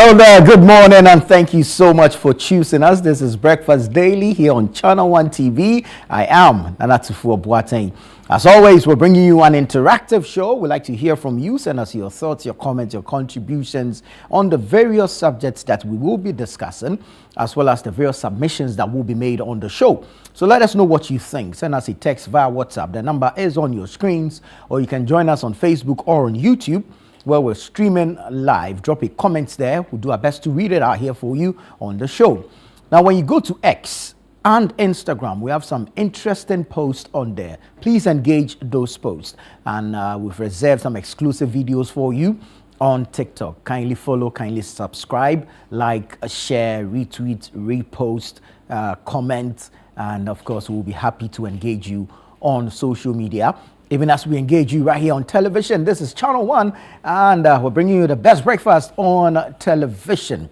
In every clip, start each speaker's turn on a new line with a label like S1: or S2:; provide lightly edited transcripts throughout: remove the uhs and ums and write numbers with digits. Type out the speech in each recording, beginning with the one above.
S1: Hello there, good morning, and thank you so much for choosing us. This is Breakfast Daily here on Channel One TV. I am Nanatufu Boateng. As always, we're bringing you an interactive show. We'd like to hear from you. Send us your thoughts, your comments, your contributions on the various subjects that we will be discussing, as well as the various submissions that will be made on the show. So let us know what you think. Send us a text via WhatsApp. The number is on your screens, or you can join us on Facebook or on YouTube, where we're streaming live. Drop a comment there. We'll do our best to read it out here for you on the show. Now, when you go to X and Instagram, we have some interesting posts on there. Please engage those posts. And we've reserved some exclusive videos for you on TikTok. Kindly follow, kindly subscribe, like, share, retweet, repost, comment. And of course, we'll be happy to engage you on social media. Even as we engage you right here on television. This is Channel One, and we're bringing you the best breakfast on television.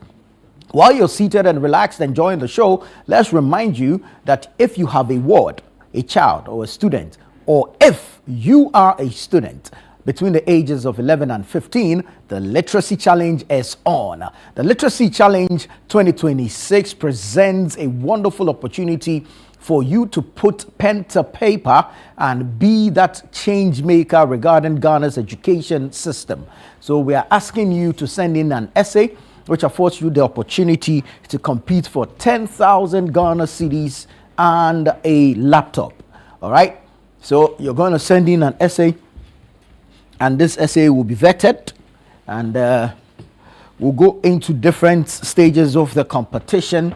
S1: While you're seated and relaxed enjoying the show, let's remind you that if you have a ward, a child or a student, or if you are a student between the ages of 11 and 15, the Literacy Challenge is on. The Literacy Challenge 2026 presents a wonderful opportunity for you to put pen to paper and be that change maker regarding Ghana's education system. So we are asking you to send in an essay which affords you the opportunity to compete for 10,000 Ghana cedis and a laptop. All right. So you're going to send in an essay, and this essay will be vetted, and we'll go into different stages of the competition.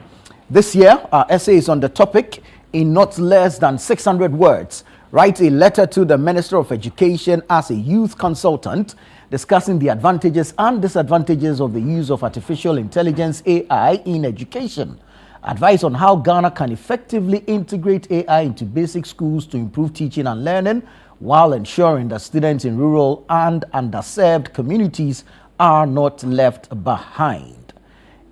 S1: This year, our essay is on the topic, in not less than 600 words, write a letter to the Minister of Education as a youth consultant discussing the advantages and disadvantages of the use of artificial intelligence AI in education. Advice on how Ghana can effectively integrate AI into basic schools to improve teaching and learning while ensuring that students in rural and underserved communities are not left behind.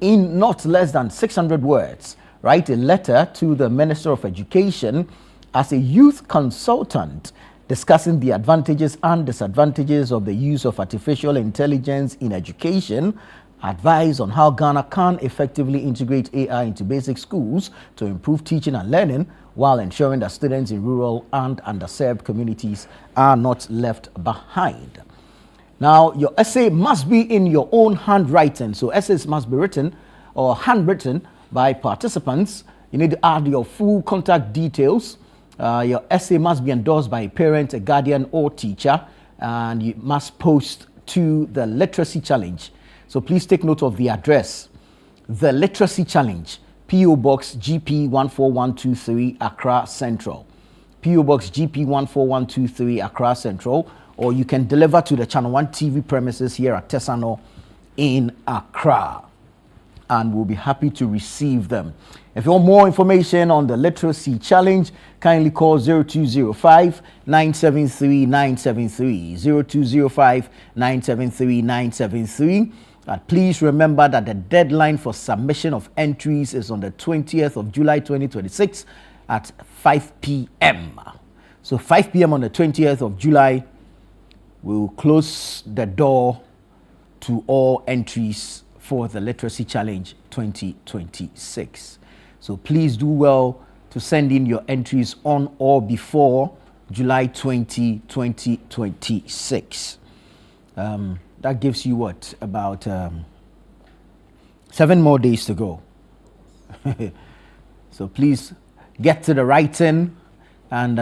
S1: In not less than 600 words, write a letter to the Minister of Education as a youth consultant discussing the advantages and disadvantages of the use of artificial intelligence in education, advise on how Ghana can effectively integrate AI into basic schools to improve teaching and learning while ensuring that students in rural and underserved communities are not left behind. Now, your essay must be in your own handwriting. So essays must be written or handwritten by participants. You need to add your full contact details. Your essay must be endorsed by a parent, a guardian, or teacher, and you must post to the Literacy Challenge. So please take note of the address. The Literacy Challenge, P.O. Box GP 14123, Accra Central. P.O. Box GP 14123, Accra Central, or you can deliver to the Channel One TV premises here at Tesano in Accra, and we'll be happy to receive them. If you want more information on the Literacy Challenge, kindly call 0205 973 973, 0205 973 973. Please remember that the deadline for submission of entries is on the 20th of July 2026 at 5 p.m. So 5 p.m. on the 20th of July, we'll close the door to all entries for the Literacy Challenge 2026. So please do well to send in your entries on or before July 20, 2026. That gives you what? About 7 more days to go. So please get to the writing, and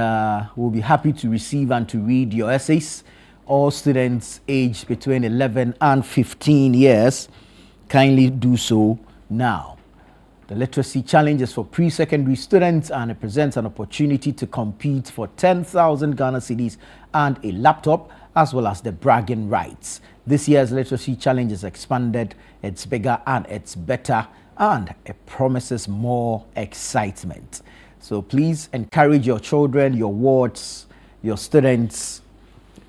S1: we'll be happy to receive and to read your essays. All students aged between 11 and 15 years, kindly do so now. The Literacy Challenge is for pre-secondary students, and it presents an opportunity to compete for 10,000 Ghana cedis and a laptop, as well as the bragging rights. This year's Literacy Challenge is expanded, it's bigger and it's better, and it promises more excitement. So please encourage your children, your wards, your students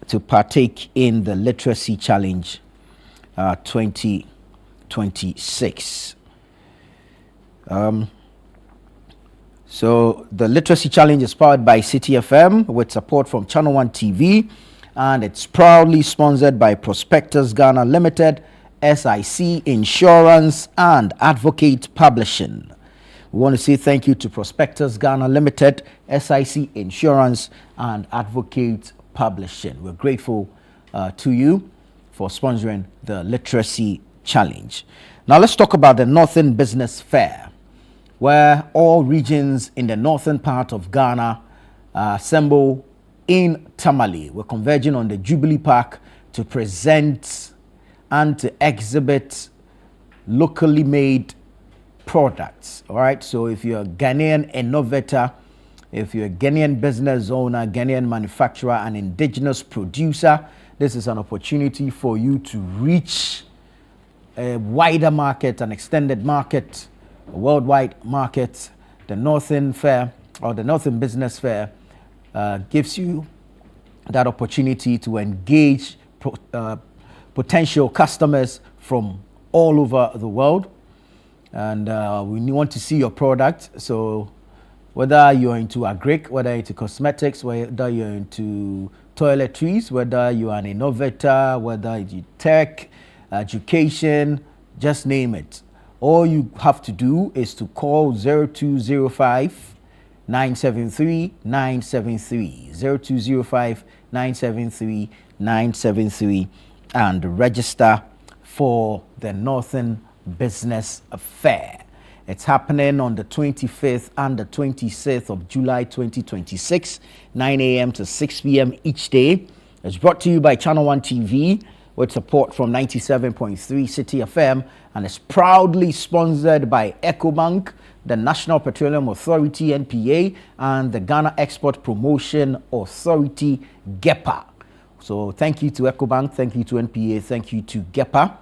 S1: to partake in the Literacy Challenge 2026. So the Literacy Challenge is powered by City FM with support from Channel One TV, and it's proudly sponsored by Prospectus Ghana Limited SIC Insurance, and Advocate Publishing. We want to say thank you to Prospectus Ghana Limited, SIC Insurance, and Advocate Publishing. We're grateful to you for sponsoring the Literacy Challenge. Now let's talk about the Northern Business Fair, where all regions in the northern part of Ghana assemble in Tamale. We're converging on the Jubilee Park to present and to exhibit locally made products. All right, so if you're a Ghanaian innovator, if you're a Ghanaian business owner, Ghanaian manufacturer, an indigenous producer, this is an opportunity for you to reach a wider market, an extended market, a worldwide market. The Northern Fair, or the Northern Business Fair, gives you that opportunity to engage potential customers from all over the world. And we want to see your product. So whether you're into agric, whether into cosmetics, whether you're into toiletries, whether you're an innovator, whether you tech, education, just name it. All you have to do is to call 0205 973 973, 0205 973 973, and register for the Northern Business Fair. It's happening on the 25th and the 26th of July 2026, 9 a.m. to 6 p.m. each day. It's brought to you by Channel One TV with support from 97.3 City FM, and is proudly sponsored by EcoBank, the National Petroleum Authority (NPA), and the Ghana Export Promotion Authority (GEPA). So thank you to EcoBank, thank you to NPA, thank you to GEPA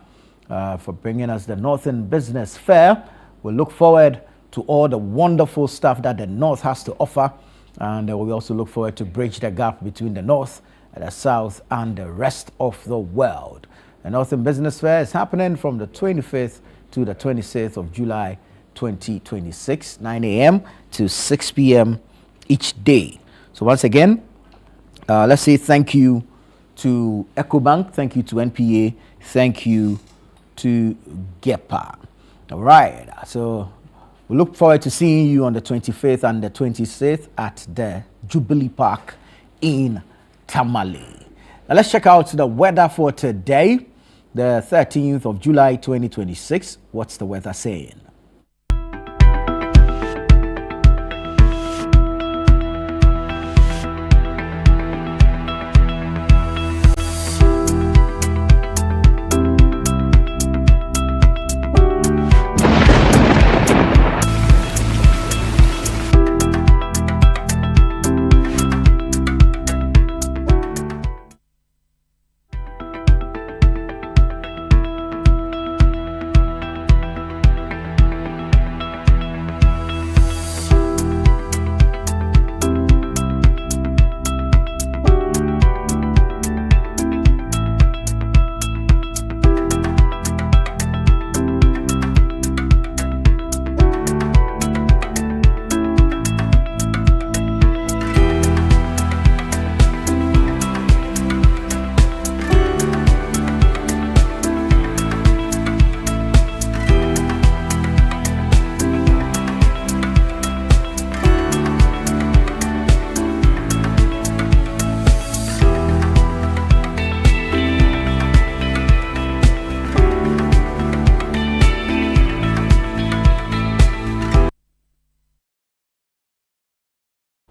S1: for bringing us the Northern Business Fair. We look forward to all the wonderful stuff that the North has to offer, and we also look forward to bridge the gap between the North, the South, and the rest of the world. The Northern Business Fair is happening from the 25th to the 26th of July 2026, 9 a.m. to 6 p.m. each day. So once again, let's say thank you to EcoBank, thank you to NPA, thank you to GEPA. All right, so we look forward to seeing you on the 25th and the 26th at the Jubilee Park in Tamale. Now let's check out the weather for today, the 13th of July 2026. What's the weather saying?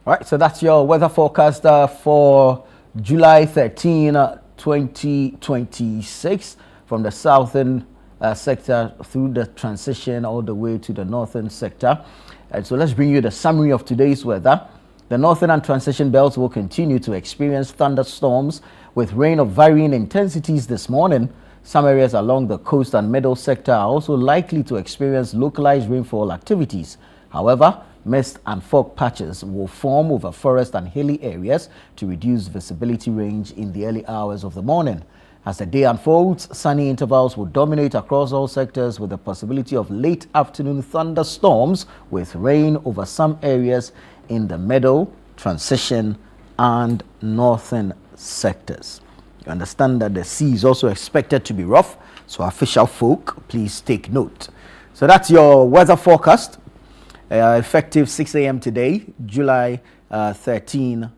S1: All right, so that's your weather forecast for July 13, 2026, from the southern sector through the transition all the way to the northern sector. And so let's bring you the summary of today's weather. The northern and transition belts will continue to experience thunderstorms with rain of varying intensities this morning. Some areas along the coast and middle sector are also likely to experience localized rainfall activities. However, mist and fog patches will form over forest and hilly areas to reduce visibility range in the early hours of the morning. As the day unfolds, sunny intervals will dominate across all sectors, with the possibility of late afternoon thunderstorms with rain over some areas in the middle, transition, and northern sectors. You understand that the sea is also expected to be rough, So official folk, please take note. So that's your weather forecast, effective 6 a.m. today, July 13,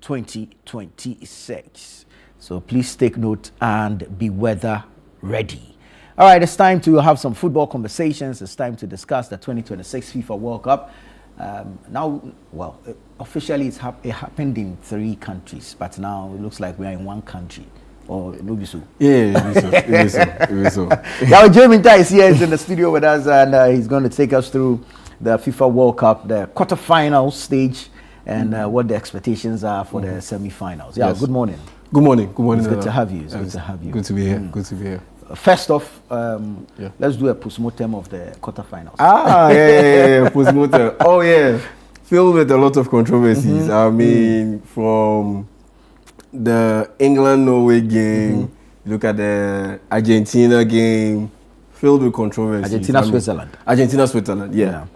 S1: 2026. So please take note and be weather ready. All right, it's time to have some football conversations. It's time to discuss the 2026 FIFA World Cup. Officially it happened in 3 countries, but now it looks like we are in 1 country. Or maybe so.
S2: Yeah, it is so.
S1: Now, Jamie Tai is here, he's in the studio with us, and he's going to take us through the FIFA World Cup, the quarterfinal stage, and what the expectations are for the semi-finals. Yeah, yes. Good morning.
S2: Good morning. Good morning.
S1: It's good to have you. It's good to have you.
S2: Good to be here. Good to be here.
S1: First off, let's do a post-mortem of the quarterfinals.
S2: Yeah, post-mortem. Oh, yeah. Filled with a lot of controversies. I mean, from the England-Norway game, look at the Argentina game, filled with controversies. Argentina-Switzerland, yeah.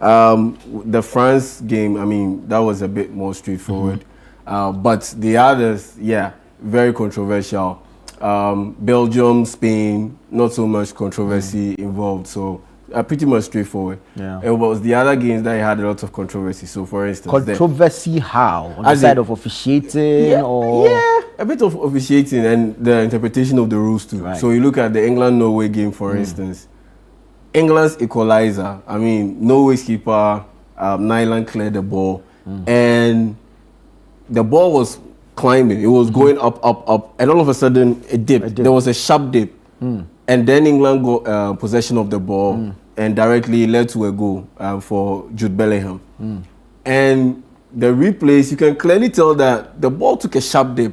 S2: The France game, I mean, that was a bit more straightforward. But the others, yeah, very controversial. Belgium, Spain, not so much controversy involved, so pretty much straightforward. Yeah. It was the other games that had a lot of controversy. So, for instance,
S1: controversy how on the side of officiating,
S2: a bit of officiating and the interpretation of the rules too. Right. So you look at the England-Norway game, for instance, England's equalizer. I mean, Norway's keeper Nyland cleared the ball, and the ball was climbing. It was going up, and all of a sudden it dipped. There was a sharp dip, and then England got possession of the ball and directly led to a goal for Jude Bellingham. And the replays, you can clearly tell that the ball took a sharp dip,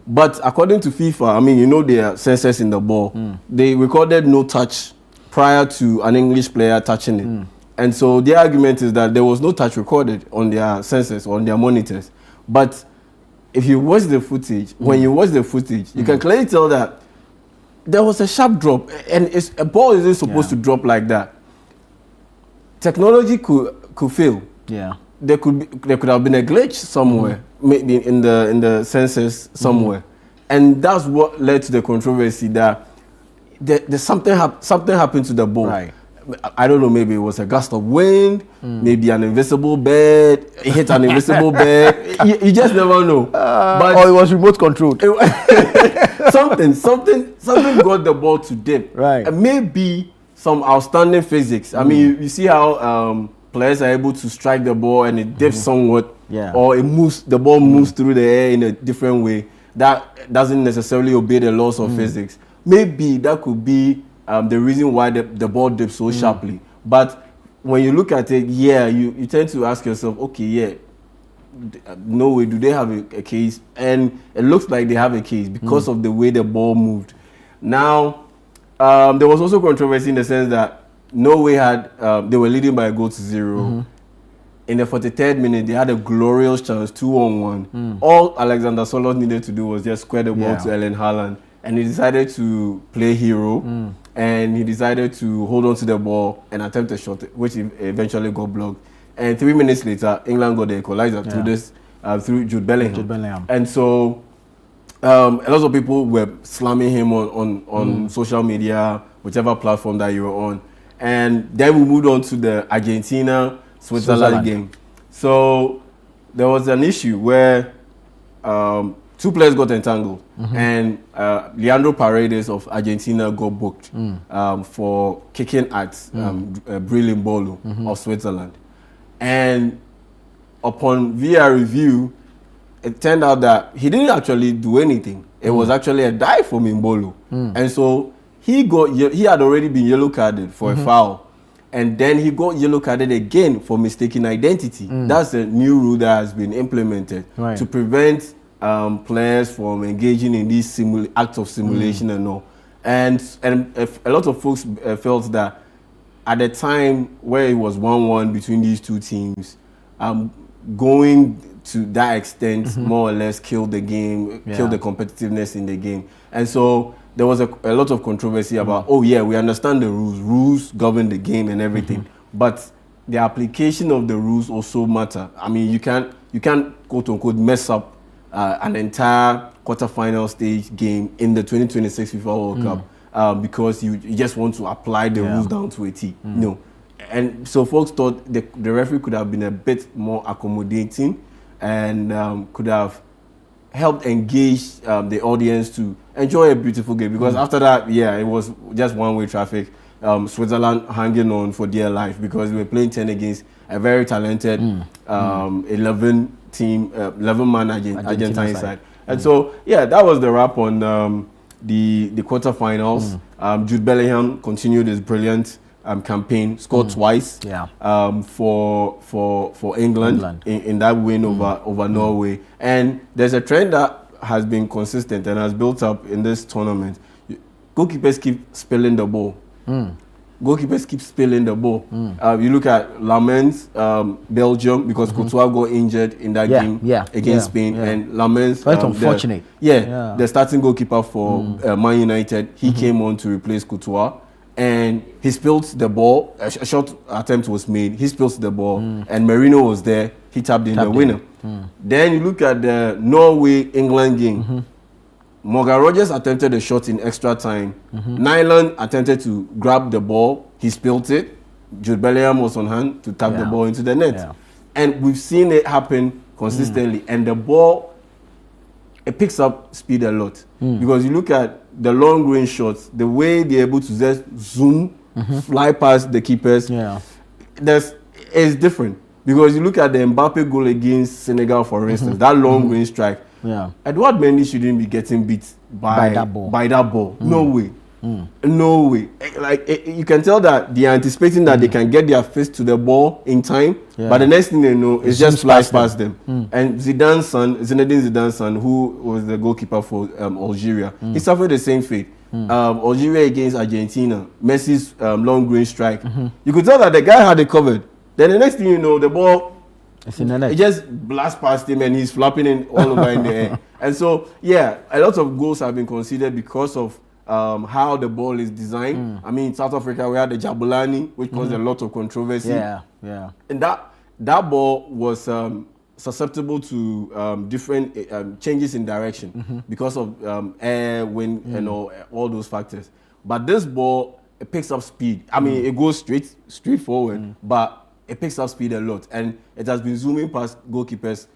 S2: but according to FIFA, I mean, you know their sensors in the ball, they recorded no touch prior to an English player touching it. And so their argument is that there was no touch recorded on their sensors, on their monitors. But if you watch the footage, when you watch the footage, you can clearly tell that there was a sharp drop, and a ball isn't supposed to drop like that. Technology could fail. Yeah, there could have been a glitch somewhere, maybe in the sensors somewhere, and that's what led to the controversy that there's something happened to the ball. Right. I don't know, maybe it was a gust of wind, maybe an invisible bird, it hit an invisible bird. You just never know.
S1: Or it was remote controlled.
S2: something got the ball to dip. Right. And maybe some outstanding physics. I mean, you see how players are able to strike the ball and it dips somewhat, or the ball moves through the air in a different way. That doesn't necessarily obey the laws of physics. Maybe that could be the reason why the ball dips so sharply. But when you look at it, you tend to ask yourself, okay, no way, do they have a case? And it looks like they have a case because of the way the ball moved. Now, there was also controversy in the sense that Norway they were leading by a goal to 0. In the 43rd minute, they had a glorious chance, 2-on-1. All Alexander Sørloth needed to do was just square the ball to Erling Haaland. And he decided to play hero, and he decided to hold on to the ball and attempt a shot, which eventually got blocked. And 3 minutes later, England got the equalizer through Jude Bellingham. And so a lot of people were slamming him on social media, whichever platform that you were on. And then we moved on to the Argentina-Switzerland game. So there was an issue where 2 players got entangled, and Leandro Paredes of Argentina got booked for kicking at Breel Embolo of Switzerland. And upon VAR review, it turned out that he didn't actually do anything. It was actually a dive from Embolo. And so he had already been yellow carded for a foul. And then he got yellow carded again for mistaken identity. That's a new rule that has been implemented to prevent players from engaging in these acts of simulation and all. And a lot of folks felt that at the time where it was 1-1 between these two teams, going to that extent more or less killed the game, killed the competitiveness in the game. And so there was a lot of controversy about, we understand the rules. Rules govern the game and everything. But the application of the rules also matter. I mean, you can't quote unquote mess up an entire quarterfinal stage game in the 2026 FIFA World Cup because you just want to apply the rules down to a T. No. And so folks thought the referee could have been a bit more accommodating and could have helped engage the audience to enjoy a beautiful game, because after that, it was just one-way traffic. Switzerland hanging on for dear life because we were playing 10 against a very talented 11 man Argentine side. And so, that was the wrap on the quarterfinals. Jude Bellingham continued his brilliant campaign, scored twice for England. In that win over Norway. And there's a trend that has been consistent and has built up in this tournament. Goalkeepers keep spilling the ball. Goalkeepers keep spilling the ball. You look at Lamens, Belgium, because Courtois got injured in that game against Spain, and Lamens,
S1: quite unfortunate.
S2: The starting goalkeeper for Man United, he came on to replace Courtois, and he spilled the ball. A short attempt was made. He spilled the ball, and Merino was there. He tapped in the winner. Then you look at the Norway-England game. Morgan Rogers attempted a shot in extra time. Nyland attempted to grab the ball. He spilled it. Jude Bellingham was on hand to tap the ball into the net. And we've seen it happen consistently. And the ball, it picks up speed a lot. Because you look at the long range shots, the way they're able to just zoom, fly past the keepers, it's different. Because you look at the Mbappe goal against Senegal, for instance, that long range strike. Edouard Mendy shouldn't be getting beat by that ball. No way. No way. Like you can tell that they are anticipating that they can get their fist to the ball in time, but the next thing they know, it's just flies past them. And Zinedine Zidane's son, who was the goalkeeper for Algeria, he suffered the same fate. Algeria against Argentina, Messi's long range strike. You could tell that the guy had it covered. Then the next thing you know, the ball, it just blasts past him and he's flapping in all over in the air. And so, a lot of goals have been conceded because of how the ball is designed. I mean, in South Africa, we had the Jabulani, which caused a lot of controversy. And that ball was susceptible to different changes in direction because of air, wind, and all those factors. But this ball, it picks up speed. I mean, it goes straight forward, but it picks up speed a lot, and it has been zooming past goalkeepers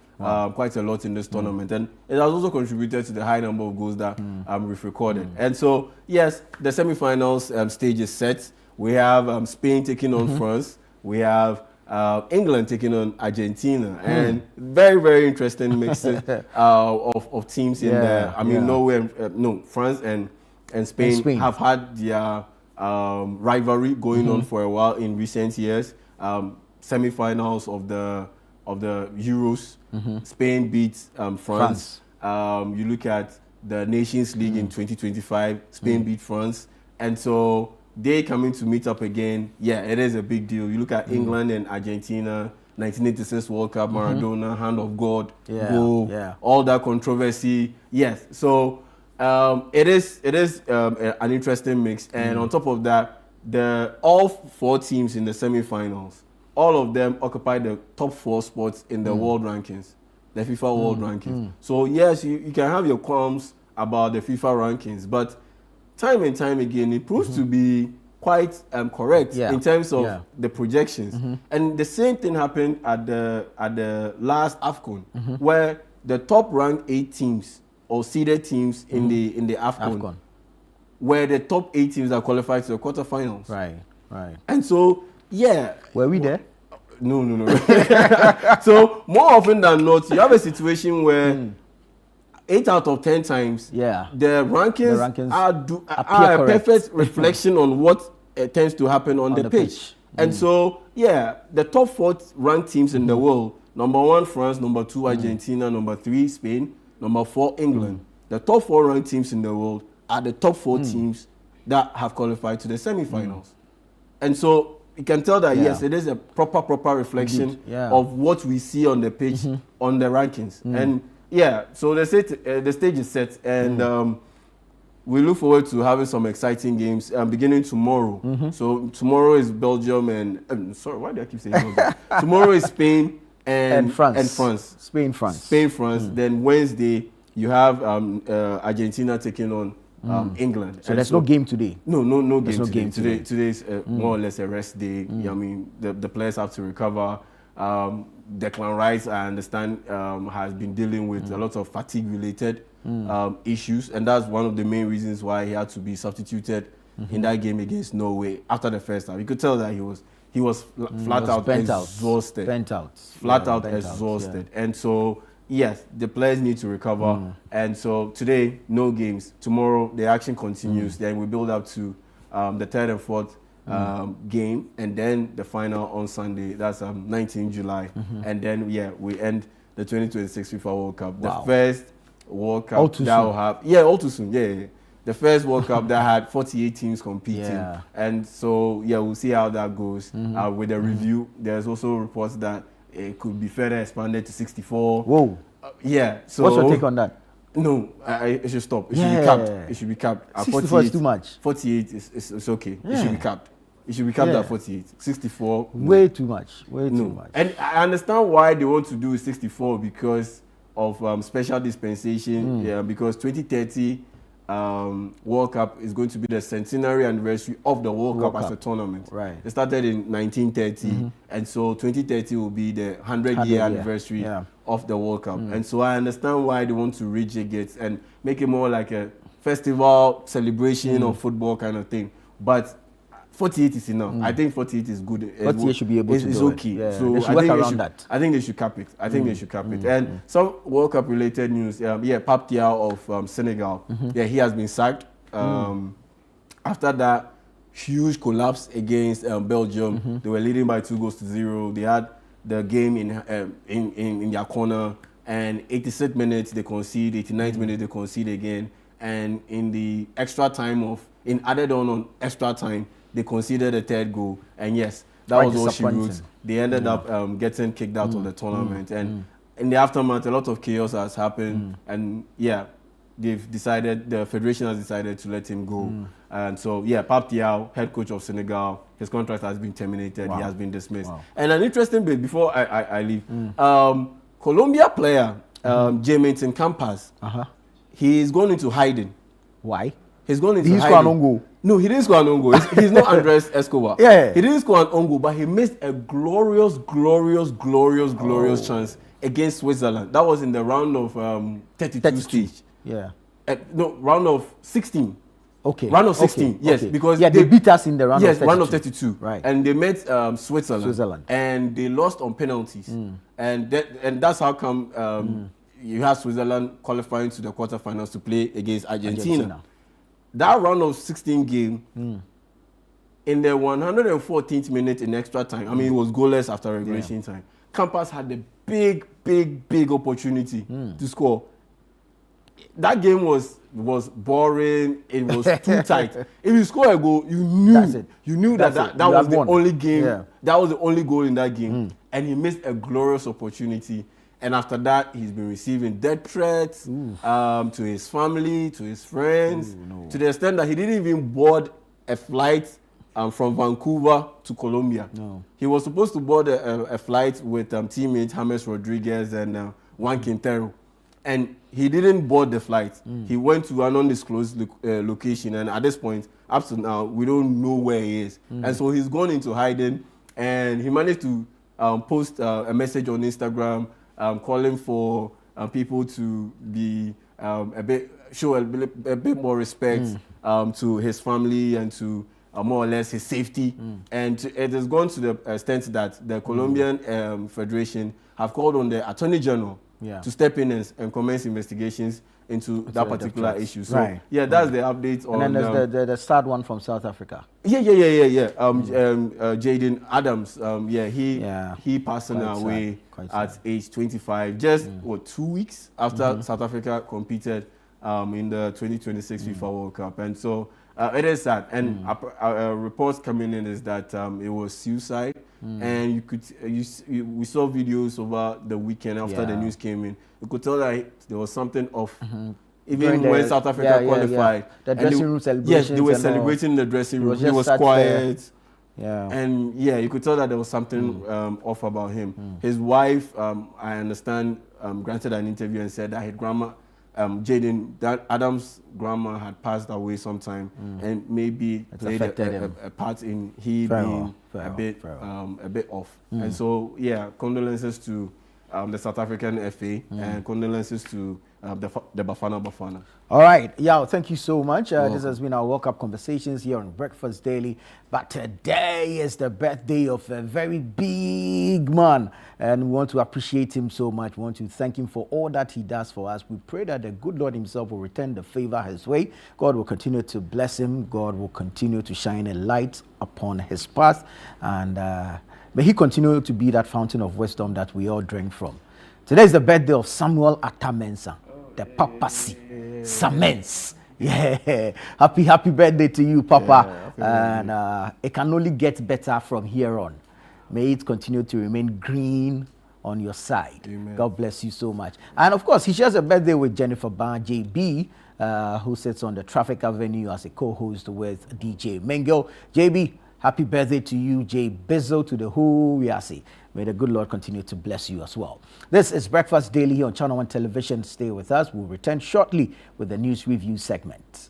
S2: quite a lot in this tournament, and it has also contributed to the high number of goals that we've recorded. And so, yes, the semi-finals stage is set. We have Spain taking on France. We have England taking on Argentina, and very, very interesting mixes of teams in there. I mean, France and Spain have had their rivalry going on for a while in recent years. Semi-finals of the Euros, Spain beats France. You look at the Nations League in 2025, Spain beat France, and so they coming to meet up again. It is a big deal. You look at England and Argentina, 1986 World Cup, Maradona, hand of God, goal, all that controversy. Yes, so it is an interesting mix, and on top of that, all four teams in the semi-finals, all of them occupy the top 4 spots in the world rankings, the FIFA world rankings. So yes, you can have your qualms about the FIFA rankings, but time and time again, it proves to be quite correct in terms of the projections. And the same thing happened at the last AFCON, where the top ranked 8 teams or seeded teams in the AFCON were the top 8 teams that qualified to the quarterfinals.
S1: Right.
S2: And so,
S1: were we there?
S2: No. So more often than not, you have a situation where 8 out of 10 times, the rankings are a perfect reflection on what tends to happen on the pitch. And so, the top 4 ranked teams in the world: number 1, France; number 2, Argentina; number 3, Spain; number 4, England. The top 4 ranked teams in the world are the top 4 teams that have qualified to the semi-finals. And so you can tell that, yes, it is a proper reflection of what we see on the pitch, on the rankings. And so the stage is set, and we look forward to having some exciting games beginning tomorrow. So tomorrow is Belgium and sorry, why do I keep saying Belgium? Tomorrow is Spain and France.
S1: Spain, France.
S2: Then Wednesday you have Argentina taking on England.
S1: So there's no game today?
S2: No game today. Today's more or less a rest day. I mean, the players have to recover. Declan Rice, I understand, has been dealing with a lot of fatigue-related issues, and that's one of the main reasons why he had to be substituted in that game against Norway after the first half. You could tell that he was flat out exhausted. Flat out exhausted. Yeah. And so, yes, the players need to recover. And so today, no games. Tomorrow, the action continues. Then we build up to the third and fourth game, and then the final on Sunday. That's 19 July. And then, we end the 2026 FIFA World Cup. Wow. The first World Cup that will have... Yeah, all too soon. Yeah. The first World Cup that had 48 teams competing. Yeah. And so, we'll see how that goes. With the review, there's also reports that it could be further expanded to 64.
S1: Whoa.
S2: So
S1: what's your take on that?
S2: No, it should stop. It should be capped. It should be capped.
S1: 64 is too much.
S2: 48 is okay. It should be capped. It should be capped at 48. 64.
S1: Way too much. Way too much.
S2: And I understand why they want to do 64 because of special dispensation. Because 2030 World Cup is going to be the centenary anniversary of the World Cup as a tournament.
S1: Right.
S2: It started in 1930, and so 2030 will be the 100-year anniversary of the World Cup. And so I understand why they want to rejig it and make it more like a festival celebration of football kind of thing. But 48 is enough. I think 48 is good.
S1: 48 should be able to do
S2: it. It's okay.
S1: Yeah.
S2: So
S1: they should work around that.
S2: I think they should cap it. They should cap it. And some World Cup related news. Pape Thiaw of Senegal. He has been sacked. After that huge collapse against Belgium, they were leading by 2-0. They had the game in their corner, and 86th minutes they concede, 89th minute they concede again, and in the extra time added on extra time, they conceded a third goal, and yes, that was all she wrote. They ended up getting kicked out of the tournament, and in the aftermath, a lot of chaos has happened, and the federation has decided to let him go, and so Pape Thiaw, head coach of Senegal, his contract has been terminated. He has been dismissed. And an interesting bit before I leave, Colombia player Jameson Campas, he is going into hiding.
S1: Why?
S2: He's going into hiding. No, he didn't score an own goal. He's not Andres Escobar. He didn't score an own goal, but he missed a glorious chance against Switzerland. That was in the round of 32 stage. Round of 16.
S1: Okay.
S2: Round of 16. Yes, because
S1: they beat us in the round of 32.
S2: Yes, round of 32.
S1: Right.
S2: And they met Switzerland. And they lost on penalties. And that's how come you have Switzerland qualifying to the quarterfinals to play against Argentina. That round of 16 game, in the 114th minute in extra time, I mean, it was goalless after regulation time. Campas had a big opportunity to score. That game was boring. It was too tight. If you score a goal, you knew that was the only game. Yeah. That was the only goal in that game, and he missed a glorious opportunity. And after that, he's been receiving death threats to his family, to his friends, to the extent that he didn't even board a flight from Vancouver to Colombia. He was supposed to board a flight with teammates James Rodriguez and Juan Quintero. And he didn't board the flight. He went to an undisclosed location. And at this point, up to now, we don't know where he is. And so he's gone into hiding. And he managed to post a message on Instagram calling for people to be show a bit more respect to his family and to more or less his safety. And it has gone to the extent that the Colombian Federation have called on the Attorney General to step in and commence investigations into that particular issue. So that's the update on.
S1: And then there's the sad one from South Africa.
S2: Jaden Adams. He passed away at age 25. Just 2 weeks after South Africa competed in the 2026 FIFA World Cup, and so it is sad. And reports coming in is that it was suicide. And we saw videos over the weekend after the news came in. You could tell that there was something off. Even when South Africa qualified.
S1: The dressing room celebrations.
S2: Yes, they were celebrating in the dressing room. He was quiet. And you could tell that there was something off about him. His wife, I understand, granted an interview and said that his grandma Jaden, that Adam's grandma had passed away sometime, and maybe
S1: it's
S2: played a part in he being a bit off. And so, yeah, condolences to the South African FA and condolences to the Bafana.
S1: All right. Yeah, thank you so much. This has been our World Cup conversations here on Breakfast Daily. But today is the birthday of a very big man. And we want to appreciate him so much. We want to thank him for all that he does for us. We pray that the good Lord himself will return the favor his way. God will continue to bless him. God will continue to shine a light upon his path. And may he continue to be that fountain of wisdom that we all drink from. Today is the birthday of Samuel Atta-Mensah, the Papacy, Samens. Yeah, happy birthday to you, Papa. Yeah, and it can only get better from here on. May it continue to remain green on your side. Amen. God bless you so much. And of course, he shares a birthday with Jennifer Ban, JB, who sits on the Traffic Avenue as a co-host with DJ Mengo. JB, happy birthday to you, Jay Bizzo, to the whole Yasi. May the good Lord continue to bless you as well. This is Breakfast Daily here on Channel One Television. Stay with us. We'll return shortly with the news review segment.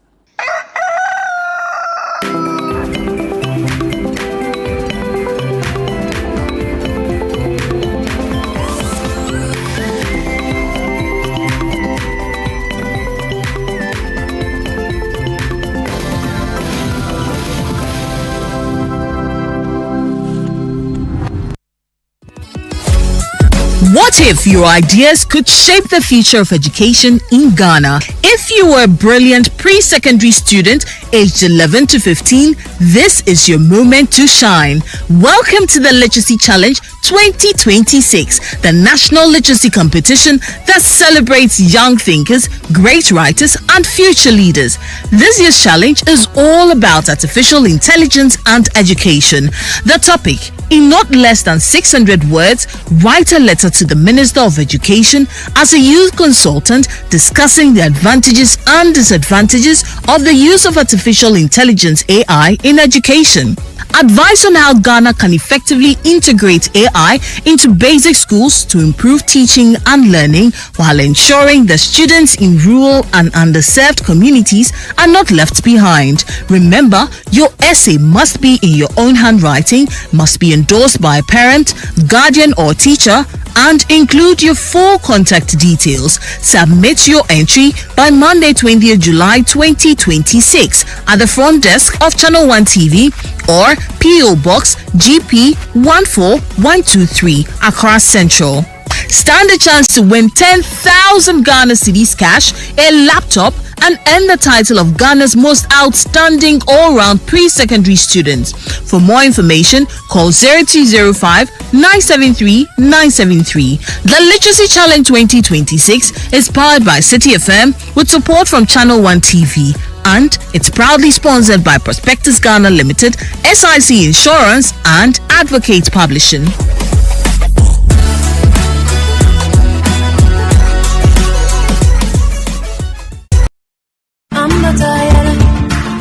S3: What if your ideas could shape the future of education in Ghana? If you were a brilliant pre-secondary student aged 11 to 15, this is your moment to shine. Welcome to the Literacy Challenge 2026, the national literacy competition that celebrates young thinkers, great writers, and future leaders. This year's challenge is all about artificial intelligence and education. The topic: in not less than 600 words, write a letter to the Minister of Education as a youth consultant discussing the advantages and disadvantages of the use of artificial intelligence AI in education. Advice on how Ghana can effectively integrate AI into basic schools to improve teaching and learning while ensuring the students in rural and underserved communities are not left behind. Remember, your essay must be in your own handwriting, must be endorsed by a parent, guardian or teacher, and include your full contact details. Submit your entry by Monday, 20th July 2026 at the front desk of Channel One TV or PO Box GP 14123 Accra Central. Stand a chance to win 10,000 Ghana cedis cash, a laptop, and earn the title of Ghana's most outstanding all-round pre-secondary student. For more information, call 0205 973 973. The Literacy Challenge 2026 is powered by City FM with support from Channel One TV. And it's proudly sponsored by Prospectus Ghana Limited, SIC Insurance, and Advocate Publishing.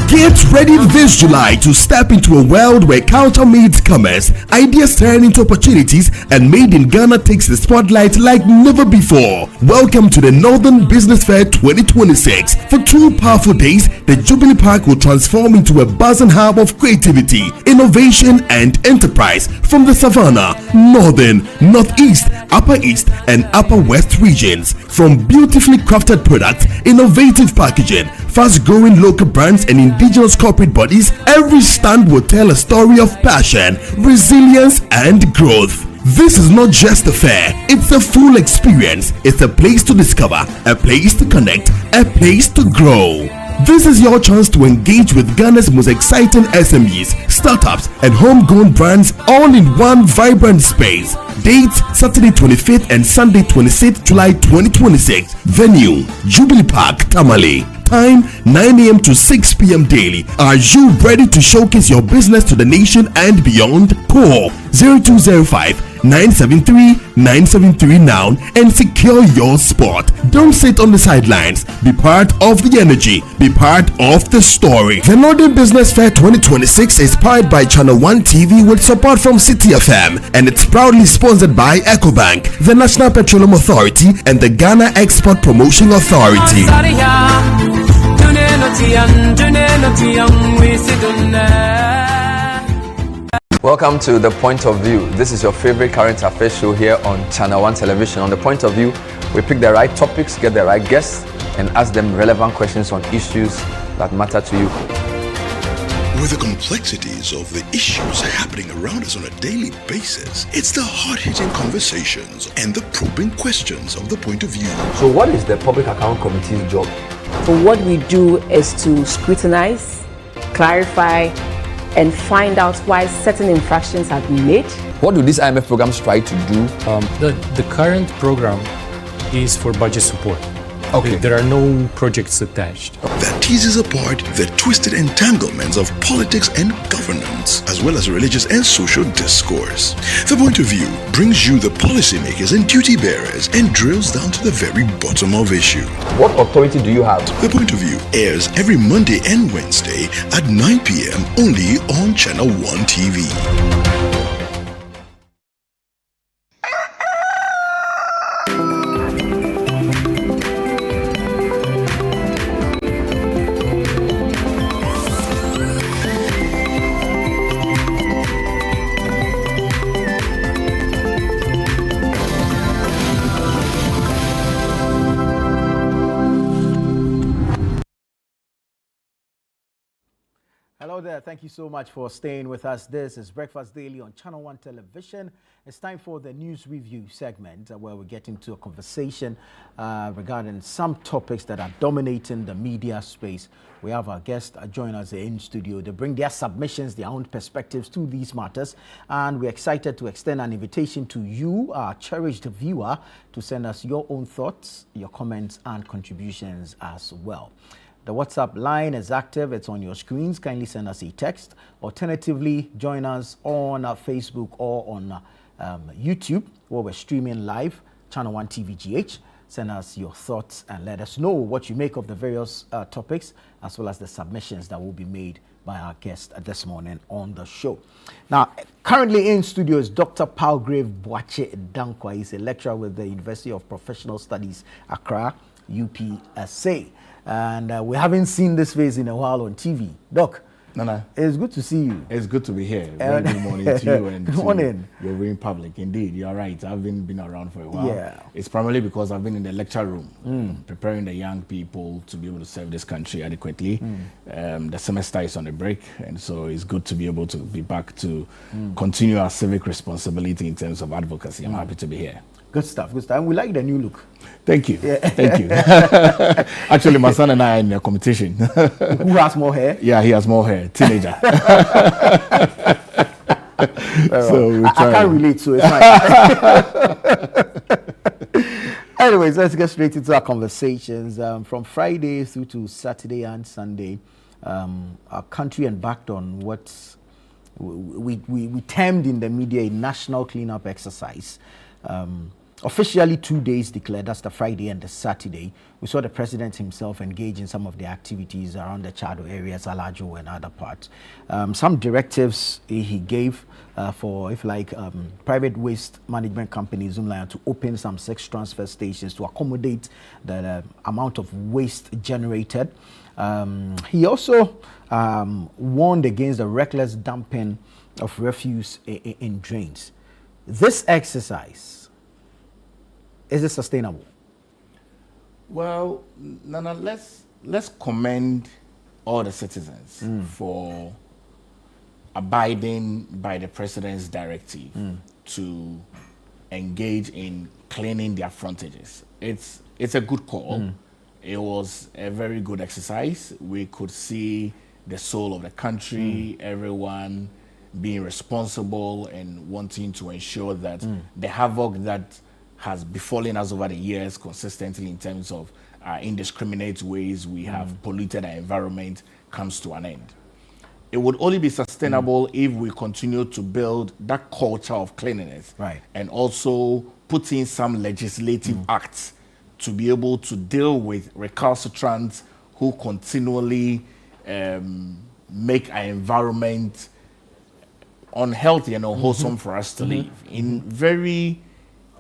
S4: Get ready this July to step into a world where culture meets commerce, ideas turn into opportunities, and Made in Ghana takes the spotlight like never before. Welcome to the Northern Business Fair 2026. For 2 powerful days, the Jubilee Park will transform into a buzzing hub of creativity, innovation, and enterprise from the Savannah, Northern, Northeast, Upper East, and Upper West regions. From beautifully crafted products, innovative packaging, fast-growing local brands, and indigenous corporate bodies, every stand will tell a story of passion, resilience, and growth. This is not just a fair, it's a full experience. It's a place to discover, a place to connect, a place to grow. This is your chance to engage with Ghana's most exciting SMEs, startups, and homegrown brands all in one vibrant space. Dates: Saturday 25th and Sunday 26th July 2026. Venue: Jubilee Park, Tamale. Time: 9 a.m. to 6 p.m. daily. Are you ready to showcase your business to the nation and beyond? Call 0205 973-973 now and secure your spot. Don't sit on the sidelines. Be part of the energy. Be part of the story. The Northern Business Fair 2026 is powered by Channel One TV with support from City FM, and it's proudly sponsored by EcoBank, the National Petroleum Authority, and the Ghana Export Promotion Authority.
S5: Welcome to The Point of View. This is your favorite current affairs show here on Channel One Television. On The Point of View, we pick the right topics, get the right guests, and ask them relevant questions on issues that matter to you.
S6: With the complexities of the issues happening around us on a daily basis, it's the hard-hitting conversations and the probing questions of The Point of View.
S5: So what is the Public Account Committee's job?
S7: So what we do is to scrutinize, clarify, and find out why certain infractions have been made.
S5: What do these IMF programs try to do?
S8: The current program is for budget support.
S5: Okay.
S8: There are no projects attached.
S6: That teases apart the twisted entanglements of politics and governance, as well as religious and social discourse. The Point of View brings you the policymakers and duty bearers and drills down to the very bottom of issue.
S5: What authority do you have?
S6: The Point of View airs every Monday and Wednesday at 9 p.m. only on Channel One TV.
S1: Hello there. Thank you so much for staying with us. This is Breakfast Daily on Channel One Television. It's time for the news review segment where we get into a conversation regarding some topics that are dominating the media space. We have our guests join us in studio. They bring their submissions, their own perspectives to these matters. And we're excited to extend an invitation to you, our cherished viewer, to send us your own thoughts, your comments, and contributions as well. The WhatsApp line is active. It's on your screens. Kindly send us a text. Alternatively, join us on Facebook or on YouTube, where we're streaming live, Channel One TV GH. Send us your thoughts and let us know what you make of the various topics, as well as the submissions that will be made by our guest this morning on the show. Now, currently in studio is Dr. Palgrave Boakye Dankwa. He's a lecturer with the University of Professional Studies, Accra, UPSA. And we haven't seen this face in a while on TV. Doc,
S9: Nana,
S1: it's good to see you.
S9: It's good to be here. Very good morning to you and
S1: good morning.
S9: Your viewing public. Indeed, you're right. I haven't been around for a while.
S1: Yeah.
S9: It's primarily because I've been in the lecture room, preparing the young people to be able to serve this country adequately. The semester is on a break, and so it's good to be able to be back to continue our civic responsibility in terms of advocacy. I'm happy to be here.
S1: Good stuff, good stuff. And we like the new look.
S9: Thank you. Yeah. Thank you. Actually, my son and I are in a competition.
S1: Who has more hair?
S9: Yeah, he has more hair. Teenager. So
S1: I can't relate, so it's fine. Anyways, let's get straight into our conversations. From Friday through to Saturday and Sunday, our country embarked on what we termed in the media a national cleanup exercise. Officially 2 days declared, that's the Friday and the Saturday. We saw the president himself engage in some of the activities around the Chado areas, Alajo and other parts. Some directives he gave for, if like, private waste management company Zoomlion to open some 6 transfer stations to accommodate the amount of waste generated. He also warned against the reckless dumping of refuse in drains. This exercise, is it sustainable?
S9: Well, Nana, let's commend all the citizens for abiding by the president's directive to engage in cleaning their frontages. It's a good call. It was a very good exercise. We could see the soul of the country, everyone being responsible and wanting to ensure that the havoc that has befallen us over the years consistently in terms of indiscriminate ways we have polluted our environment comes to an end. it would only be sustainable if we continue to build that culture of cleanliness,
S1: right,
S9: and also put in some legislative acts to be able to deal with recalcitrants who continually make our environment unhealthy and unwholesome for us to live. In very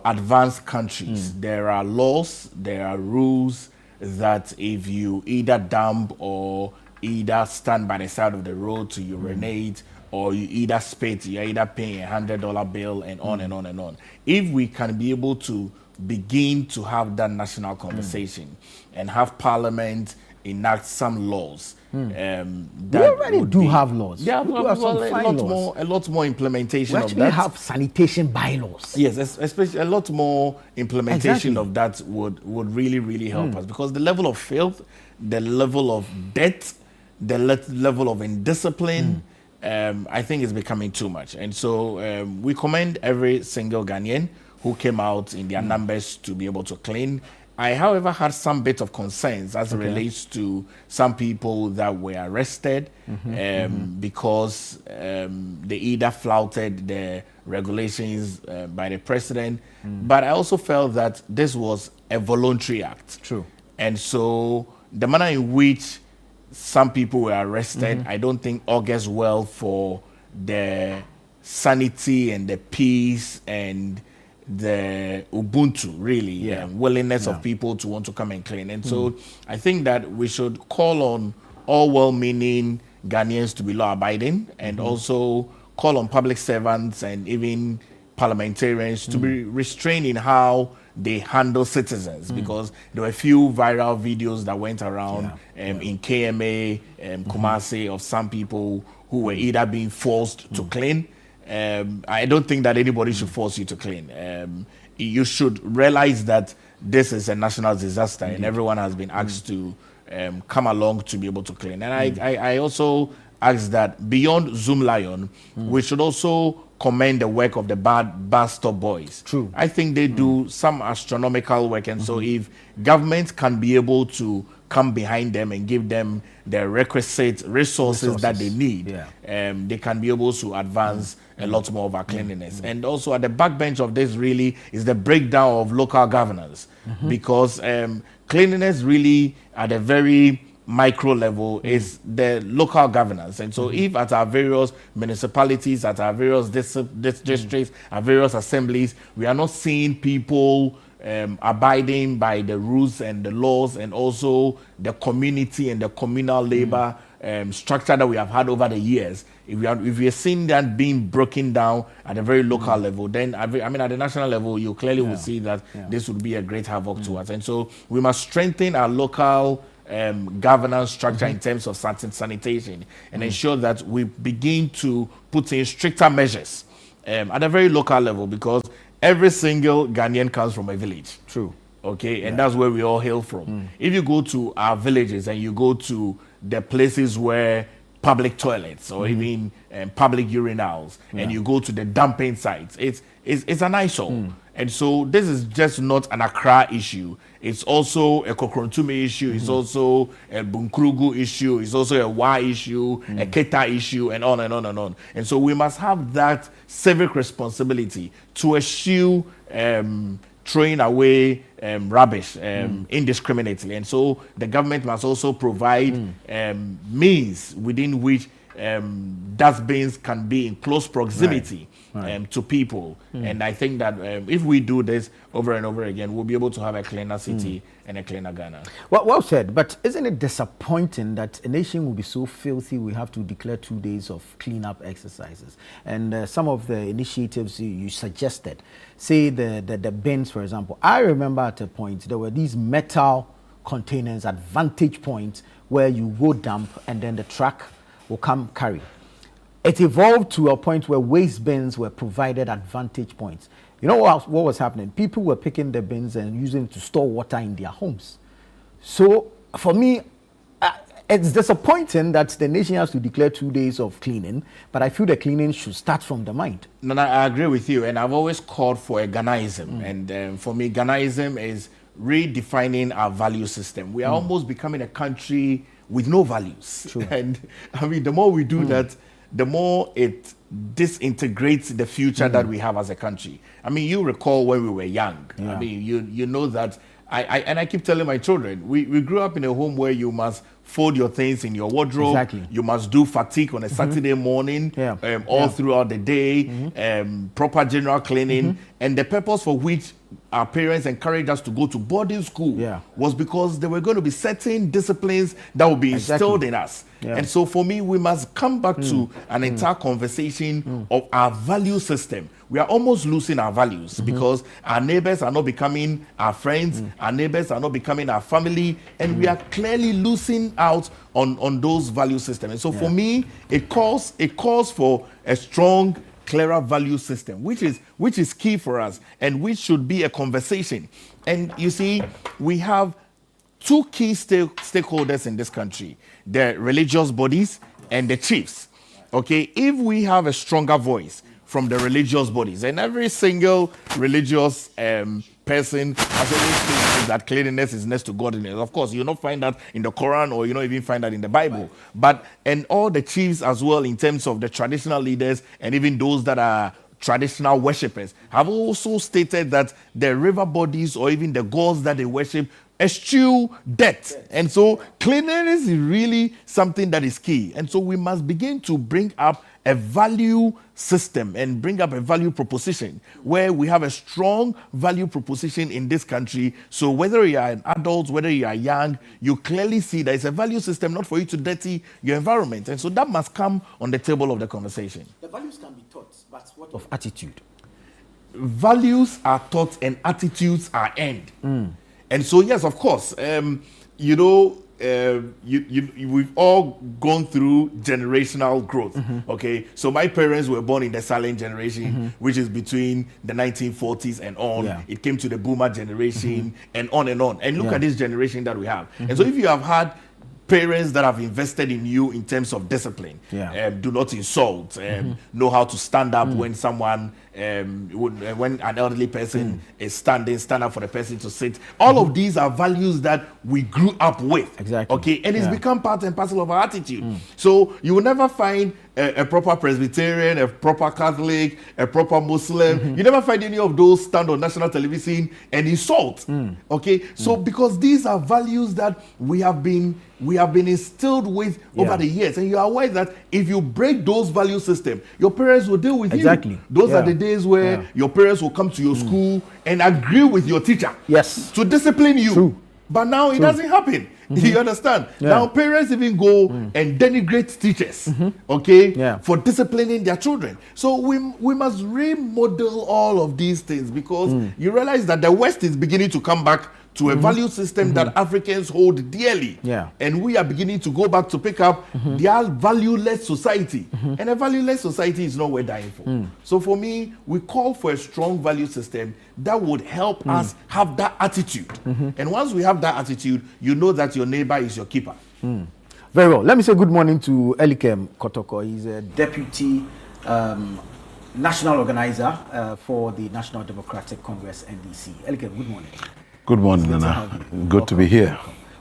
S9: advanced countries, there are laws, there are rules that if you either dump or either stand by the side of the road to urinate or you either spit, you're either paying $100 bill and on and on and on. If we can be able to begin to have that national conversation and have Parliament enact some laws.
S1: That we already do have laws.
S9: Yeah,
S1: we do have some fine laws.
S9: A lot more implementation
S1: we
S9: of that.
S1: We have sanitation bylaws.
S9: Yes, especially a lot more implementation of that would really, really help us, because the level of filth, the level of debt, the level of indiscipline, I think is becoming too much. And so we commend every single Ghanaian who came out in their numbers to be able to clean. I, however, had some bit of concerns as it relates to some people that were arrested because they either flouted the regulations by the president, but I also felt that this was a voluntary act.
S1: True.
S9: And so the manner in which some people were arrested, I don't think augurs well for the sanity and the peace and the Ubuntu, really, willingness of people to want to come and clean. And so I think that we should call on all well-meaning Ghanaians to be law-abiding, and also call on public servants and even parliamentarians to be restrained in how they handle citizens, because there were a few viral videos that went around in KMA, Kumasi, of some people who were either being forced to clean. I don't think that anybody should force you to clean. You should realize that this is a national disaster, and everyone has been asked to come along to be able to clean. And I also ask that beyond Zoom Lion, we should also commend the work of the Bus Stop Boys.
S1: True.
S9: I think they do some astronomical work, and so if government can be able to come behind them and give them the requisite resources that they need, they can be able to advance a lot more of our cleanliness. And also at the backbench of this really is the breakdown of local governance, because cleanliness really at a very micro level is the local governance. And so if at our various municipalities, at our various districts, our various assemblies, we are not seeing people abiding by the rules and the laws, and also the community and the communal labor structure that we have had over the years, if we are seeing that being broken down at a very local level, then at the national level, you clearly will see that this would be a great havoc to us. And so we must strengthen our local governance structure in terms of sanitation, and ensure that we begin to put in stricter measures at a very local level, because every single Ghanaian comes from a village.
S1: True.
S9: Okay, and that's where we all hail from. If you go to our villages and you go to the places where public toilets or even public urinals, and you go to the dumping sites, it's an eyesore. And so this is just not an Accra issue. It's also a Kokorontume issue. It's also a Bunkrugu issue. It's also a Y issue, a Keta issue, and on and on and on. And so we must have that civic responsibility to eschew throwing away rubbish indiscriminately. And so the government must also provide means within which dustbins can be in close proximity to people. And I think that if we do this over and over again, we'll be able to have a cleaner city and a cleaner Ghana.
S1: Well said. But isn't it disappointing that a nation will be so filthy we have to declare 2 days of cleanup exercises? And some of the initiatives you suggested, say the bins, for example. I remember at a point there were these metal containers at vantage points where you go dump and then the truck will come carry. It evolved to a point where waste bins were provided at vantage points. You know what was happening? People were picking the bins and using it to store water in their homes. So for me, it's disappointing that the nation has to declare 2 days of cleaning, but I feel the cleaning should start from the mind.
S9: No, I agree with you, and I've always called for a Ghanaism. And for me, Ghanaism is redefining our value system. We are almost becoming a country with no values.
S1: True.
S9: And I mean, the more we do that, the more it disintegrates the future that we have as a country. I mean, you recall when we were young. I mean, you know that I keep telling my children, we grew up in a home where you must fold your things in your wardrobe.
S1: Exactly.
S9: You must do fatigue on a Saturday morning, all throughout the day, proper general cleaning. And the purpose for which our parents encouraged us to go to boarding school was because there were going to be certain disciplines that would be instilled in us. And so for me, we must come back to an entire conversation of our value system. We are almost losing our values because our neighbors are not becoming our friends, our neighbors are not becoming our family, and we are clearly losing out on those value systems. And so for me, it calls for a strong, clearer value system, which is key for us, and which should be a conversation. And you see, we have two key stakeholders in this country: the religious bodies and the chiefs. Okay, if we have a stronger voice from the religious bodies, and every single religious person has always said that cleanliness is next to godliness. Of course, you'll not find that in the Quran, or you don't even find that in the Bible. But and all the chiefs as well, in terms of the traditional leaders and even those that are traditional worshippers, have also stated that the river bodies or even the gods that they worship eschew death. And so cleanliness is really something that is key. And so we must begin to bring up a value system and bring up a value proposition where we have a strong value proposition in this country. So whether you are an adult, whether you are young, you clearly see there is a value system not for you to dirty your environment. And so that must come on the table of the conversation.
S1: The values can be taught, but what of attitude?
S9: Values are taught and attitudes are earned. And so, yes, of course, we've all gone through generational growth. Okay, so my parents were born in the silent generation, which is between the 1940s and on. It came to the boomer generation and on and on. And look at this generation that we have. And so if you have had parents that have invested in you in terms of discipline, do not insult, know how to stand up when someone, when an elderly person is standing, stand up for the person to sit. All of these are values that we grew up with.
S1: Exactly.
S9: Okay, and it's become part and parcel of our attitude. So you will never find a proper Presbyterian, a proper Catholic, a proper Muslim. You never find any of those stand on national television and insult. Okay, so because these are values that we have been instilled with over the years, and you are aware that if you break those value system, your parents will deal with you. Those are the days where your parents will come to your school and agree with your teacher to discipline you.
S1: True.
S9: But now it doesn't happen. You understand? Now parents even go and denigrate teachers, for disciplining their children. So we must remodel all of these things, because you realize that the West is beginning to come back to a value system that Africans hold dearly. And we are beginning to go back to pick up their valueless society. And a valueless society is not worth dying for. So for me, we call for a strong value system that would help us have that attitude. And once we have that attitude, you know that your neighbor is your keeper.
S1: Very well. Let me say good morning to Elikem Kotoko. He's a deputy national organizer for the National Democratic Congress, NDC. Elikem, good morning.
S10: Good morning, Nana. Good to be here.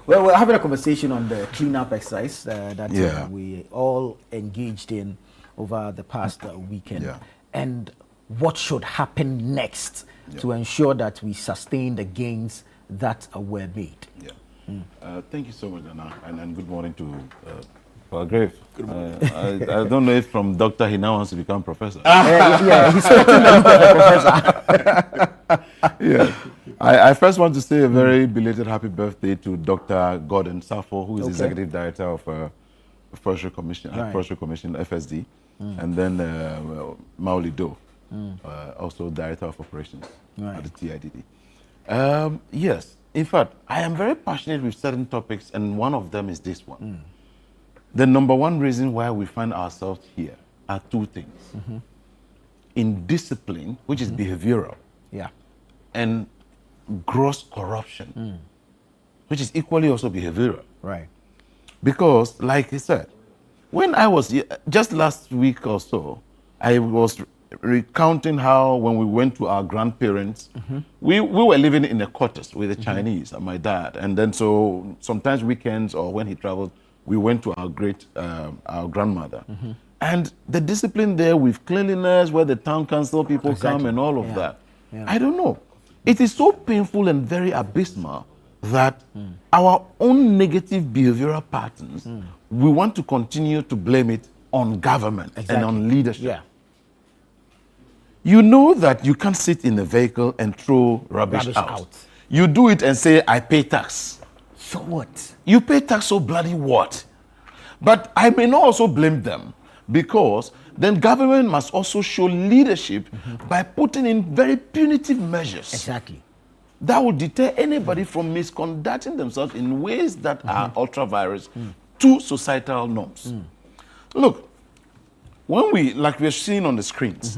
S1: Well, we're having a conversation on the cleanup exercise that we all engaged in over the past weekend. And what should happen next to ensure that we sustain the gains that were made?
S10: Thank you so much, Nana. And good morning to Grave. Good morning. I don't know if from doctor he now wants to become professor.
S1: He's starting to look at a professor.
S10: I first want to say a very belated happy birthday to Dr. Gordon Safo, who is Executive Director of Forestry Commission, FSD, and then Mauli Do, also Director of Operations at the TIDD. Yes, in fact, I am very passionate with certain topics, and one of them is this one. The number one reason why we find ourselves here are two things. Indiscipline, which is behavioral, and gross corruption, which is equally also behavioral.
S1: Right.
S10: Because, like I said, when I was, just last week or so, I was recounting how when we went to our grandparents, we were living in a quarters with the Chinese and my dad. And then so sometimes weekends or when he traveled, we went to our grandmother. And the discipline there with cleanliness, where the town council people come and all of that. Yeah. I don't know. It is so painful and very abysmal that our own negative behavioral patterns, we want to continue to blame it on government and on leadership.
S1: Yeah.
S10: You know that you can't sit in a vehicle and throw rubbish out. You do it and say, I pay tax.
S1: So what?
S10: You pay tax, so bloody what? But I may not also blame them, because then government must also show leadership by putting in very punitive measures.
S1: Exactly.
S10: That will deter anybody from misconducting themselves in ways that are ultra-virus to societal norms. Look, when we, like we're seeing on the screens,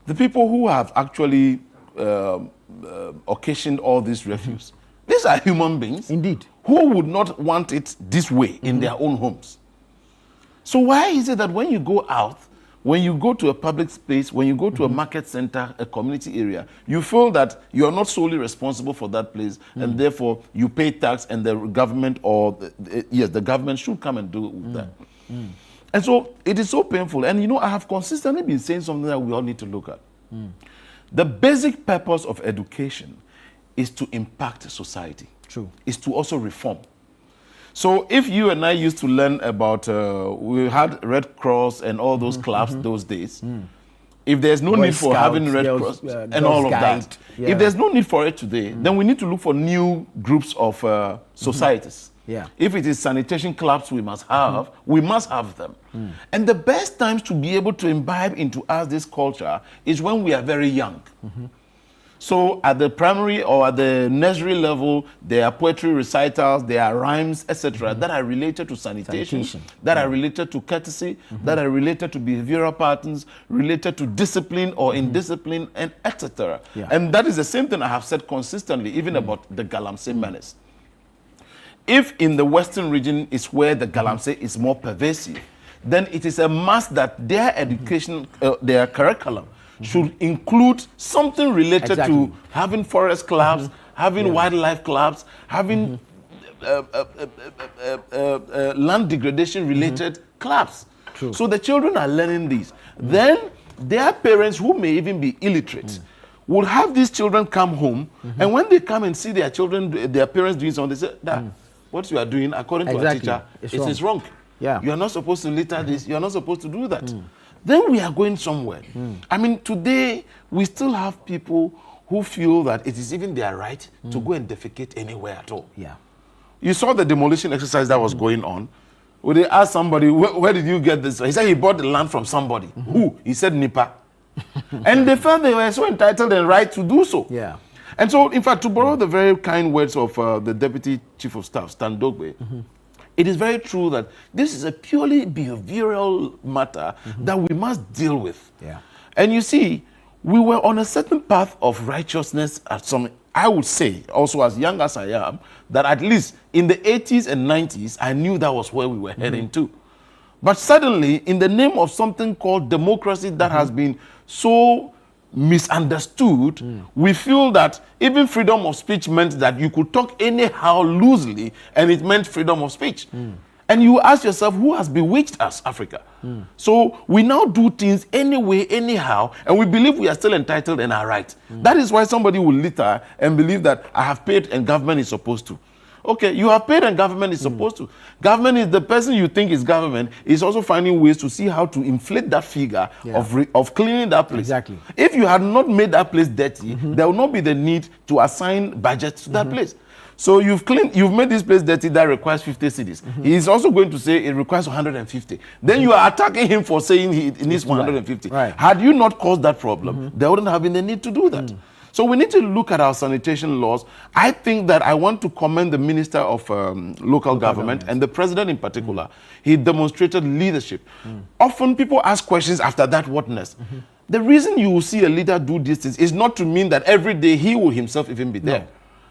S10: the people who have actually occasioned all this refuse, these are human beings.
S1: Indeed.
S10: Who would not want it this way in their own homes? So why is it that when you go out, when you go to a public space, when you go to a market center, a community area, you feel that you are not solely responsible for that place, and therefore you pay tax, and the government the government should come and do with that. And so it is so painful. And you know, I have consistently been saying something that we all need to look at. The basic purpose of education is to impact society.
S1: True.
S10: Is to also reform. So if you and I used to learn about, we had Red Cross and all those clubs those days, if there's no need for having Red Cross and all of that, if there's no need for it today, then we need to look for new groups of societies.
S1: Yeah.
S10: If it is sanitation clubs we must have, we must have them. And the best times to be able to imbibe into us this culture is when we are very young. So at the primary or at the nursery level, there are poetry recitals, there are rhymes, etc., that are related to sanitation, that are related to courtesy, that are related to behavioral patterns, related to discipline or indiscipline, and etc. And that is the same thing I have said consistently, even about the Galamsey menace. If in the Western region is where the Galamsey is more pervasive, then it is a must that their education, their curriculum, should include something related to having forest clubs, having wildlife clubs, having land degradation related clubs. So the children are learning these. Then their parents, who may even be illiterate, would have these children come home, and when they come and see their children, their parents doing something, they say, Dad, what you are doing, according to our teacher, it is wrong. You are not supposed to litter this, you are not supposed to do that. Then we are going somewhere. I mean, today, we still have people who feel that it is even their right to go and defecate anywhere at all. You saw the demolition exercise that was going on. When they asked somebody, where did you get this? He said he bought the land from somebody. Who? He said Nipa. And they felt they were so entitled and right to do so. And so, in fact, to borrow the very kind words of the Deputy Chief of Staff, Stan Dogbe, it is very true that this is a purely behavioral matter that we must deal with. And you see, we were on a certain path of righteousness at some, I would say, also as young as I am, that at least in the 80s and 90s, I knew that was where we were heading to. But suddenly, in the name of something called democracy that has been so misunderstood, we feel that even freedom of speech meant that you could talk anyhow loosely, and it meant freedom of speech. And you ask yourself, who has bewitched us, Africa? So we now do things anyway, anyhow, and we believe we are still entitled and are right. That is why somebody will litter and believe that I have paid and government is supposed to. Okay, you have paid and government is supposed to. Government is the person you think is government is also finding ways to see how to inflate that figure of cleaning that place. If you had not made that place dirty, there will not be the need to assign budget to that place. So you've made this place dirty that requires 50 cedis. He is also going to say it requires 150. Then you are attacking him for saying he needs 150. Had you not caused that problem, there wouldn't have been the need to do that. So we need to look at our sanitation laws. I think that I want to commend the Minister of Local Government and the President in particular. He demonstrated leadership. Often people ask questions after that whatness. The reason you will see a leader do these things is not to mean that every day he will himself even be there.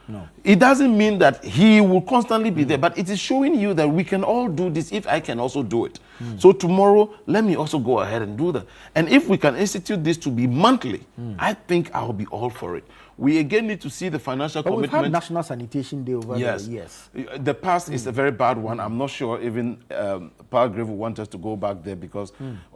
S1: No.
S11: It doesn't mean that he will constantly be there, but it is showing you that we can all do this if I can also do it. So tomorrow, let me also go ahead and do that. And if we can institute this to be monthly, I think I'll be all for it. We again need to see the financial commitment.
S1: We've had National Sanitation Day over
S11: yes.
S1: the years.
S11: The past is a very bad one. I'm not sure even Palgrave will want us to go back there because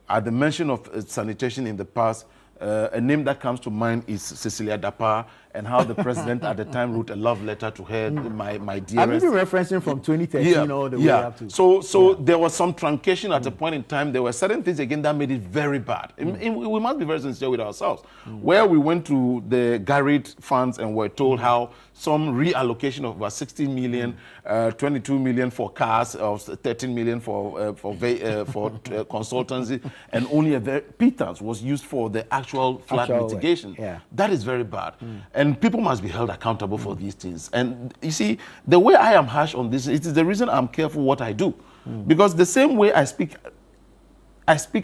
S11: at the mention of sanitation in the past, a name that comes to mind is Cecilia Dapa, and how the president at the time wrote a love letter to her, my dearest.
S1: I'm even referencing from 2013 all the way up to.
S11: So there was some truncation at a point in time. There were certain things again that made it very bad. We must be very sincere with ourselves. Where we went to the Garrett funds and were told how some reallocation of about 60 million, 22 million for cars, or 13 million for consultancy, and only a very pittance was used for the actual flood mitigation. That is very bad. And people must be held accountable for these things. And you see, the way I am harsh on this, it is the reason I'm careful what I do. Because the same way I speak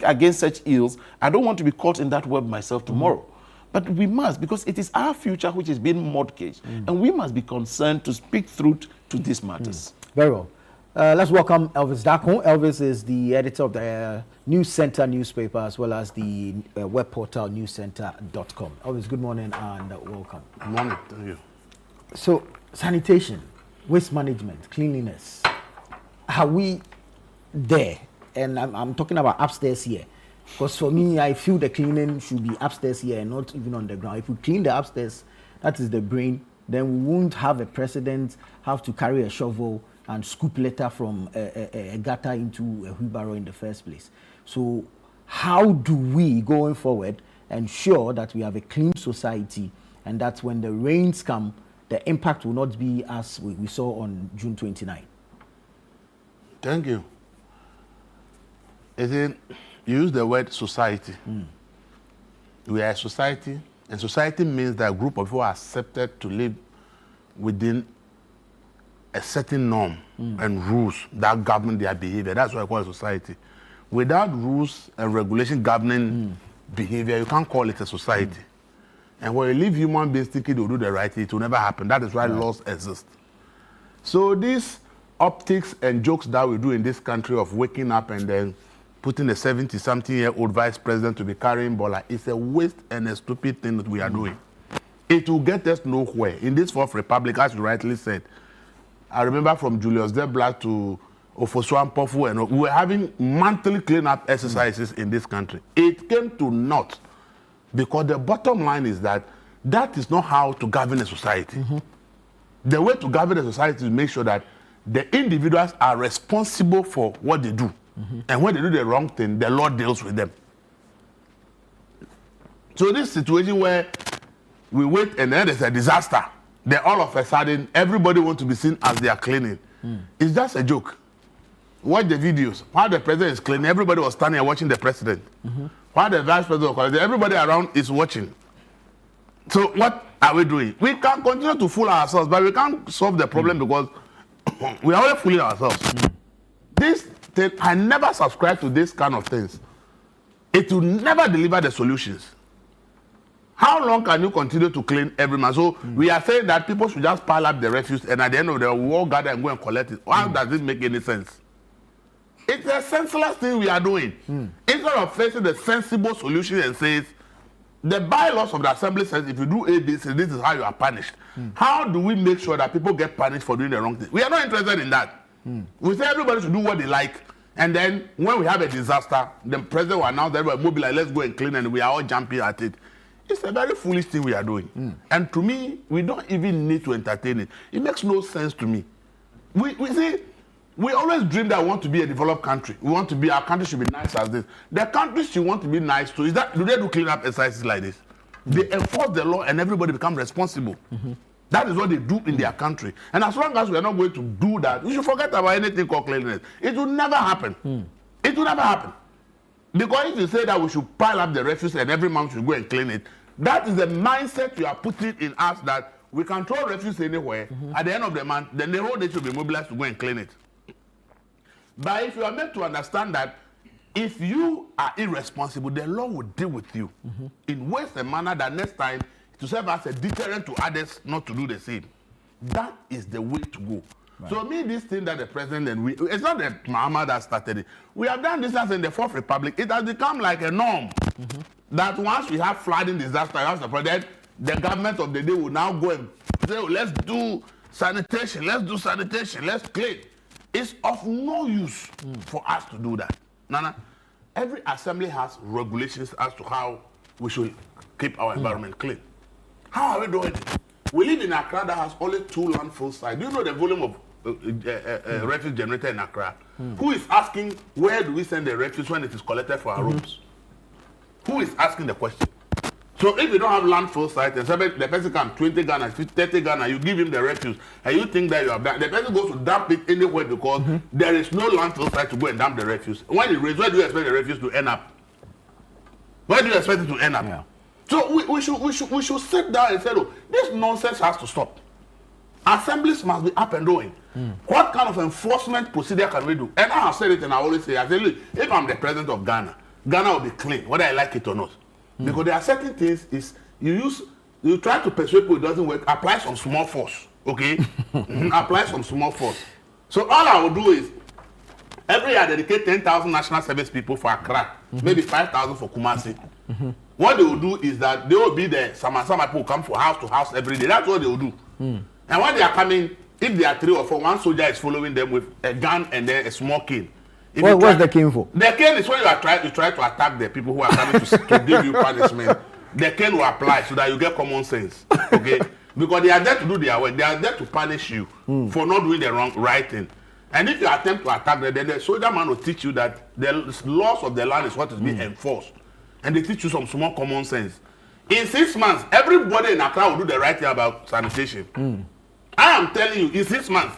S11: against such ills, I don't want to be caught in that web myself tomorrow. But we must, because it is our future which is being mortgaged, and we must be concerned to speak truth to these matters.
S1: Very well. Let's welcome Elvis Darko. Elvis is the editor of the News Center newspaper as well as the web portal newscenter.com. Elvis, good morning and welcome.
S12: Good morning. Thank you.
S1: So, sanitation, waste management, cleanliness, are we there? And I'm talking about upstairs here. Because for me, I feel the cleaning should be upstairs here and not even on the ground. If we clean the upstairs, that is the brain, then we won't have a president have to carry a shovel and scoop litter from a gutter into a wheelbarrow in the first place. So how do we, going forward, ensure that we have a clean society and that when the rains come, the impact will not be as we saw on June 29?
S12: Thank you. You use the word society. We are a society, and society means that a group of people are accepted to live within a certain norm and rules that govern their behavior. That's what I call a society. Without rules and regulation governing behavior, you can't call it a society. And when you leave human beings thinking they'll do the right thing, it will never happen. That is why laws exist. So these optics and jokes that we do in this country of waking up and then putting a 70-something-year-old vice president to be carrying Bola is a waste and a stupid thing that we are doing. It will get us nowhere. In this Fourth Republic, as you rightly said, I remember from Julius De Black to Ofosu Ampofu, and we were having monthly cleanup exercises in this country. It came to naught because the bottom line is that is not how to govern a society. The way to govern a society is to make sure that the individuals are responsible for what they do. And when they do the wrong thing, the law deals with them. So this situation where we wait and then there's a disaster, then all of a sudden everybody wants to be seen as they are cleaning. It's just a joke. Watch the videos. While the president is cleaning, everybody was standing and watching the president. While the vice president was cleaning, everybody around is watching. So what are we doing? We can continue to fool ourselves, but we can't solve the problem because we are always fooling ourselves. This thing, I never subscribe to this kind of things. It will never deliver the solutions. How long can you continue to clean every month? So we are saying that people should just pile up the refuse and at the end of the day, we'll all gather and go and collect it. How does it make any sense? It's a senseless thing we are doing. Instead of facing the sensible solution and says, the bylaws of the assembly says if you do A, B, C, this is how you are punished. How do we make sure that people get punished for doing the wrong thing? We are not interested in that. We say everybody should do what they like. And then when we have a disaster, the president will announce that everybody mobilize, let's go and clean, and we are all jumping at it. It's a very foolish thing we are doing. And to me, we don't even need to entertain it. It makes no sense to me. We see, we always dream that we want to be a developed country. We want to be, our country should be nice as this. The countries you want to be nice to, is that, do they do cleanup exercises like this? They enforce the law and everybody become responsible. That is what they do in their country. And as long as we are not going to do that, we should forget about anything called cleanliness. It will never happen. It will never happen. Because if you say that we should pile up the refuse and every month we should go and clean it, that is the mindset you are putting in us that we can throw refuse anywhere. At the end of the month, then the whole day should be mobilized to go and clean it. But if you are meant to understand that if you are irresponsible, the law will deal with you in ways and manner that next time to serve as a deterrent to others not to do the same. That is the way to go. Right. So me, this thing that the president and it's not that Muhammad that started it. We have done this as in the Fourth Republic. It has become like a norm that once we have flooding disaster, the government of the day will now go and say, oh, let's do sanitation, let's clean. It's of no use for us to do that. Nana, every assembly has regulations as to how we should keep our environment clean. How are we doing it? We live in Accra that has only 2 landfill sites. Do you know the volume of refuse generated in Accra? Who is asking where do we send the refuse when it is collected for our rooms? Who is asking the question? So if you don't have landfill site and the person comes 20 Ghana, 30 Ghana, you give him the refuse, and you think that you have done, the person goes to dump it anywhere because there is no landfill site to go and dump the refuse. When it rains, where do you expect the refuse to end up? Where do you expect it to end up? Yeah. So we should sit down and say, oh, this nonsense has to stop. Assemblies must be up and doing. What kind of enforcement procedure can we do? And I have said it and I always say, look, if I'm the president of Ghana, Ghana will be clean, whether I like it or not. Because there are certain things is you try to persuade people it doesn't work, apply some small force. Okay? Apply some small force. So all I will do is every year I dedicate 10,000 national service people for Accra, maybe 5,000 for Kumasi. What they will do is that they will be there. Some people come for house to house every day. That's what they will do. And when they are coming, if they are 3 or 4, one soldier is following them with a gun and then a small cane.
S1: What's the cane for?
S12: The cane is when you try to attack the people who are coming to give you punishment. The cane will apply so that you get common sense. Okay? Because they are there to do their work. They are there to punish you for not doing the right thing. And if you attempt to attack them, then the soldier man will teach you that the laws of the land is what is being enforced. And they teach you some small common sense. In 6 months, everybody in Accra will do the right thing about sanitation. I am telling you, in 6 months,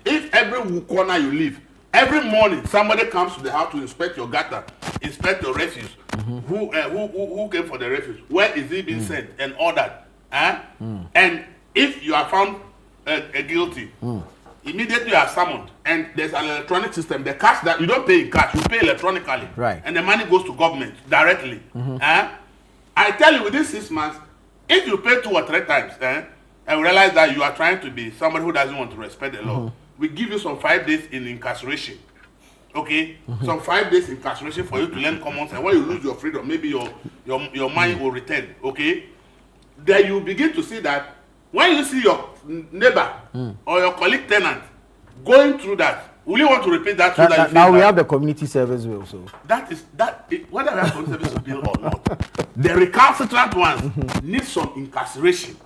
S12: if every corner you live, every morning somebody comes to the house to inspect your gutter, inspect your refuse. Who came for the refuse? Where is it being sent? And all that. And if you are found guilty, immediately you are summoned. And there's an electronic system. The cash that you don't pay in cash, you pay electronically.
S1: Right.
S12: And the money goes to government directly. I tell you, within 6 months, if you pay 2 or 3 times and realize that you are trying to be somebody who doesn't want to respect the law, we give you some 5 days in incarceration. Okay? Some 5 days incarceration for you to learn common sense. When you lose your freedom, maybe your mind will return. Okay? Then you begin to see that when you see your neighbor or your colleague tenant going through that, will you want to repeat that?
S1: Now we have the community service bill, so
S12: whether we have community service bill or not, the recalcitrant ones need some incarceration.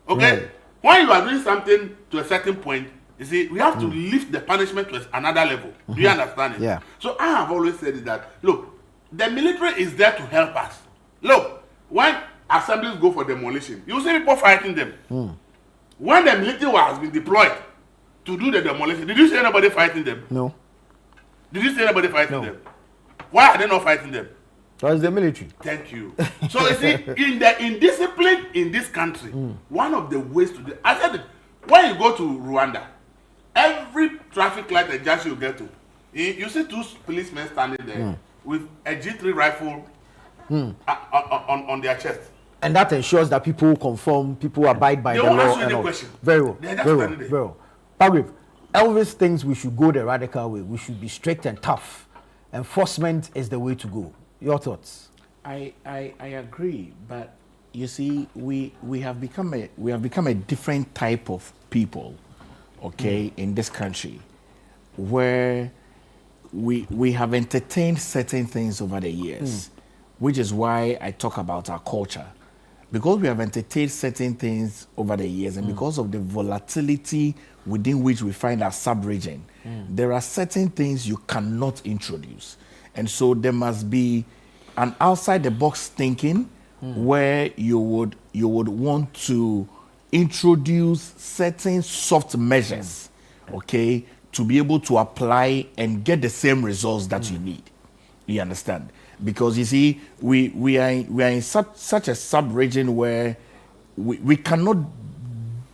S12: Okay? Right. When you are doing something to a certain point, you see, we have to lift the punishment to another level. Do you understand it?
S1: Yeah.
S12: So I have always said that, look, the military is there to help us. Look, when assemblies go for demolition, you see people fighting them. When the military has been deployed to do the demolition, did you see anybody fighting them?
S1: No.
S12: Did you see anybody fighting them? Why are they not fighting them?
S1: Because the military.
S12: Thank you. So you see, in the indiscipline in this country, one of the ways to do, I said it, when you go to Rwanda, every traffic light and junction you get to, you see 2 policemen standing there with a G3 rifle on their chest.
S1: And that ensures that people conform, people abide by the law.
S12: Ask you any question.
S1: Very well. Very well. Pagrip, Elvis thinks we should go the radical way. We should be strict and tough. Enforcement is the way to go. Your thoughts?
S9: I agree, but you see, we have become a different type of people, okay, in this country, where we have entertained certain things over the years, which is why I talk about our culture. Because we have entertained certain things over the years, and because of the volatility within which we find our sub-region, there are certain things you cannot introduce. And so there must be an outside-the-box thinking where you would want to introduce certain soft measures, okay, to be able to apply and get the same results that you need. You understand? Because you see, we are in such a sub-region where we cannot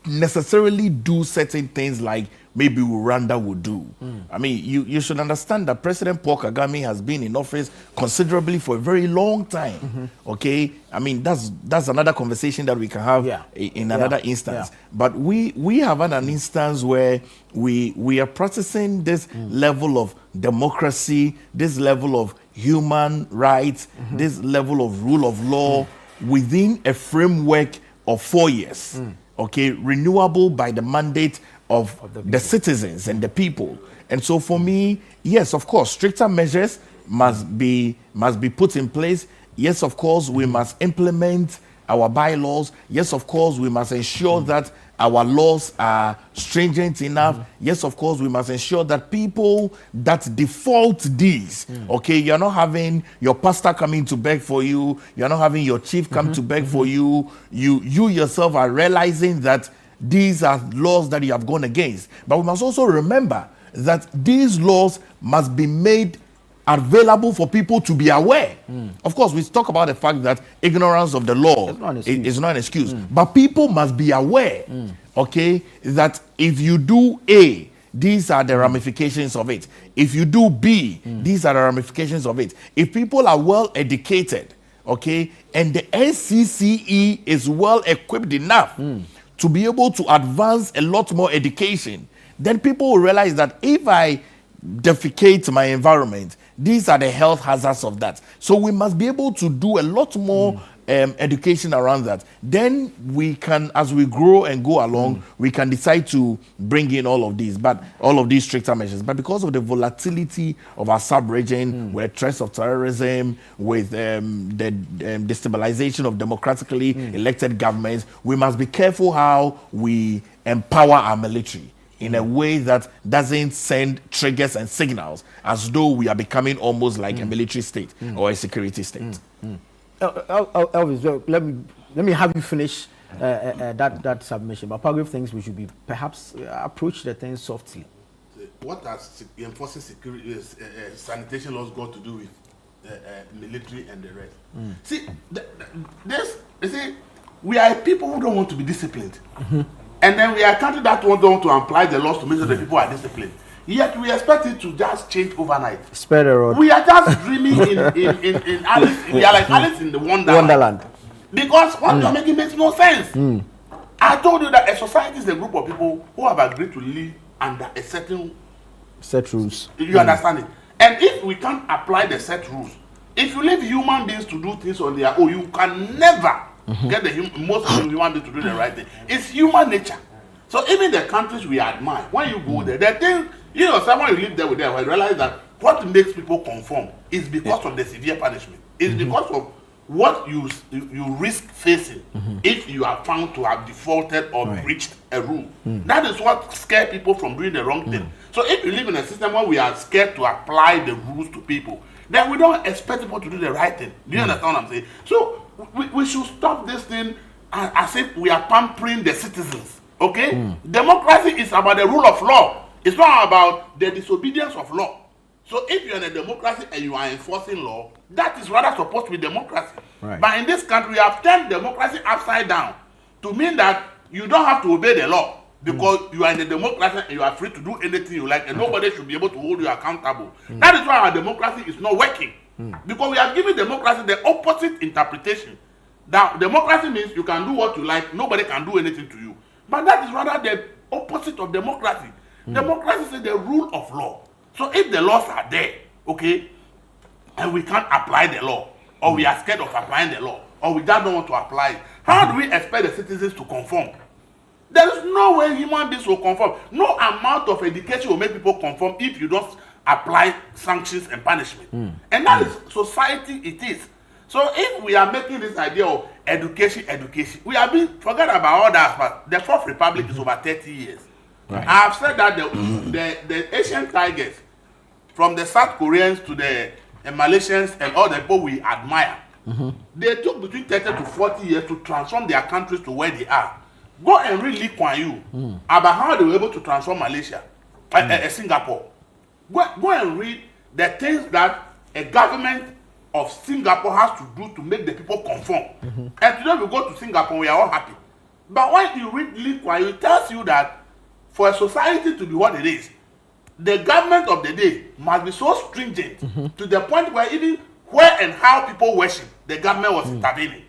S9: necessarily do certain things like maybe Rwanda would do. I mean, you should understand that President Paul Kagame has been in office considerably for a very long time. Okay, I mean that's another conversation that we can have in another instance. But we have had an instance where we are processing this level of democracy, this level of human rights, this level of rule of law within a framework of 4 years. Okay, renewable by the mandate of the citizens and the people. And so for me, yes, of course, stricter measures must be put in place. Yes, of course, we must implement our bylaws. Yes, of course, we must ensure that our laws are stringent enough. Yes, of course, we must ensure that people that default these, okay, you're not having your pastor coming to beg for you, you're not having your chief come to beg for you, you yourself are realizing that these are laws that you have gone against. But we must also remember that these laws must be made available for people to be aware. Of course, we talk about the fact that ignorance of the law is not an excuse. But people must be aware, okay, that if you do A, these are the ramifications of it. If you do B, these are the ramifications of it. If people are well educated, okay, and the NCCE is well equipped enough to be able to advance a lot more education, then people will realize that if I defecate my environment, these are the health hazards of that. So we must be able to do a lot more education around that. Then we can, as we grow and go along, we can decide to bring in all of these stricter measures. But because of the volatility of our sub-region, with threats of terrorism, with the destabilization of democratically elected governments, we must be careful how we empower our military in a way that doesn't send triggers and signals as though we are becoming almost like a military state or a security state.
S1: Elvis, let me have you finish that submission. But part of things we should be perhaps approach the things softly.
S12: What has enforcing security sanitation laws got to do with military and the rest? See, we are people who don't want to be disciplined. And then we are a country that don't want to apply the laws to make sure that people are disciplined. Yet we expect it to just change overnight.
S1: Spare the road.
S12: We are just dreaming in Alice. We are like Alice in the Wonderland. Because what you're making makes no sense. I told you that a society is a group of people who have agreed to live under a certain
S1: set rules.
S12: You understand it? And if we can't apply the set rules, if you leave human beings to do things on their own, you can never get most of the human beings to do the right thing. It's human nature. So even the countries we admire, when you go there, the thing, you know, someone you live there with them, I realize that what makes people conform is because of the severe punishment. It's because of what you risk facing if you are found to have defaulted or breached a rule. That is what scares people from doing the wrong thing. So if you live in a system where we are scared to apply the rules to people, then we don't expect people to do the right thing. Do you understand what I'm saying? So we should stop this thing as if we are pampering the citizens. Okay? Democracy is about the rule of law. It's not about the disobedience of law. So if you're in a democracy and you are enforcing law, that is rather supposed to be democracy. Right. But in this country, we have turned democracy upside down to mean that you don't have to obey the law because you are in a democracy and you are free to do anything you like and nobody should be able to hold you accountable. That is why our democracy is not working. Because we are giving democracy the opposite interpretation. That democracy means you can do what you like, nobody can do anything to you. But that is rather the opposite of democracy. Democracy is the rule of law. So if the laws are there, okay, and we can't apply the law, or we are scared of applying the law, or we just don't want to apply it, how do we expect the citizens to conform? There is no way human beings will conform. No amount of education will make people conform if you don't apply sanctions and punishment. And that is society it is. So if we are making this idea of education, we have been forget about all that, but the Fourth Republic is over 30 years. Right. I have said that the Asian tigers, from the South Koreans to the Malaysians and all the people we admire, they took between 30 to 40 years to transform their countries to where they are. Go and read Lee Kuan Yew about how they were able to transform Malaysia, Singapore. Go and read the things that a government of Singapore has to do to make the people conform. And today we go to Singapore, we are all happy. But when you read Lee Kuan Yew, it tells you that for a society to be what it is, the government of the day must be so stringent to the point where even where and how people worship, the government was intervening.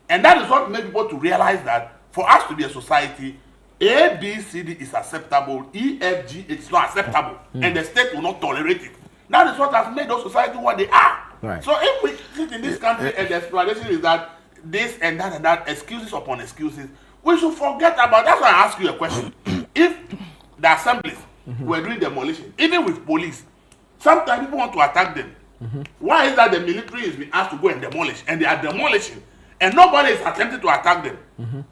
S12: And that is what made people to realize that for us to be a society, A, B, C, D is acceptable, E, F, G, it's not acceptable, and the state will not tolerate it. That is what has made those society what they are.
S1: Right.
S12: So if we sit in this country and the explanation is that this and that, excuses upon excuses, we should forget about. That's why I ask you a question. If the assemblies were doing demolition, even with police, sometimes people want to attack them. Why is that the military is being asked to go and demolish, and they are demolishing, and nobody is attempting to attack them?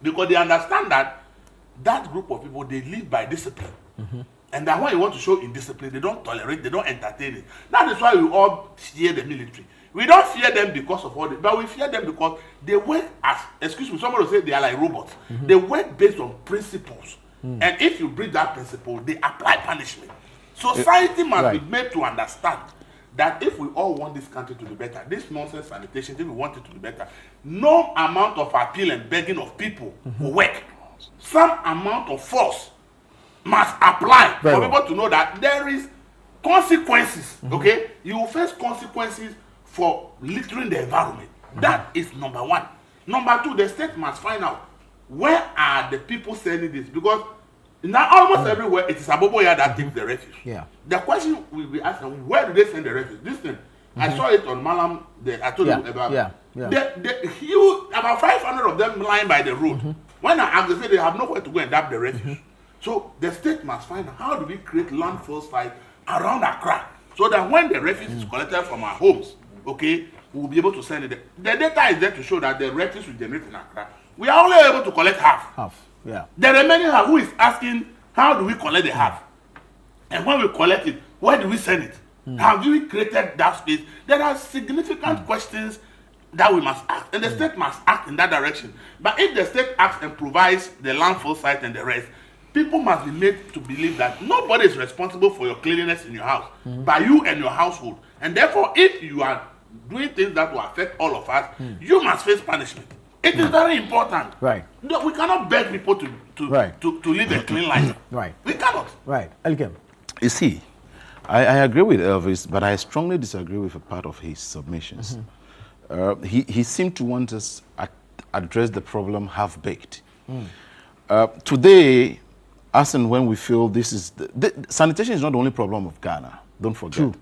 S12: Because they understand that that group of people, they live by discipline. And that when you want to show indiscipline, they don't tolerate, they don't entertain it. That is why we all fear the military. We don't fear them because of all this, but we fear them because they work as, excuse me, somebody will say they are like robots. They work based on principles. And if you breach that principle, they apply punishment. Society must be made to understand that if we all want this country to be better, this nonsense sanitation, if we want it to be better, no amount of appeal and begging of people will work. Some amount of force must apply for people to know that there is consequences. Okay, you will face consequences for littering the environment. That is number one. Number two, the state must find out where are the people sending this, because now almost everywhere it is Aboboya that takes the refuse. The question will be asking, where do they send the refuse? This thing, I saw it on Malam. I told you about the huge, about 500 of them lying by the road. When I asked, they said they have nowhere to go and dump the refuse. So the state must find out how do we create landfill sites around Accra, so that when the refuse is collected from our homes, okay, we will be able to send it there. The data is there to show that the refuse we generate in Accra, we are only able to collect half. The remaining half, who is asking, how do we collect the half? And when we collect it, where do we send it? Have we created that space? There are significant questions that we must ask, and the state must act in that direction. But if the state acts and provides the landfill site and the rest, people must be made to believe that nobody is responsible for your cleanliness in your house, but you and your household. And therefore, if you are doing things that will affect all of us, you must face punishment. It is very important. No, we cannot beg people to live a clean life. We cannot.
S1: Elkem.
S11: You see, I agree with Elvis, but I strongly disagree with a part of his submissions. He seemed to want us to address the problem half-baked. Today, as and when we feel this is... sanitation is not the only problem of Ghana. Don't forget. True.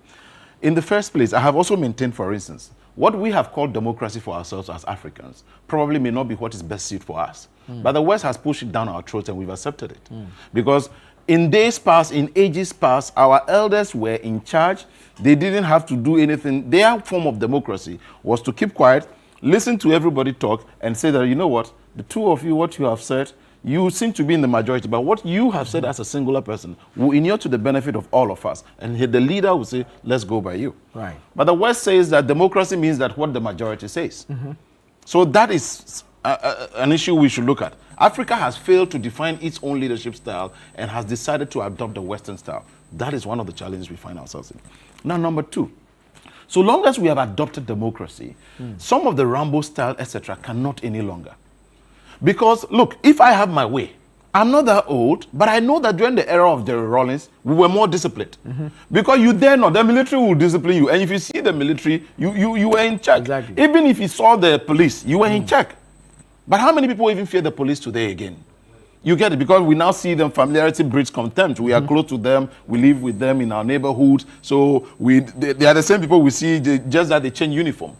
S11: In the first place, I have also maintained, for instance, what we have called democracy for ourselves as Africans probably may not be what is best suited for us. But the West has pushed it down our throats and we've accepted it. Because in days past, in ages past, our elders were in charge. They didn't have to do anything. Their form of democracy was to keep quiet, listen to everybody talk, and say that, you know what, the two of you, what you have said, you seem to be in the majority, but what you have said as a singular person will inure to the benefit of all of us. And the leader will say, let's go by you. But the West says that democracy means that what the majority says. So that is an issue we should look at. Africa has failed to define its own leadership style and has decided to adopt the Western style. That is one of the challenges we find ourselves in. Now, number two, so long as we have adopted democracy, some of the Rambo style, etc., cannot any longer. Because, look, if I have my way, I'm not that old, but I know that during the era of Jerry Rawlings, we were more disciplined. Because you dare not, the military will discipline you. And if you see the military, you were in check. Even if you saw the police, you were in check. But how many people even fear the police today again? You get it, because we now see them, familiarity breeds contempt. We are close to them, we live with them in our neighborhoods. So they are the same people we see, just that they change uniform.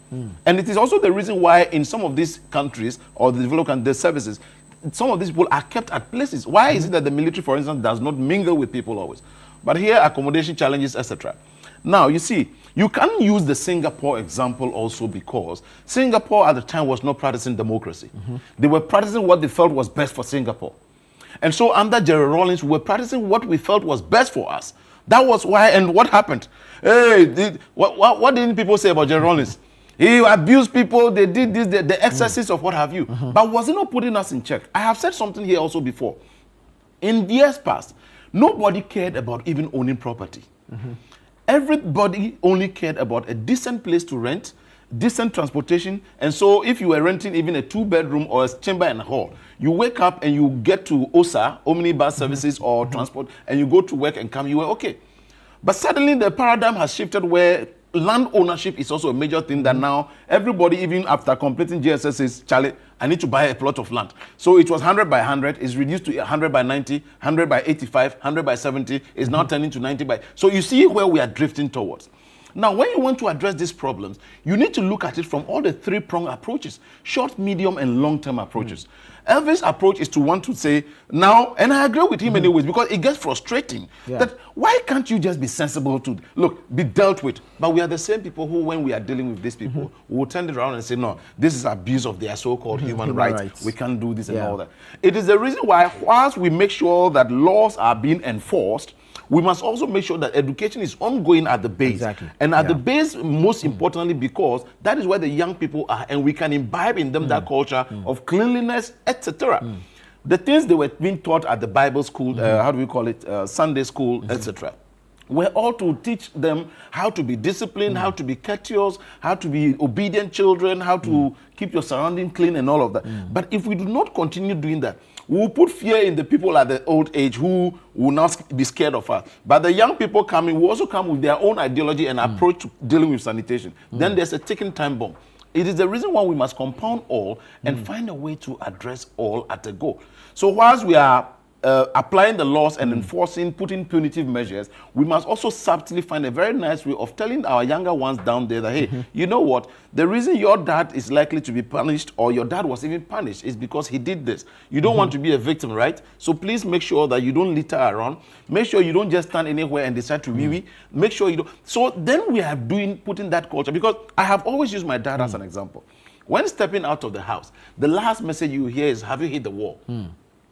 S11: And it is also the reason why in some of these countries, or the development, the services, some of these people are kept at places. Why is it that the military, for instance, does not mingle with people always? But here, accommodation challenges, etc. Now, you see, you can use the Singapore example also, because Singapore at the time was not practicing democracy. They were practicing what they felt was best for Singapore. And so under Jerry Rawlings, we were practicing what we felt was best for us. That was why, and what happened? Hey, what didn't people say about Jerry Rawlings? He abused people, they did this, the excesses of what have you. But was it not putting us in check? I have said something here also before. In years past, nobody cared about even owning property. Everybody only cared about a decent place to rent, decent transportation. And so if you were renting even a 2-bedroom or a chamber and a hall, you wake up and you get to OSA, omnibus services or transport, and you go to work and come, you were okay. But suddenly the paradigm has shifted where land ownership is also a major thing that now everybody, even after completing GSS, says, Charlie, I need to buy a plot of land. So it was 100 by 100, it's reduced to 100 by 90, 100 by 85, 100 by 70, is now turning to 90 by... So you see where we are drifting towards. Now, when you want to address these problems, you need to look at it from all the 3-pronged approaches, short, medium, and long-term approaches. Elvis' approach is to want to say, now, and I agree with him anyways, because it gets frustrating, that why can't you just be sensible to, look, be dealt with? But we are the same people who, when we are dealing with these people, will turn it around and say, no, this is abuse of their so-called human rights. We can't do this and all that. It is the reason why, whilst we make sure that laws are being enforced, we must also make sure that education is ongoing at the base. And at the base, most importantly, because that is where the young people are, and we can imbibe in them that culture of cleanliness, etc. The things they were being taught at the Bible school, how do we call it, Sunday school, etc. We're all to teach them how to be disciplined, how to be courteous, how to be obedient children, how to keep your surrounding clean and all of that. But if we do not continue doing that, we will put fear in the people at the old age who will not be scared of us. But the young people coming will also come with their own ideology and approach to dealing with sanitation. Then there's a ticking time bomb. It is the reason why we must compound all and find a way to address all at a go. So whilst we are applying the laws and enforcing, putting punitive measures, we must also subtly find a very nice way of telling our younger ones down there that, hey, you know what? The reason your dad is likely to be punished, or your dad was even punished, is because he did this. You don't want to be a victim, right? So please make sure that you don't litter around. Make sure you don't just stand anywhere and decide to wee-wee. Make sure you don't. So then we are putting that culture, because I have always used my dad as an example. When stepping out of the house, the last message you hear is, have you hit the wall?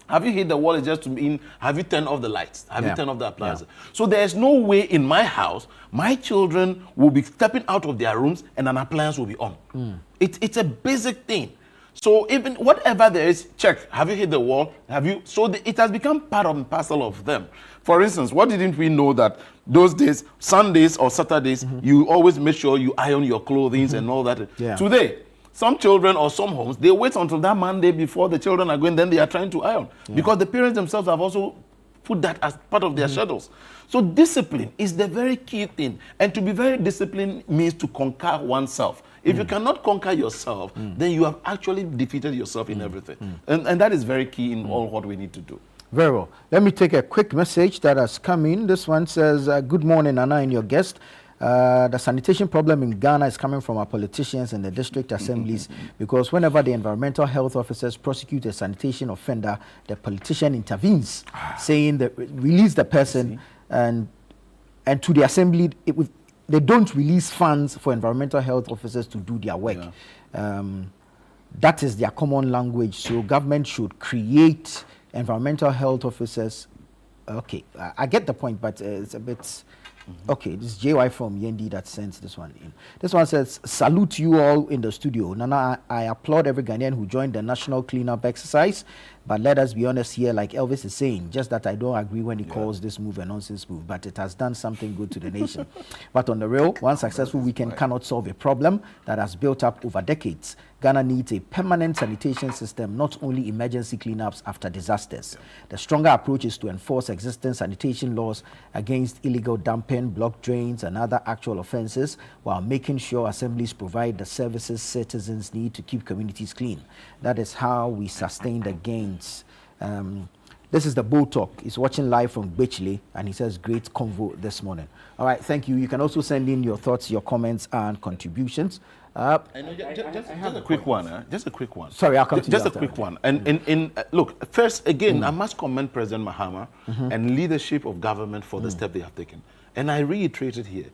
S11: Have you hit the wall is just to mean, have you turned off the lights? Have you turned off the appliances? So there's no way in my house, my children will be stepping out of their rooms and an appliance will be on. It's a basic thing. So even whatever there is, check. Have you hit the wall? Have you? So it has become part and parcel of them. For instance, what didn't we know that those days, Sundays or Saturdays, you always make sure you iron your clothing and all that. Today, some children or some homes, they wait until that Monday before the children are going, then they are trying to iron. Because the parents themselves have also put that as part of their schedules. So discipline is the very key thing. And to be very disciplined means to conquer oneself. If you cannot conquer yourself, then you have actually defeated yourself in everything. And that is very key in all what we need to do.
S1: Very well. Let me take a quick message that has come in. This one says, good morning, Anna and your guest. The sanitation problem in Ghana is coming from our politicians and the district assemblies, because whenever the environmental health officers prosecute a sanitation offender, the politician intervenes, saying that release the person, and to the assembly, they don't release funds for environmental health officers to do their work. That is their common language. So government should create environmental health officers. Okay, I get the point, but it's a bit... Okay, this is JY from Yendi that sends this one in. This one says, salute you all in the studio. Nana, I applaud every Ghanaian who joined the national cleanup exercise. But let us be honest here, like Elvis is saying, just that I don't agree when he calls this move a nonsense move, but it has done something good to the nation. But on the real, one successful weekend cannot solve a problem that has built up over decades. Ghana needs a permanent sanitation system, not only emergency cleanups after disasters. The stronger approach is to enforce existing sanitation laws against illegal dumping, blocked drains, and other actual offenses, while making sure assemblies provide the services citizens need to keep communities clean. That is how we sustain the gains. This is the Bull Talk. He's watching live from Bechley, and he says, great convo this morning. All right, thank you. You can also send in your thoughts, your comments, and contributions.
S11: Just a quick one. Just a quick one.
S1: Sorry, I'll come to you.
S11: Just a quick one. And look, first, again, I must commend President Mahama and leadership of government for the step they have taken. And I reiterated here,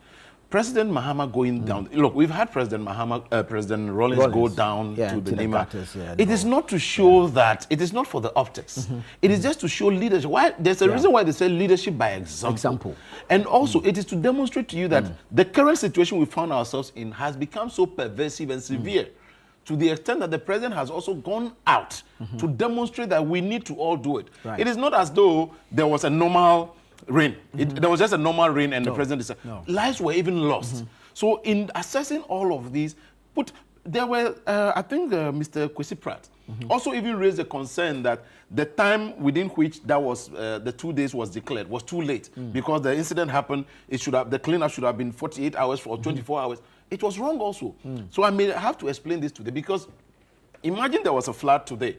S11: President Mahama going down. Look, we've had President Mahama, President Rawlings go down to the Nema. It is not to show that, it is not for the optics. It is just to show leadership. Why? There's a reason why they say leadership by example. And also, it is to demonstrate to you that the current situation we found ourselves in has become so pervasive and severe, to the extent that the president has also gone out to demonstrate that we need to all do it. It is not as though there was a normal rain. There was just a normal rain and the president decided. Lives were even lost. So in assessing all of these, put. There were, I think, Mr. Kwesi Pratt also even raised a concern that the time within which that was the 2 days was declared was too late because the incident happened. It should have the cleanup should have been 48 hours or 24 hours. It was wrong also. So I may have to explain this today because imagine there was a flood today.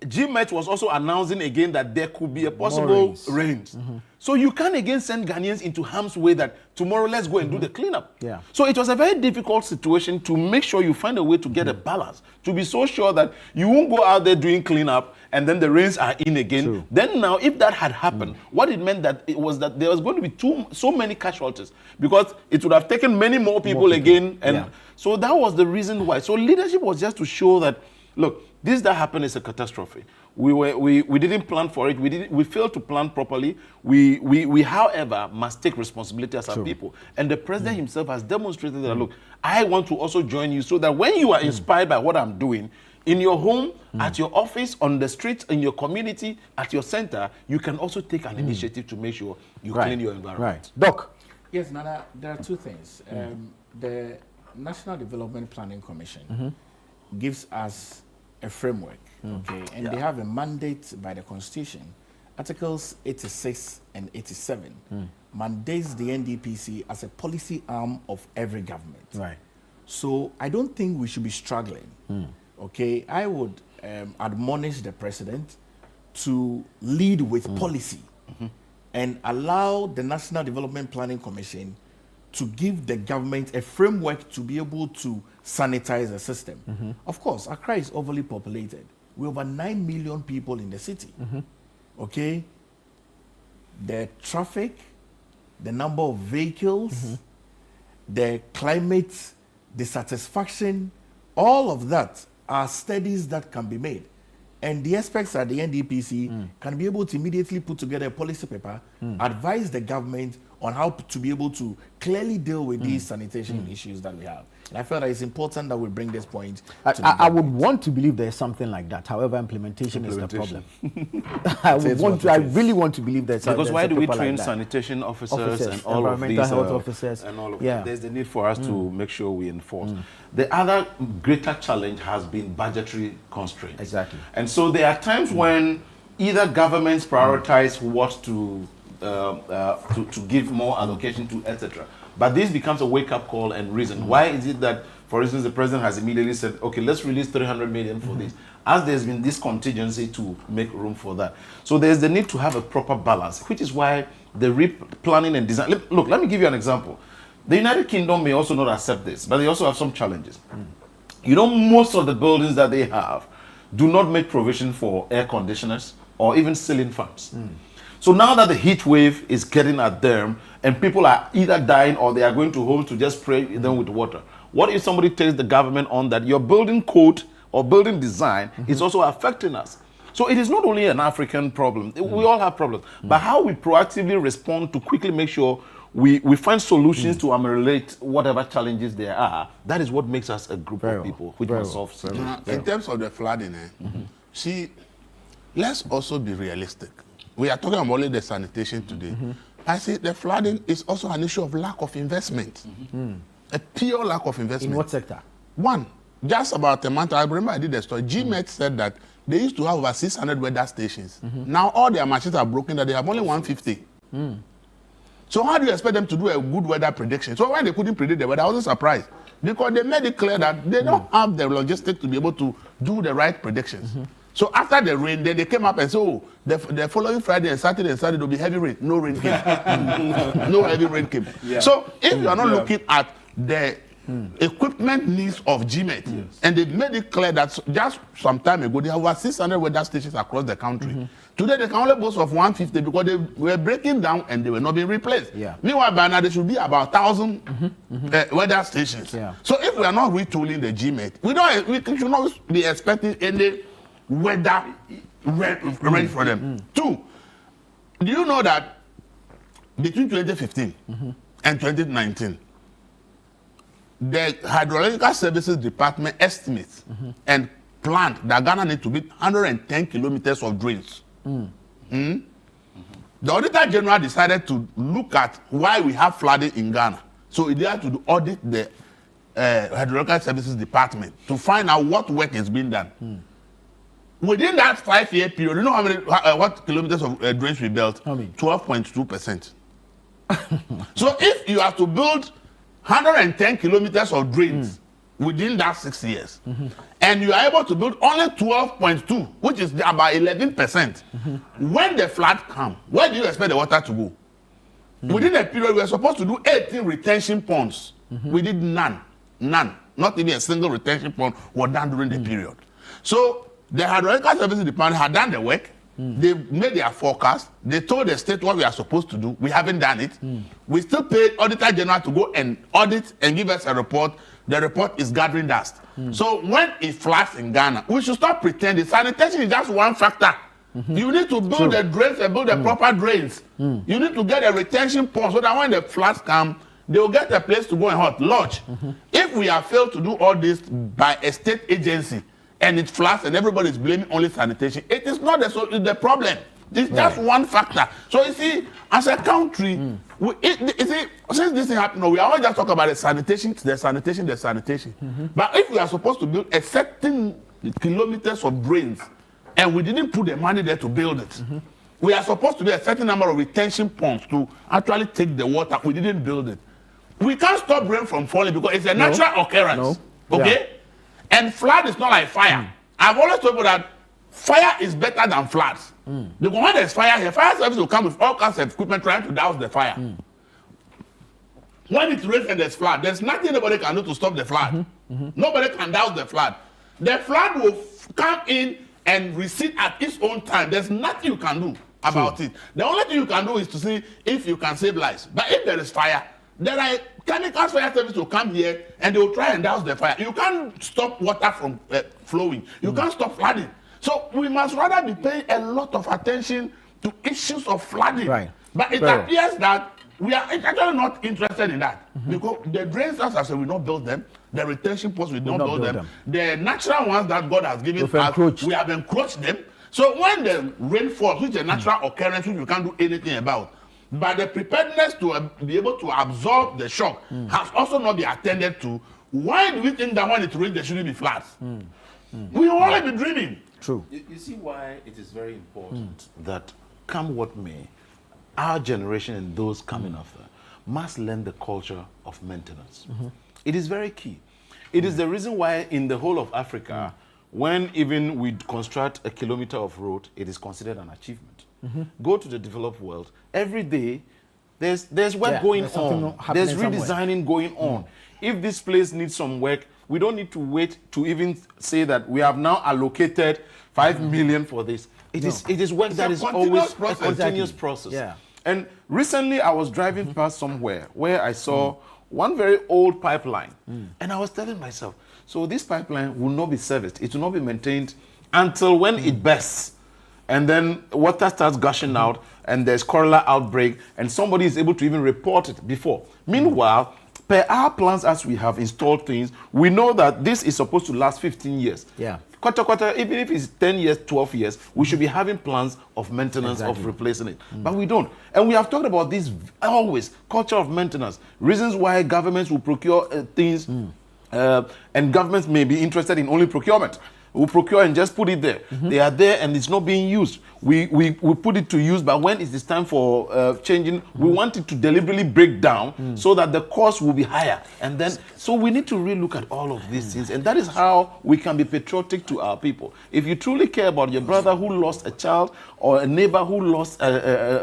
S11: GMET was also announcing again that there could be a possible rains. So you can't again send Ghanaians into harm's way that tomorrow let's go and do the cleanup.
S1: Yeah.
S11: So it was a very difficult situation to make sure you find a way to get a balance, to be so sure that you won't go out there doing cleanup and then the rains are in again.
S1: True.
S11: Then now, if that had happened, what it meant that it was that there was going to be so many casualties because it would have taken many more people again. And so that was the reason why. So leadership was just to show that, look, this that happened is a catastrophe. We didn't plan for it. We failed to plan properly. We however must take responsibility as our people. And the president himself has demonstrated that, look, I want to also join you so that when you are inspired by what I'm doing, in your home, at your office, on the street, in your community, at your center, you can also take an initiative to make sure you clean your environment.
S1: Right. Doc.
S9: Yes, Nana, there are two things. The National Development Planning Commission gives us a framework, okay, and they have a mandate by the Constitution. Articles 86 and 87 mandates the NDPC as a policy arm of every government.
S1: Right.
S9: So I don't think we should be struggling. Okay, I would admonish the president to lead with policy and allow the National Development Planning Commission to give the government a framework to be able to sanitize the system. Of course, Accra is overly populated. We're over 9 million people in the city. Okay? The traffic, the number of vehicles, the climate, the satisfaction, all of that are studies that can be made. And the experts at the NDPC can be able to immediately put together a policy paper, advise the government on how to be able to clearly deal with these sanitation issues that we have. And I feel that it's important that we bring this point to the
S1: I would want to believe there's something like that. However, implementation is the problem. I really want to believe there's
S11: because why do we
S1: like
S11: train
S1: that.
S11: sanitation officers and all of
S1: environmental
S11: these
S1: health officers
S11: and all of that? There's the need for us to make sure we enforce. The other greater challenge has been budgetary constraints.
S1: Exactly.
S11: And so there are times when either governments prioritize what to give more allocation to, etc. But this becomes a wake-up call and reason. Why is it that, for instance, the president has immediately said, okay, let's release 300 million for this, as there's been this contingency to make room for that. So there's the need to have a proper balance, which is why the planning and design. Look, let me give you an example. The United Kingdom may also not accept this, but they also have some challenges. You know, most of the buildings that they have do not make provision for air conditioners or even ceiling fans. So now that the heat wave is getting at them and people are either dying or they are going to homes to just spray them with water, what if somebody tells the government on that your building code or building design is also affecting us? So it is not only an African problem. We all have problems. But how we proactively respond to quickly make sure we find solutions to ameliorate whatever challenges there are, that is what makes us a group of people which must solve situations.
S12: In terms of the flooding, see, let's also be realistic. We are talking about only the sanitation today. I say the flooding is also an issue of lack of investment. A pure lack of investment.
S1: In what sector?
S12: One, just about a month, I remember I did a story. GMET said that they used to have over 600 weather stations. Now all their machines are broken, that they have only 150. So how do you expect them to do a good weather prediction? So when they couldn't predict the weather, I wasn't surprised. Because they made it clear that they don't have the logistics to be able to do the right predictions. So after the rain, then they came up and said, oh, the following Friday and Saturday there will be heavy rain. No rain came. No heavy rain came. So if you are not looking at the equipment needs of GMET, and they made it clear that just some time ago, they have over 600 weather stations across the country. Today, they can only boast of 150 because they were breaking down and they were not being replaced. Meanwhile, by now, there should be about 1,000 weather stations. So if we are not retooling the GMET, we should not be expecting any weather ready for them. Two, do you know that between 2015 and 2019, the Hydrological Services Department estimates and planned that Ghana needs to build 110 kilometers of drains. The Auditor General decided to look at why we have flooding in Ghana. So he had to audit the Hydrological Services Department to find out what work is being done. Within that 5-year period, you know how many what kilometers of drains we built? 12.2%. So if you have to build 110 kilometers of drains within that 6 years, and you are able to build only 12.2, which is about 11%, when the flood comes, where do you expect the water to go? Within a period, we were supposed to do 18 retention ponds. We did none. Not even a single retention pond was done during the period. So the Hydrological Services Department had done the work. They made their forecast. They told the state what we are supposed to do. We haven't done it. We still paid Auditor General to go and audit and give us a report. The report is gathering dust. So when it floods in Ghana, we should stop pretending. Sanitation is just one factor. You need to build the drains and build the proper drains. You need to get a retention pond so that when the floods come, they will get a place to go and lodge. If we have failed to do all this by a state agency, and it floods and everybody is blaming only sanitation, it is not the problem. It's just one factor. So you see, as a country, since this thing happened, we always just talk about the sanitation. But if we are supposed to build a certain kilometers of drains, and we didn't put the money there to build it, we are supposed to be a certain number of retention ponds to actually take the water. We didn't build it. We can't stop rain from falling because it's a natural occurrence. Okay? And flood is not like fire. I've always told people that fire is better than floods. Because when there's fire here, fire service will come with all kinds of equipment trying to douse the fire. When it rains and there's flood, there's nothing anybody can do to stop the flood. Nobody can douse the flood. The flood will come in and recede at its own time. There's nothing you can do about it. The only thing you can do is to see if you can save lives. But if there is fire, there are chemical fire service will come here and they will try and douse the fire. You can't stop water from flowing. You can't stop flooding. So we must rather be paying a lot of attention to issues of flooding. But it appears that we are actually not interested in that because the drains, as I said, we not build them. The retention posts, we don't build them. The natural ones that God has given us, we have encroached them. So when the rain falls, which is a natural occurrence, which we can't do anything about, but the preparedness to be able to absorb the shock has also not been attended to. Why do we think that when it rains, there shouldn't be floods? We will only be dreaming.
S1: True.
S11: You see why it is very important that, come what may, our generation and those coming after must learn the culture of maintenance. It is very key. It is the reason why in the whole of Africa, when even we construct a kilometer of road, it is considered an achievement. Go to the developed world, every day there's work going on. There's redesigning going on. If this place needs some work, we don't need to wait to even say that we have now allocated 5 million for this. It is work that is always a continuous process. And recently I was driving past somewhere where I saw one very old pipeline. And I was telling myself, so this pipeline will not be serviced. It will not be maintained until when it bursts. And then water starts gushing out and there's cholera outbreak and somebody is able to even report it before. Meanwhile, per our plans as we have installed things, we know that this is supposed to last 15 years. Even if it's 10 years, 12 years, we should be having plans of maintenance, of replacing it. But we don't. And we have talked about this always, culture of maintenance. Reasons why governments will procure things and governments may be interested in only procurement. We procure and just put it there. They are there and it's not being used. We put it to use, but when it is time for changing, we want it to deliberately break down so that the cost will be higher. And then, so we need to really look at all of these things. And that is how we can be patriotic to our people. If you truly care about your brother who lost a child or a neighbor who lost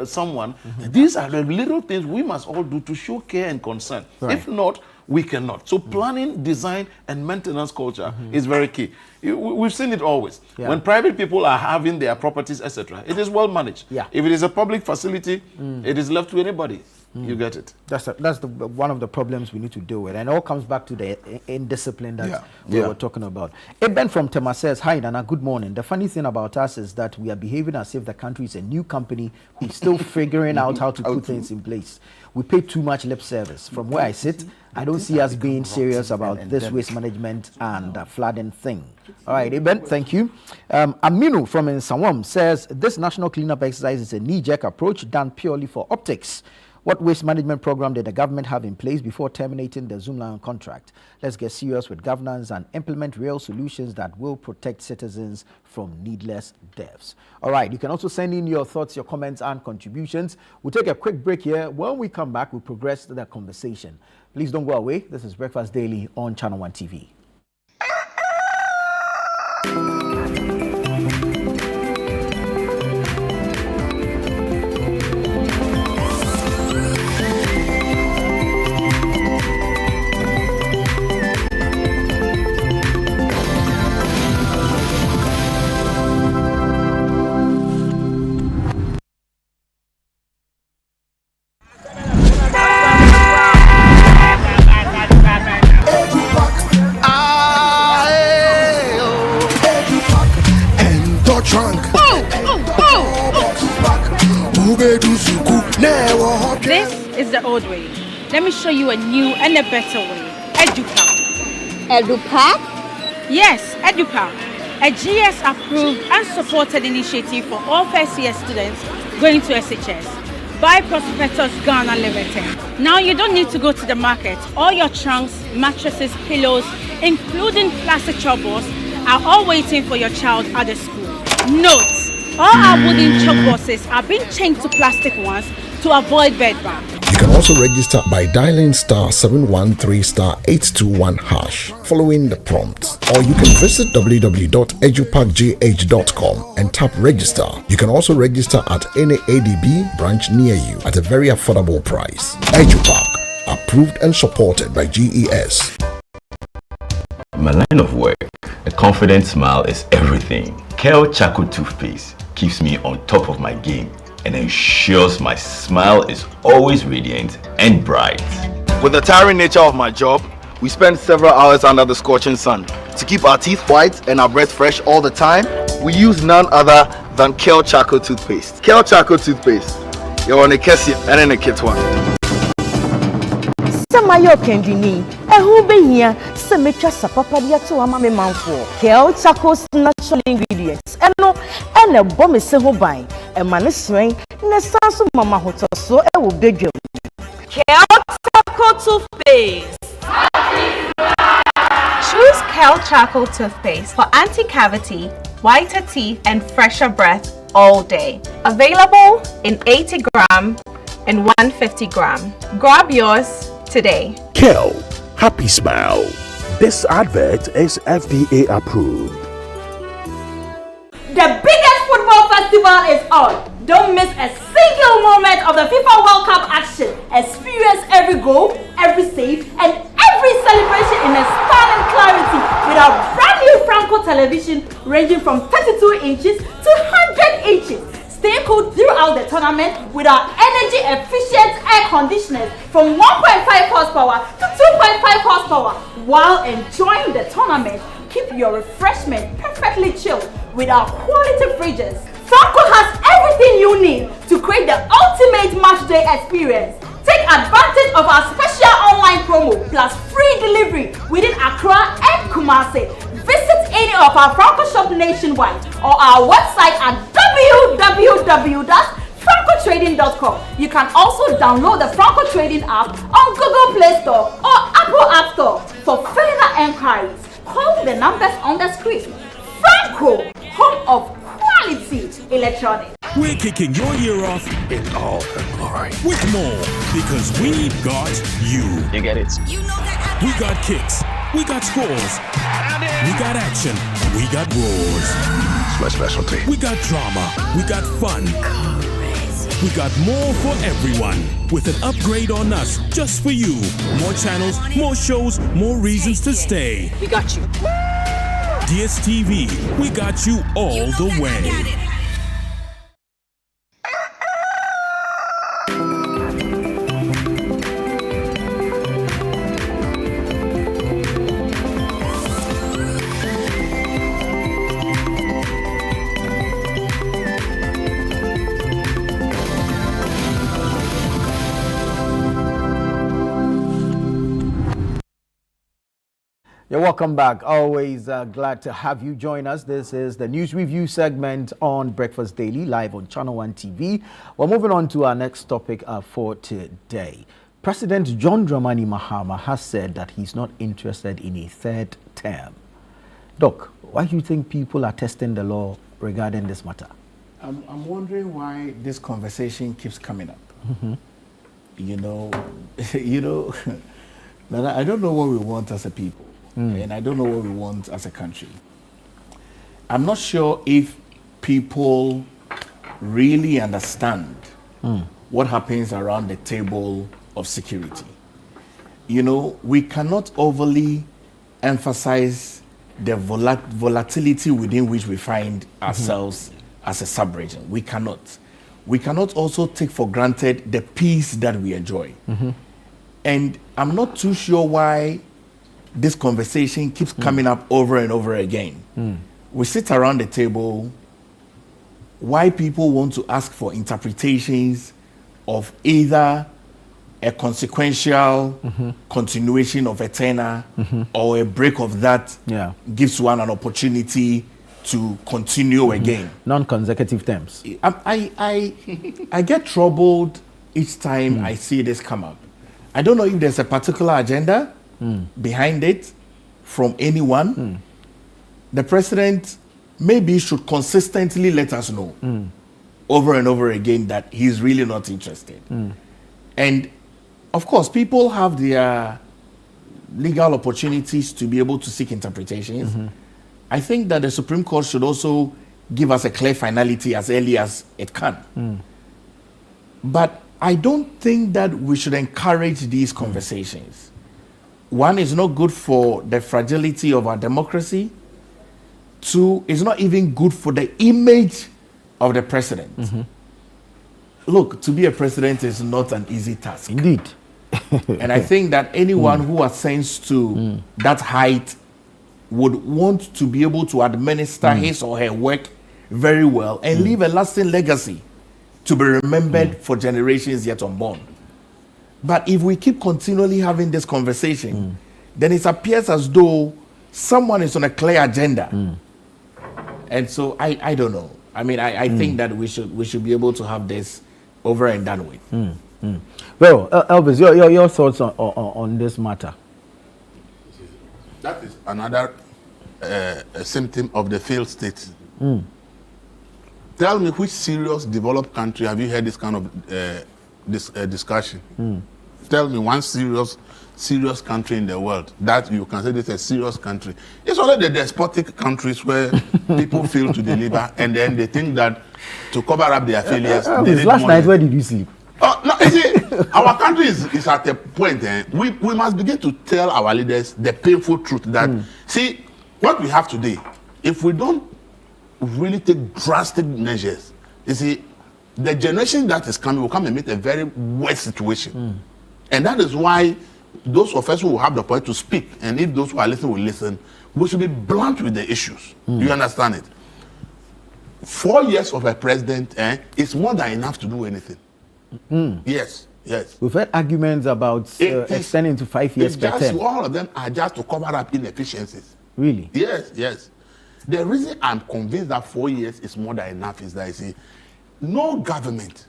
S11: someone, these are the little things we must all do to show care and concern. If not, we cannot. So planning, design, and maintenance culture is very key. We've seen it always. When private people are having their properties, etc., it is well managed. If it is a public facility, it is left to anybody. You get it.
S1: That's one of the problems we need to deal with. And it all comes back to the indiscipline that we were talking about. Eben from Tema says, hi, Nana, good morning. The funny thing about us is that we are behaving as if the country is a new company who's still figuring out how to put things in place. We pay too much lip service. From where I sit, I don't see us being serious about this waste management and flooding thing. All right, Eben, thank you. Aminu from Nsawam says, this national cleanup exercise is a knee-jerk approach done purely for optics. What waste management program did the government have in place before terminating the Zoomlion contract? Let's get serious with governance and implement real solutions that will protect citizens from needless deaths. All right, you can also send in your thoughts, your comments, and contributions. We'll take a quick break here. When we come back, we'll progress to the conversation. Please don't go away. This is Breakfast Daily on Channel One TV.
S13: This is the old way. Let me show you a new and a better way. EduPack.
S14: EduPack?
S13: Yes, EduPack. A GS approved and supported initiative for all first year students going to SHS by Prospectus Ghana Limited. Now you don't need to go to the market. All your trunks, mattresses, pillows, including plastic chalkboards, are all waiting for your child at the school. Note, all our wooden chalkboards are being changed to plastic ones to avoid bedbugs.
S15: You can also register by dialing *713*821# following the prompts, or you can visit www.edupackgh.com and tap register. You can also register at any ADB branch near you at a very affordable price. EduPack, approved and supported by GES.
S16: My line of work, a confident smile is everything. Kale Charcoal Toothpaste keeps me on top of my game and ensures my smile is always radiant and bright.
S17: With the tiring nature of my job, we spend several hours under the scorching sun. To keep our teeth white and our breath fresh all the time, we use none other than Kale Charcoal Toothpaste. Kale Charcoal Toothpaste. You're on a Kessie and in a kit one.
S18: Samayo kendini ehu be hia se metwa sapapade to ama me manfo Kale Charcoal's natural ingredients eno ene bo me se ho ban e ma ne sren ne sanso mama hotoso e wo bedwam.
S19: Kale Charcoal Toothpaste. Choose Kale Charcoal Toothpaste for anti-cavity, whiter teeth and fresher breath all day. Available in 80 gram and 150 gram. Grab yours today.
S20: Kale, happy smile. This advert is FDA approved.
S21: The biggest football festival is on. Don't miss a single moment of the FIFA World Cup action. Experience every goal, every save, and every celebration in a stunning clarity with our brand new Franco television ranging from 32 inches to 100 inches. Stay cool throughout the tournament with our energy-efficient air conditioners from 1.5 horsepower to 2.5 horsepower. While enjoying the tournament, keep your refreshment perfectly chilled with our quality fridges. Franco has everything you need to create the ultimate match day experience. Take advantage of our special online promo plus free delivery within Accra and Kumasi. Visit any of our Franco shop nationwide or our website at www.francotrading.com. You can also download the Franco Trading app on Google Play Store or Apple App Store. For further enquiries, call the numbers on the screen. Franco, home of quality electronics.
S20: We're kicking your year off in all her glory. With more, because we got you.
S16: You get it?
S20: We got kicks. We got scores. We got action. We got roars.
S6: It's my specialty.
S20: We got drama. We got fun. We got more for everyone. With an upgrade on us just for you. More channels, more shows, more reasons to stay.
S19: We got you.
S20: DSTV, we got you all the way.
S1: You're welcome back. Always glad to have you join us. This is the news review segment on Breakfast Daily, live on Channel One TV. We're moving on to our next topic for today. President John Dramani Mahama has said that he's not interested in a third term. Doc, why do you think people are testing the law regarding this matter?
S9: I'm wondering why this conversation keeps coming up. You know, I don't know what we want as a people, and I don't know what we want as a country. I'm not sure if people really understand what happens around the table of security. You know, we cannot overly emphasize the volatility within which we find ourselves as a sub-region. We cannot. We cannot also take for granted the peace that we enjoy. And I'm not too sure why this conversation keeps coming up over and over again. We sit around the table, why people want to ask for interpretations of either a consequential continuation of a tenure or a break of that gives one an opportunity to continue again.
S1: Non-consecutive terms.
S9: I get troubled each time I see this come up. I don't know if there's a particular agenda behind it from anyone. The president maybe should consistently let us know over and over again that he's really not interested. And of course, people have their legal opportunities to be able to seek interpretations. I think that the Supreme Court should also give us a clear finality as early as it can. But I don't think that we should encourage these conversations. One, is not good for the fragility of our democracy. Two, it's not even good for the image of the president. Look, to be a president is not an easy task.
S1: Indeed.
S9: And I think that anyone who ascends to that height would want to be able to administer his or her work very well and leave a lasting legacy to be remembered for generations yet unborn. But if we keep continually having this conversation, then it appears as though someone is on a clear agenda. And so I don't know. I mean, I think that we should be able to have this over and done with.
S1: Well, Elvis, your thoughts on this matter?
S12: That is another symptom of the failed state. Tell me, which serious developed country have you heard this kind of discussion? Tell me one serious country in the world that you can say this is a serious country. It's only the despotic countries where people fail to deliver, and then they think that to cover up their failures.
S1: Last night, where did you sleep?
S12: No, you see, our country is at a point. We must begin to tell our leaders the painful truth that, see, what we have today, if we don't really take drastic measures, you see, the generation that is coming will come and meet a very worse situation. And that is why those of us who will have the point to speak, and if those who are listening will listen, we should be blunt with the issues. Do you understand it? 4 years of a president is more than enough to do anything. Yes.
S1: We've heard arguments about extending to 5 years per term.
S12: All of them are just to cover up inefficiencies.
S1: Really?
S12: Yes. The reason I'm convinced that 4 years is more than enough is that, you see, no government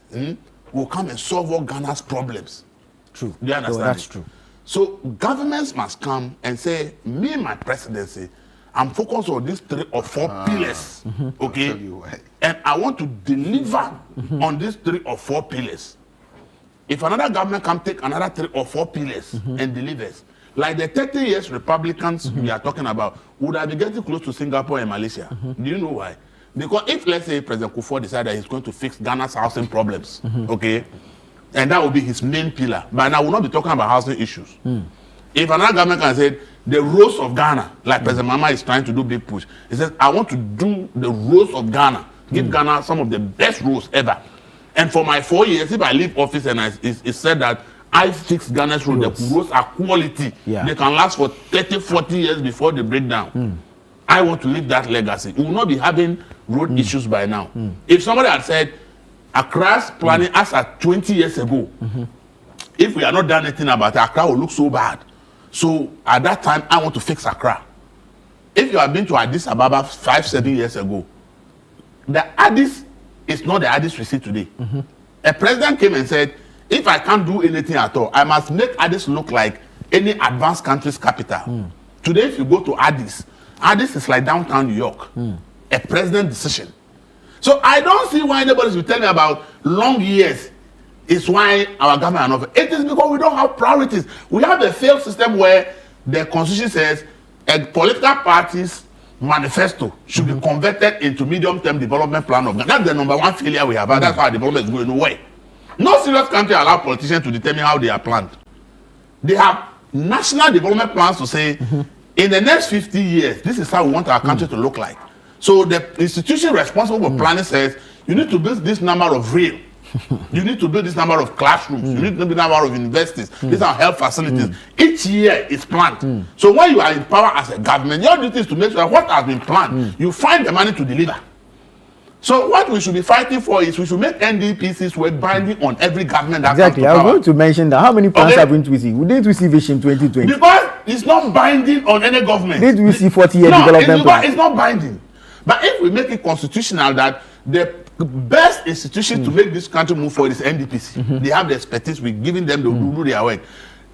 S12: will come and solve all Ghana's problems.
S1: True.
S12: Do you understand?
S1: That's true.
S12: So governments must come and say, me, my presidency, I'm focused on these 3 or 4 pillars. Okay? And I want to deliver on these 3 or 4 pillars. If another government can take another 3 or 4 pillars and delivers, like the 30 years Republicans we are talking about, would have been getting close to Singapore and Malaysia. Do you know why? Because if, let's say, President Kufuor decided he's going to fix Ghana's housing problems, okay, and that will be his main pillar, but now we'll not be talking about housing issues. If another government can say, the roads of Ghana, like President Mahama is trying to do big push, he says, I want to do the roads of Ghana, give Ghana some of the best roads ever. And for my 4 years, if I leave office and it's said that I fix Ghana's roads, the roads are quality, they can last for 30, 40 years before they break down. I want to leave that legacy. We will not be having road issues by now. If somebody had said, Accra's planning as at 20 years ago, if we are not done anything about it, Accra will look so bad. So at that time, I want to fix Accra. If you have been to Addis Ababa 5-7 years ago, the Addis is not the Addis we see today. A president came and said, if I can't do anything at all, I must make Addis look like any advanced country's capital. Today, if you go to Addis, Addis is like downtown New York. A president decision. So I don't see why anybody will tell me about long years is why our government are not. It is because we don't have priorities. We have a failed system where the constitution says a political party's manifesto should be converted into medium-term development plan of Ghana. That's the number one failure we have. And that's how development is going away. No serious country allow politicians to determine how they are planned. They have national development plans to say, in the next 50 years, this is how we want our country to look like. So the institution responsible for planning says, you need to build this number of rail. You need to build this number of classrooms. You need to build this number of universities. These are health facilities. Each year is planned. So when you are in power as a government, your duty is to make sure what has been planned, you find the money to deliver. So what we should be fighting for is we should make NDPCs work binding on every government that comes to power.
S1: I was going to mention that. How many plans have we seen? We didn't receive Vision 2020.
S12: Because it's not binding on any government.
S1: Did we see 40-year development plan?
S12: It's not binding. But if we make it constitutional that the best institution to make this country move forward is NDPC. They have the expertise. We're giving them to do their work.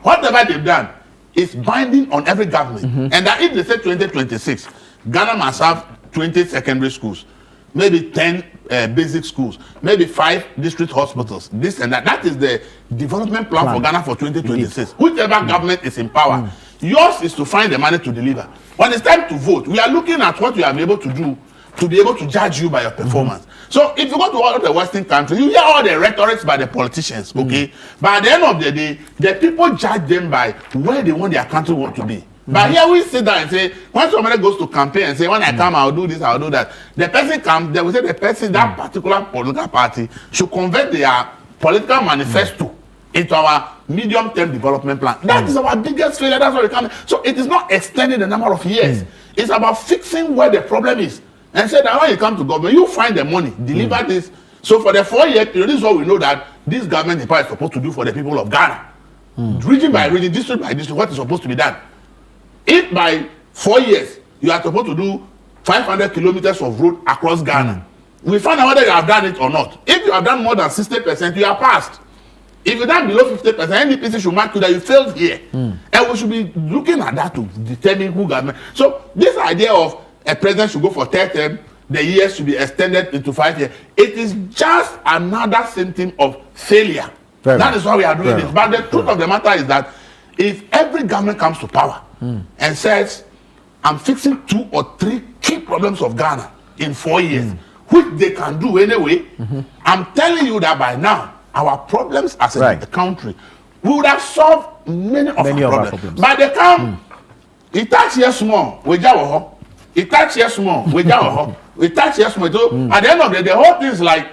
S12: Whatever they've done is binding on every government. And that if they say 2026, Ghana must have 20 secondary schools, maybe 10 basic schools, maybe 5 district hospitals, this and that. That is the development plan for Ghana for 2026. Whichever government is in power, yours is to find the money to deliver. When it's time to vote, we are looking at what you are able to do to be able to judge you by your performance. So if you go to all of the Western countries, you hear all the rhetorics by the politicians, okay? But at the end of the day, the people judge them by where they want their country to be. But here we sit down and say, when somebody goes to campaign and say, when I come, I'll do this, I'll do that. The person comes, they will say the person, that particular political party should convert their political manifesto into our medium-term development plan. That is our biggest failure. That's what we come. So it is not extending the number of years. It's about fixing where the problem is. And say that when you come to government, you find the money, deliver this. So for the 4-year period, this is what we know that this government is supposed to do for the people of Ghana. Region by region, district by district, what is supposed to be done. If by 4 years, you are supposed to do 500 kilometers of road across Ghana, we find out whether you have done it or not. If you have done more than 60%, you are passed. If you done below 50%, NDPC should mark you that you failed here. And we should be looking at that to determine who government. So this idea of a president should go for 3rd term, the years should be extended into 5 years. It is just another symptom of failure. That is why we are doing this. But the truth of the matter is that if every government comes to power and says, I'm fixing 2 or 3 key problems of Ghana in 4 years, which they can do anyway, I'm telling you that by now, our problems as a country, we would have solved many of our problems. But they come, it touch here small, we jaw. It touch here small, we jaw. We touch here small. So at the end of the day, the whole thing is like,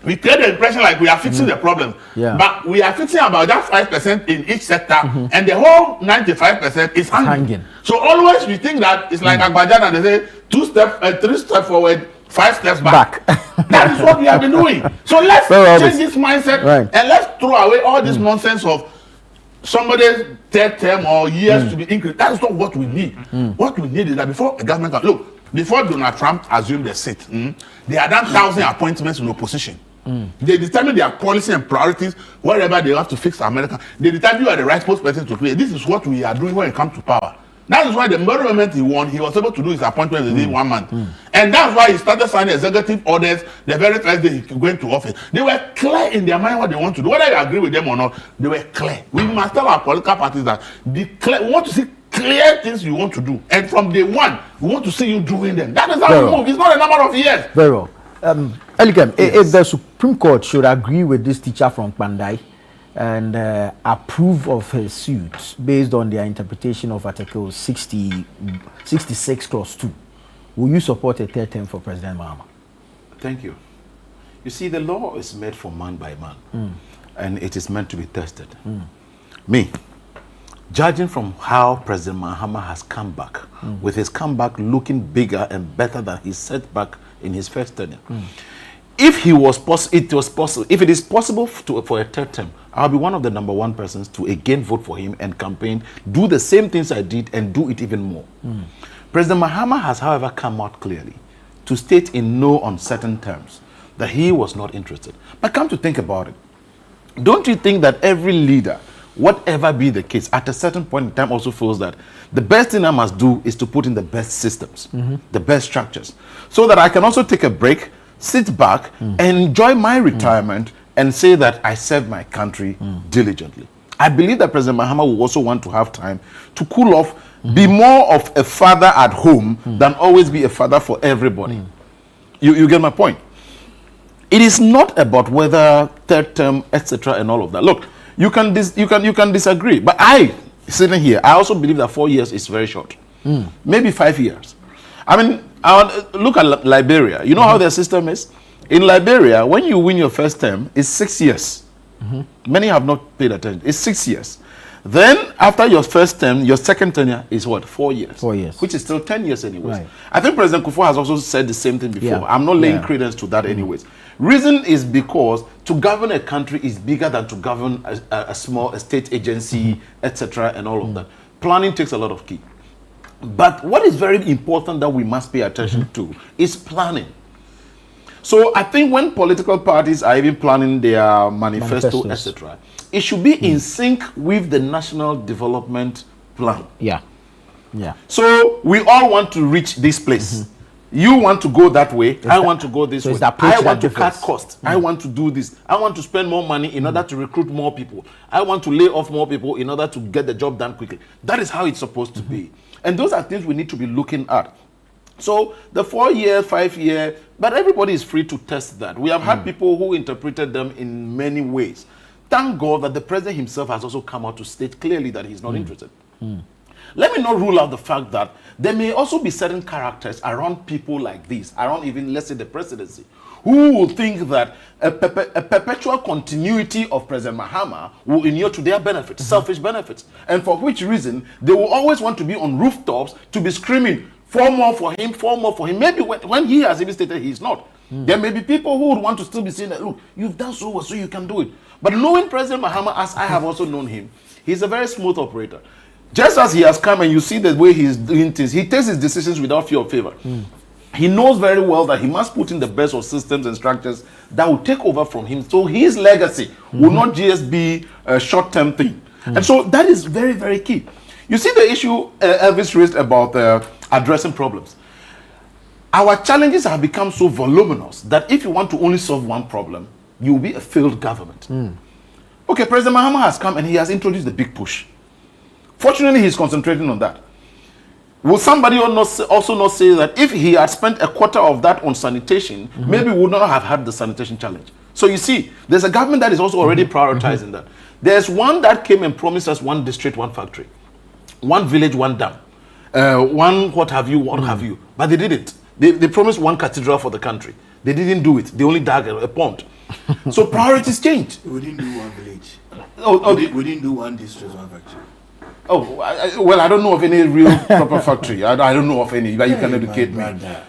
S12: we create the impression like we are fixing the problem. But we are fixing about that 5% in each sector, and the whole 95% is hanging. So always we think that it's like Agbajan and they say 2 steps, 3 steps forward, 5 steps back. That is what we have been doing. So let's change this mindset and let's throw away all this nonsense of somebody's 3rd term or years to be increased. That is not what we need. What we need is that before a government can look, before Donald Trump assumed the seat, they had done 1,000 appointments in opposition. They determine their policy and priorities wherever they have to fix America. They determine you are the right person to play. This is what we are doing when it comes to power. That is why the moment he won, he was able to do his appointment within 1 month. And that's why he started signing executive orders the very first day he went to office. They were clear in their mind what they want to do. Whether you agree with them or not, they were clear. We must tell our political parties that we want to see clear things you want to do. And from day one, we want to see you doing them. That is how we move. It's not a number of years.
S1: Very well. Elikem, if the Supreme Court should agree with this teacher from Pandai and approve of his suit based on their interpretation of Article 66 Clause 2, will you support a 3rd term for President Mahama?
S11: Thank you. You see, the law is made for man by man, and it is meant to be tested. Me, judging from how President Mahama has come back, with his comeback looking bigger and better than his setback in his first tenure, if it is possible for a 3rd term, I'll be one of the #1 persons to again vote for him and campaign, do the same things I did and do it even more. President Mahama has, however, come out clearly to state in no uncertain terms that he was not interested. But come to think about it, don't you think that every leader, whatever be the case, at a certain point in time also feels that the best thing I must do is to put in the best systems, the best structures, so that I can also take a break, sit back, and enjoy my retirement and say that I served my country diligently. I believe that President Mahama will also want to have time to cool off, be more of a father at home than always be a father for everybody. You get my point? It is not about whether third term, etc., and all of that. Look, you can disagree, but I, sitting here, I also believe that 4 years is very short. Maybe 5 years. I mean, look at Liberia. You know how their system is? In Liberia, when you win your first term, it's 6 years. Many have not paid attention. It's 6 years. Then, after your first term, your second tenure is what? 4 years. 4 years. Which is still 10 years anyways. Right. I think President Kufuor has also said the same thing before. I'm not laying credence to that anyways. Reason is because to govern a country is bigger than to govern a small state agency, etc., and all of that. Planning takes a lot of key. But what is very important that we must pay attention to is planning. So I think when political parties are even planning their manifesto, etc., it should be in sync with the national development plan. So we all want to reach this place. You want to go that way. I want to go this way. I want to cut costs. I want to do this. I want to spend more money in order to recruit more people. I want to lay off more people in order to get the job done quickly. That is how it's supposed to be. And those are things we need to be looking at. So the 4 year, 5 year, but everybody is free to test that. We have had people who interpreted them in many ways. Thank God that the president himself has also come out to state clearly that he's not interested. Let me not rule out the fact that there may also be certain characters around people like this, around even, let's say, the presidency, who will think that a perpetual continuity of President Mahama will inure to their benefit, selfish benefits, and for which reason they will always want to be on rooftops to be screaming, 4 more for him, 4 more for him. Maybe when he has even stated he's not. There may be people who would want to still be saying that, look, you've done so well, so you can do it. But knowing President Mahama, as I have also known him, he's a very smooth operator. Just as he has come and you see the way he's doing things, he takes his decisions without fear of favor. He knows very well that he must put in the best of systems and structures that will take over from him. So his legacy will not just be a short-term thing. And so that is very, very key. You see the issue Elvis raised about addressing problems. Our challenges have become so voluminous that if you want to only solve one problem, you will be a failed government. Okay, President Mahama has come and he has introduced the big push. Fortunately, he's concentrating on that. Will somebody also not say that if he had spent a quarter of that on sanitation, maybe we would not have had the sanitation challenge? So you see, there's a government that is also already prioritizing that. There's one that came and promised us 1 district, 1 factory, 1 village, 1 dam, 1 what have you, but they didn't. They promised 1 cathedral for the country. They didn't do it. They only dug a pond. So priorities changed.
S14: We didn't do 1 village. We didn't do 1 district, 1 factory.
S11: Oh, well, I don't know of any real proper factory. I don't know of any, but you can educate me.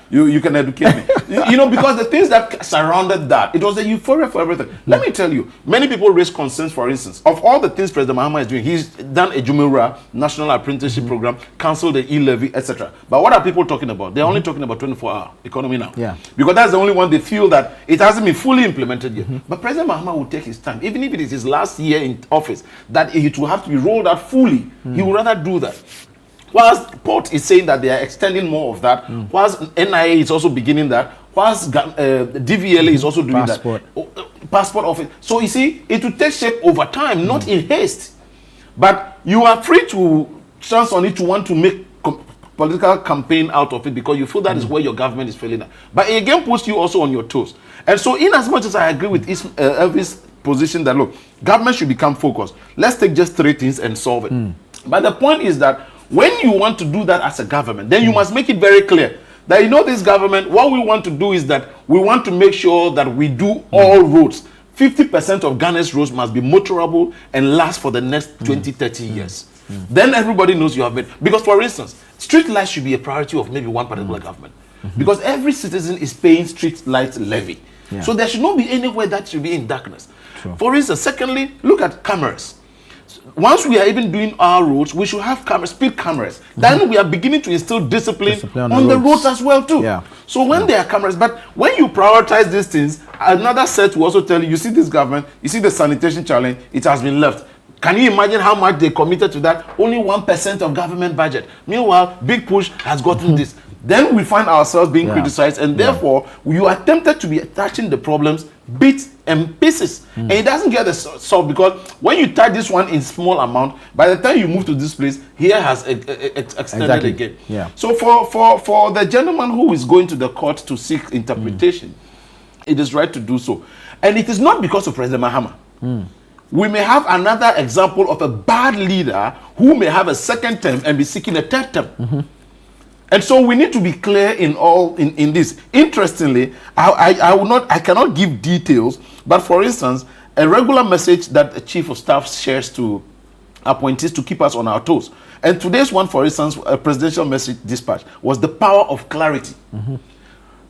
S11: You can educate me. You know, because the things that surrounded that, it was a euphoria for everything. Let me tell you, many people raise concerns, for instance, of all the things President Mahama is doing. He's done a Jumura National Apprenticeship Program, cancelled the e-levy, etc. But what are people talking about? They're only talking about 24-hour economy now. Because that's the only one they feel that it hasn't been fully implemented yet. But President Mahama will take his time, even if it is his last year in office, that it will have to be rolled out fully. He would rather do that. Whilst Port is saying that they are extending more of that, whilst NIA is also beginning that, whilst DVLA is also doing that. Passport office. So you see, it will take shape over time, not in haste. But you are free to chance on it to want to make political campaign out of it because you feel that is where your government is failing at. But it again puts you also on your toes. And so in as much as I agree with Elvis' position that, look, government should become focused. Let's take just 3 things and solve it. But the point is that when you want to do that as a government, then you must make it very clear that, you know, this government, what we want to do is that we want to make sure that we do all roads. 50% of Ghana's roads must be motorable and last for the next 20, 30 years. Then everybody knows you have made. Because, for instance, street lights should be a priority of maybe one particular government. Because every citizen is paying street light levy.
S1: Yeah.
S11: So there should not be anywhere that should be in darkness.
S1: True.
S11: For instance, secondly, look at cameras. Once we are even doing our roads, we should have cameras, speed cameras. Then we are beginning to instill discipline on the roads as well too.
S1: Yeah.
S11: So when there are cameras, but when you prioritize these things, another set will also tell you, you see this government, you see the sanitation challenge, it has been left. Can you imagine how much they committed to that? Only 1% of government budget. Meanwhile, Big Push has gotten this. Then we find ourselves being criticized, and therefore you are tempted to be attaching the problems bits and pieces, and it doesn't get the solved, because when you touch this one in small amount, by the time you move to this place, here has extended again.
S1: Yeah.
S11: So for the gentleman who is going to the court to seek interpretation, it is right to do so, and it is not because of President Mahama. We may have another example of a bad leader who may have a second term and be seeking a third term. And so we need to be clear in this. Interestingly, I cannot give details, but for instance, a regular message that a chief of staff shares to appointees to keep us on our toes. And today's one, for instance, a presidential message dispatch, was the power of clarity.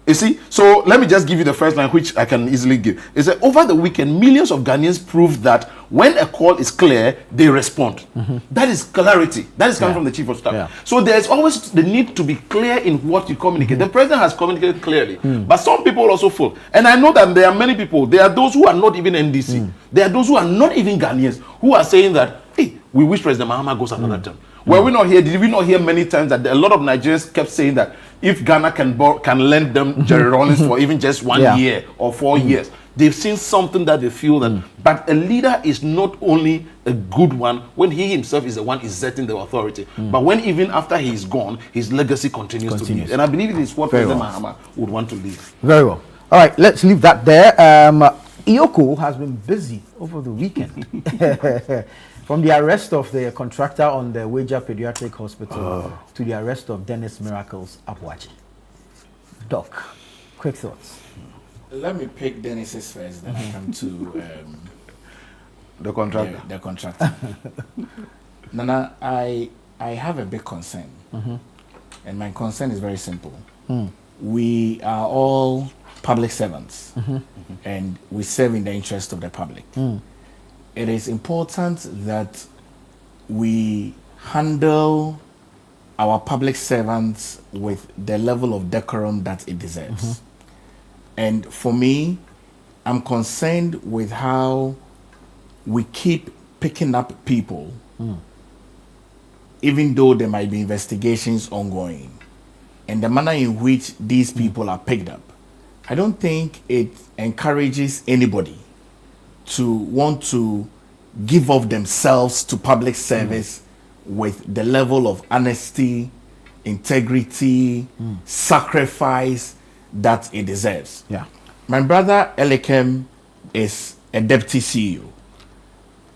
S11: You see, so let me just give you the first line, which I can easily give. It said, over the weekend, millions of Ghanaians proved that when a call is clear, they respond. That is clarity. That is coming from the chief of staff. So there's always the need to be clear in what you communicate. The president has communicated clearly, but some people also fall. And I know that there are many people, there are those who are not even NDC. There are those who are not even Ghanaians who are saying that, hey, we wish President Mahama goes another term. Were we not here? Did we not hear many times that a lot of Nigerians kept saying that if Ghana can lend them Jerry Rawlings for even just 1 year or 4 years, they've seen something that they feel that. But a leader is not only a good one when he himself is the one exerting the authority, but when even after he is gone, his legacy continues to be. And I believe it is what President Mahama would want to leave.
S1: Very well. All right, let's leave that there. Iyoko has been busy over the weekend. From the arrest of the contractor on the Weija Pediatric Hospital to the arrest of Dennis Miracles Abuachi. Doc, quick thoughts.
S9: Let me pick Dennis's first, then I come to
S10: the contractor.
S9: The contractor. Nana, I have a big concern, and my concern is very simple. We are all public servants, and we serve in the interest of the public. It is important that we handle our public servants with the level of decorum that it deserves. And for me, I'm concerned with how we keep picking up people, even though there might be investigations ongoing, and the manner in which these people are picked up. I don't think it encourages anybody to want to give of themselves to public service with the level of honesty, integrity, sacrifice that it deserves. My brother Elikem is a deputy CEO.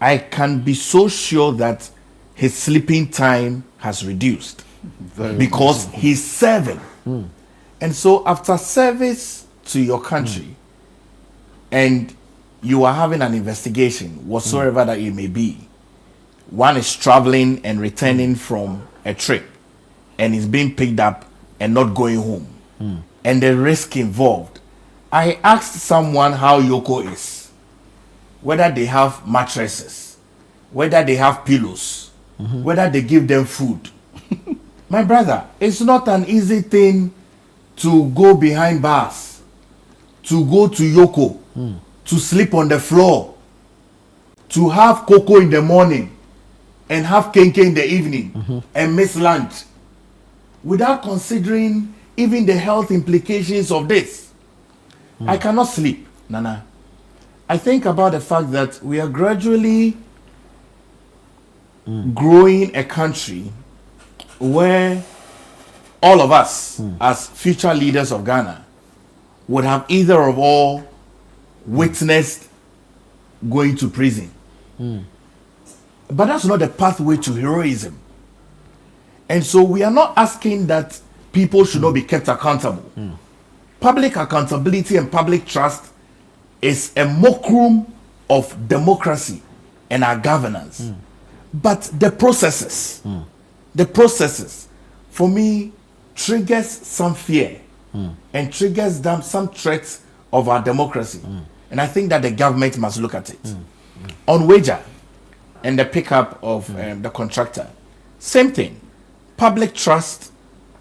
S9: I can be so sure that his sleeping time has reduced because he's serving. And so after service to your country, and you are having an investigation, whatsoever that it may be, one is traveling and returning from a trip and is being picked up and not going home, and the risk involved. I asked someone how Yoko is, whether they have mattresses, whether they have pillows, whether they give them food. My brother, it's not an easy thing to go behind bars, to go to Yoko, to sleep on the floor, to have cocoa in the morning and have kenke in the evening and miss lunch without considering even the health implications of this. I cannot sleep, Nana. I think about the fact that we are gradually growing a country where all of us as future leaders of Ghana would have either of all witnessed going to prison. But that's not the pathway to heroism. And so we are not asking that people should not be kept accountable. Public accountability and public trust is a fulcrum of democracy and our governance. But the processes, for me, triggers some fear and triggers some threats of our democracy. And I think that the government must look at it. On wager and the pickup of the contractor, same thing. Public trust,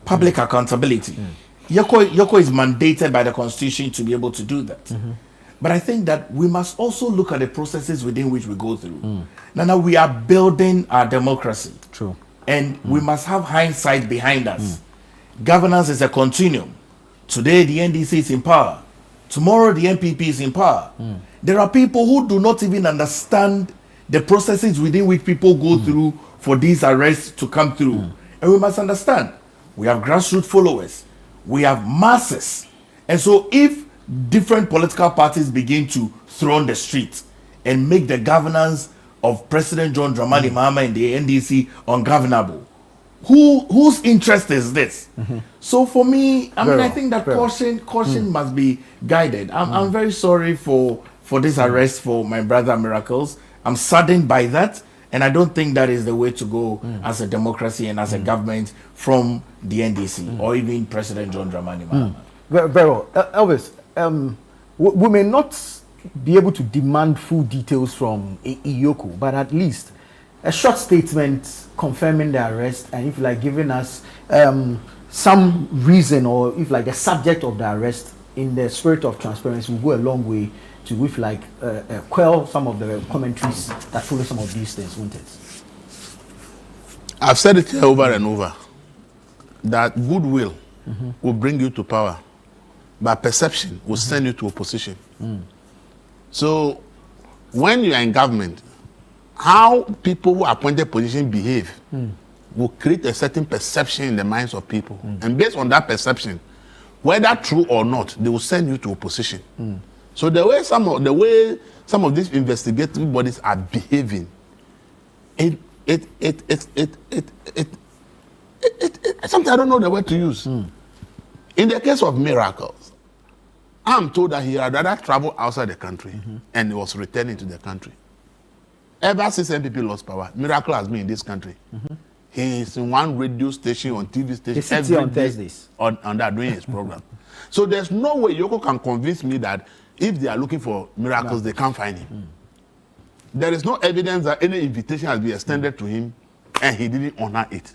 S9: public accountability. Yoko is mandated by the Constitution to be able to do that. But I think that we must also look at the processes within which we go through. Now we are building our democracy.
S1: True.
S9: And we must have hindsight behind us. Governance is a continuum. Today the NDC is in power. Tomorrow the NPP is in power. There are people who do not even understand the processes within which people go through for these arrests to come through. And we must understand, we have grassroots followers. We have masses. And so if different political parties begin to throng the street and make the governance of President John Dramani Mahama and the NDC ungovernable, whose interest is this? So for me, I think that caution must be guided. I'm very sorry for this arrest for my brother Miracles. I'm saddened by that, and I don't think that is the way to go as a democracy and as a government from the NDC or even President John Dramani Mahama.
S1: Very well. Elvis, we may not be able to demand full details from Iyoko, but at least a short statement confirming the arrest, and if like giving us some reason, or if like the subject of the arrest in the spirit of transparency, will go a long way to if like quell some of the commentaries that follow some of these things, won't it?
S12: I've said it here over and over that goodwill will bring you to power, but perception will send you to opposition. So when you are in government, how people who are appointed position behave will create a certain perception in the minds of people. And based on that perception, whether true or not, they will send you to opposition. So the way some of these investigative bodies are behaving, something I don't know the word to use. In the case of Miracles, I'm told that he had rather travel outside the country and he was returning to the country. Ever since NPP lost power, Miracle has been in this country. He is in one radio station, on TV station, every
S1: on
S12: day
S1: Thursdays.
S12: on that doing his program. So there's no way Yoko can convince me that if they are looking for Miracles, they can't find him. There is no evidence that any invitation has been extended to him and he didn't honor it.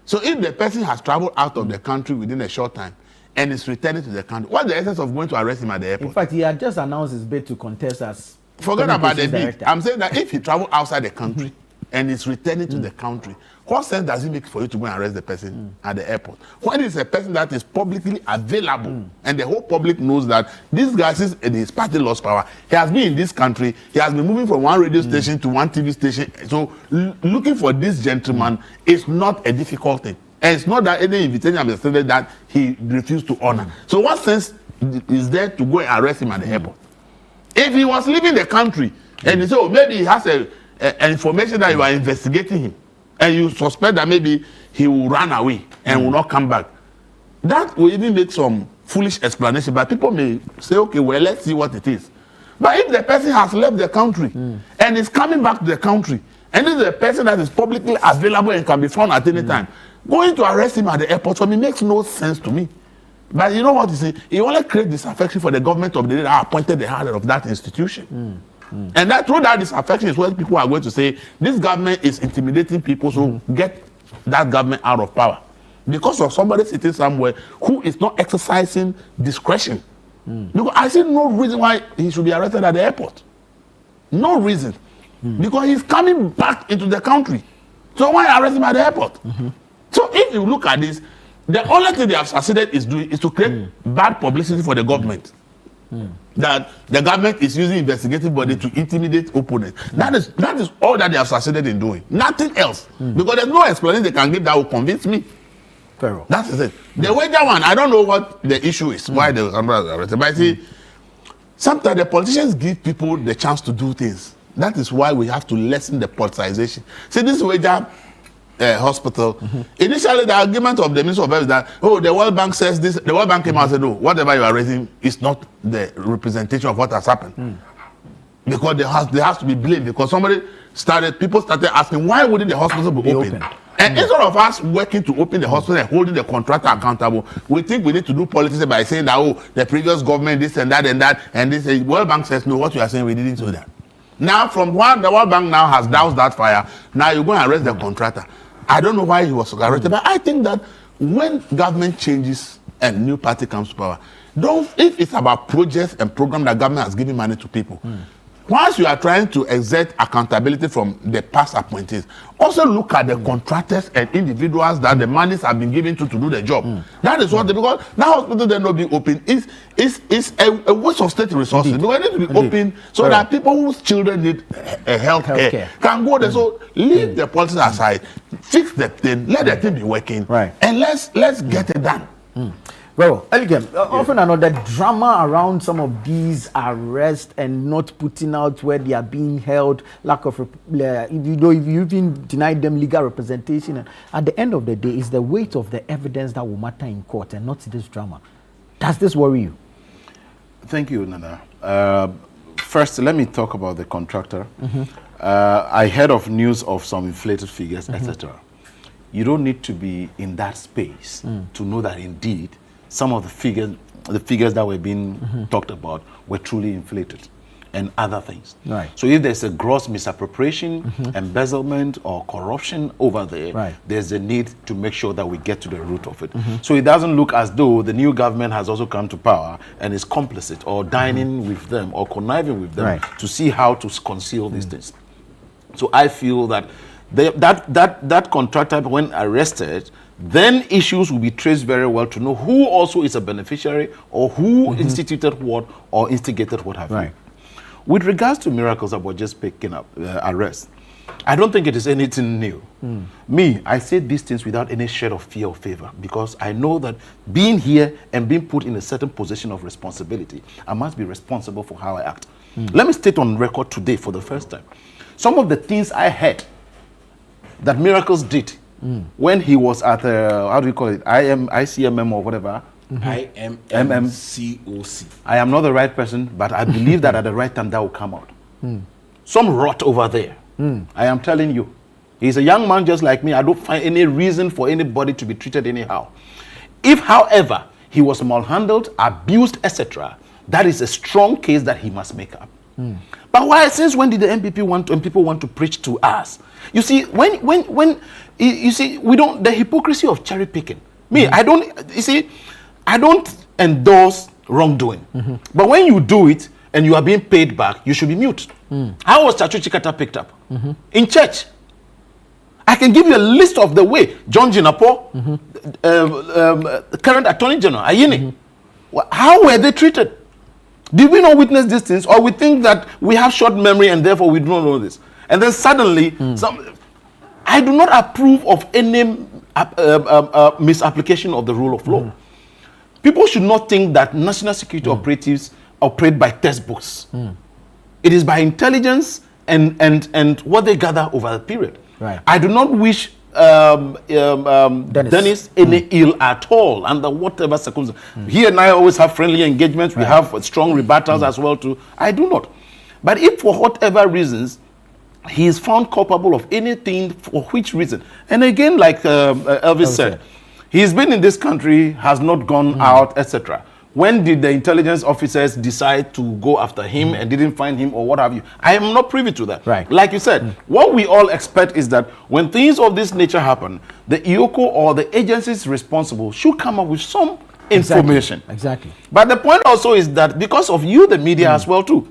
S12: So if the person has traveled out of the country within a short time and is returning to the country, what's the essence of going to arrest him at the airport?
S1: In fact, he had just announced his bid to contest as
S12: forget about the bid. I'm saying that if he traveled outside the country and is returning to the country, what sense does it make for you to go and arrest the person at the airport? When it's a person that is publicly available and the whole public knows that this guy, since his party lost power, he has been in this country, he has been moving from one radio station to one TV station. So looking for this gentleman is not a difficult thing. And it's not that any invitation has been extended that he refused to honor. So what sense is there to go and arrest him at the airport? If he was leaving the country and you say, oh, maybe he has an information that you are investigating him, and you suspect that maybe he will run away and will not come back, that will even make some foolish explanation. But people may say, okay, well, let's see what it is. But if the person has left the country and is coming back to the country, and this is a person that is publicly available and can be found at any time, going to arrest him at the airport for me makes no sense to me. But you know what you see? He only creates disaffection for the government of the day that appointed the head of that institution. And that through that disaffection is when people are going to say this government is intimidating people, so get that government out of power. Because of somebody sitting somewhere who is not exercising discretion. Because I see no reason why he should be arrested at the airport. No reason. Because he's coming back into the country. So why arrest him at the airport? So if you look at this, the only thing they have succeeded is to create bad publicity for the government. That the government is using investigative body to intimidate opponents. That is all that they have succeeded in doing. Nothing else. Because there's no explanation they can give that will convince me. That is it. The wager one, I don't know what the issue is, why they were arrested. But see, sometimes the politicians give people the chance to do things. That is why we have to lessen the politicization. See, this wager hospital, initially the argument of the Minister of Health is that, oh, the World Bank says this, the World Bank came out and said, no, whatever you are raising is not the representation of what has happened. Because there has to be blame, because people started asking, why wouldn't the hospital be open? And instead of us working to open the hospital and holding the contractor accountable, we think we need to do politics by saying that, oh, the previous government, this and that, and this. World Bank says, no, what you are saying, we didn't do that. Now, from what the World Bank now has doused that fire, now you're going to arrest the contractor. I don't know why he was arrested, but I think that when government changes and new party comes to power, if it's about projects and programs that government has given money to people, once you are trying to exert accountability from the past appointees, also look at the contractors and individuals that the monies have been given to do the job. That is what because now hospital then not be open is a waste of state resources. Because it need to be open so that people whose children need health care can go there. So leave the politics aside, fix the thing, let the thing be working, and let's get it done.
S1: Well, again, often another drama around some of these arrests and not putting out where they are being held, lack of, if you even denied them legal representation. And at the end of the day, it's the weight of the evidence that will matter in court and not this drama. Does this worry you?
S11: Thank you, Nana. First, let me talk about the contractor. I heard of news of some inflated figures, etc. You don't need to be in that space to know that indeed some of the figures that were being talked about were truly inflated and other things. So if there's a gross misappropriation, embezzlement or corruption over there, there's a need to make sure that we get to the root of it. So it doesn't look as though the new government has also come to power and is complicit or dining with them or conniving with them to see how to conceal these things. So I feel that that contractor, when arrested, then issues will be traced very well to know who also is a beneficiary or who instituted what or instigated what have you. With regards to Miracles about just picking up arrest, I don't think it is anything new. Me, I say these things without any shade of fear or favor because I know that being here and being put in a certain position of responsibility, I must be responsible for how I act. Let me state on record today for the first time, some of the things I heard that Miracles did when he was at, how do you call it, ICMM or whatever?
S9: IMMCOC.
S11: I am not the right person, but I believe that at the right time that will come out. Some rot over there. I am telling you. He's a young man just like me. I don't find any reason for anybody to be treated anyhow. If, however, he was malhandled, abused, etc., that is a strong case that he must make up. But why? Since when did the MPP people want to preach to us? You see, when you see, we don't, the hypocrisy of cherry picking. Me, I don't. You see, I don't endorse wrongdoing. But when you do it and you are being paid back, you should be mute. How was Chachu Chikata picked up? In church. I can give you a list of the way John Jinapo, current Attorney General Ayini, how were they treated? Did we not witness these things, or we think that we have short memory and therefore we do not know this? And then suddenly, I do not approve of any misapplication of the rule of law. People should not think that national security operatives operate by textbooks. It is by intelligence and what they gather over a period. I do not wish Dennis any ill at all under whatever circumstances. He and I always have friendly engagements. We have strong rebuttals as well too. I do not. But if for whatever reasons he is found culpable of anything, for which reason, and again, like Elvis said, he's been in this country, has not gone out, etc. When did the intelligence officers decide to go after him and didn't find him or what have you? I am not privy to that. Like you said, what we all expect is that when things of this nature happen, the IOCO or the agencies responsible should come up with some information. But the point also is that because of you, the media as well too,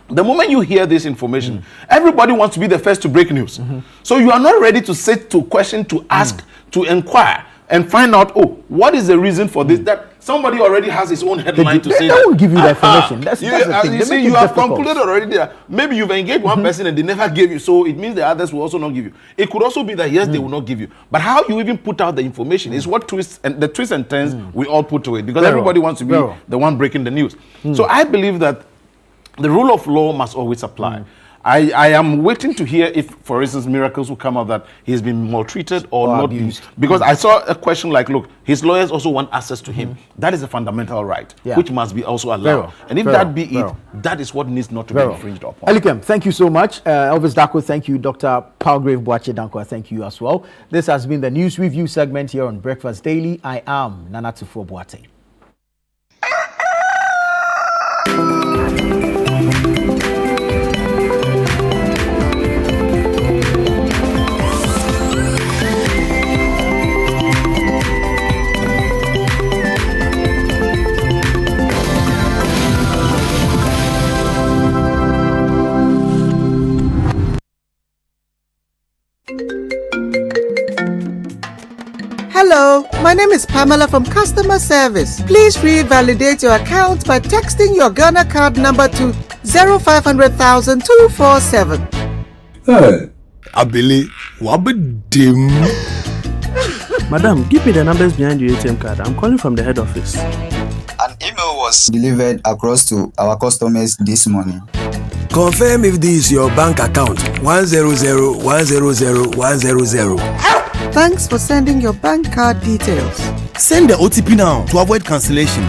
S11: the moment you hear this information, everybody wants to be the first to break news. So you are not ready to sit to question, to ask, to inquire, and find out, oh, what is the reason for this? That somebody already has his own headline to say.
S1: They won't give you the information. That's the thing.
S11: You see, you have concluded already there. Maybe you've engaged one person and they never gave you, so it means the others will also not give you. It could also be that yes, they will not give you. But how you even put out the information is what twists and the twists and turns we all put to it, because everybody wants to be the one breaking the news. So I believe that the rule of law must always apply. I am waiting to hear if, for instance, miracles will come out that he's been maltreated or not
S1: abused.
S11: Because I saw a question like, look, his lawyers also want access to him. That is a fundamental right, which must be also allowed. And if that be it, that is what needs not to be infringed upon.
S1: Elikem, thank you so much. Elvis Darko, thank you. Dr. Palgrave Boache Danko, thank you as well. This has been the News Review segment here on Breakfast Daily. I am Nana Tufo Boateng.
S2: Hello, my name is Pamela from Customer Service. Please revalidate your account by texting your Ghana card number to 0500,000 247.
S22: Hey, Abili, wabadim.
S23: Madam, give me the numbers behind your ATM card. I'm calling from the head office.
S24: An email was delivered across to our customers this morning.
S22: Confirm if this is your bank account. 100,100,100.
S2: Thanks for sending your bank card details.
S22: Send the OTP now to avoid cancellation.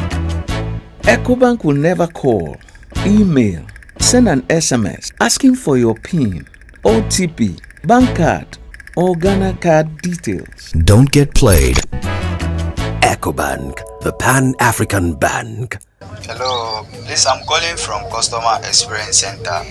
S25: EcoBank will never call, email, send an SMS asking for your PIN, OTP, bank card, or Ghana card details.
S26: Don't get played. EcoBank, the Pan-African Bank.
S24: Hello, please, I'm calling from Customer Experience Center.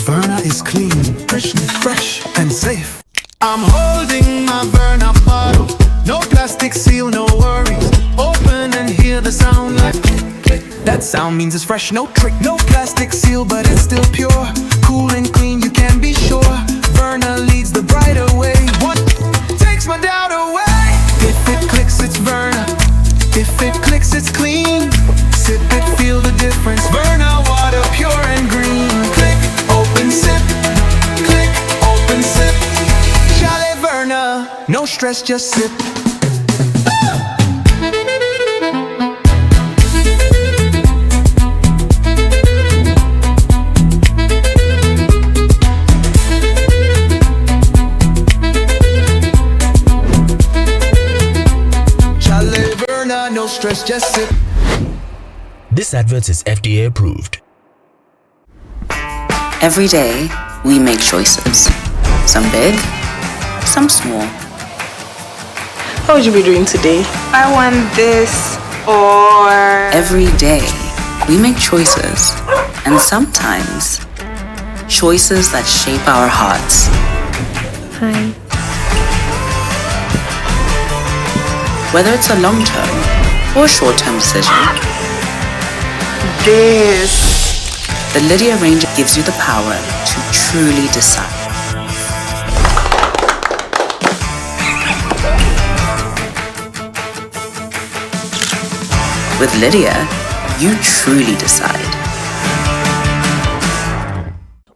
S27: Verna is clean, fresh and safe. I'm holding my Verna bottle. No plastic seal, no worries. Open and hear the sound like click. That sound means it's fresh, no trick. No plastic seal, but it's still pure. Cool and clean, you can be sure. Verna leads the brighter way. What takes my doubt away? If it clicks, it's Verna. If it clicks, it's clean. Sip it, feel the difference. Verna water, pure and green. Click, open, sip. Click, open, sip. Chalet Verna, no stress, just sip. Chalet Verna, no stress, just sip.
S28: This advert is FDA approved.
S29: Every day, we make choices. Some big, some small.
S30: How would you be doing today? I want this or...
S29: Every day, we make choices. And sometimes, choices that shape our hearts.
S30: Hi.
S29: Whether it's a long-term or short-term decision.
S30: This.
S29: The Lydia Ranger gives you the power to truly decide. With Lydia, you truly decide.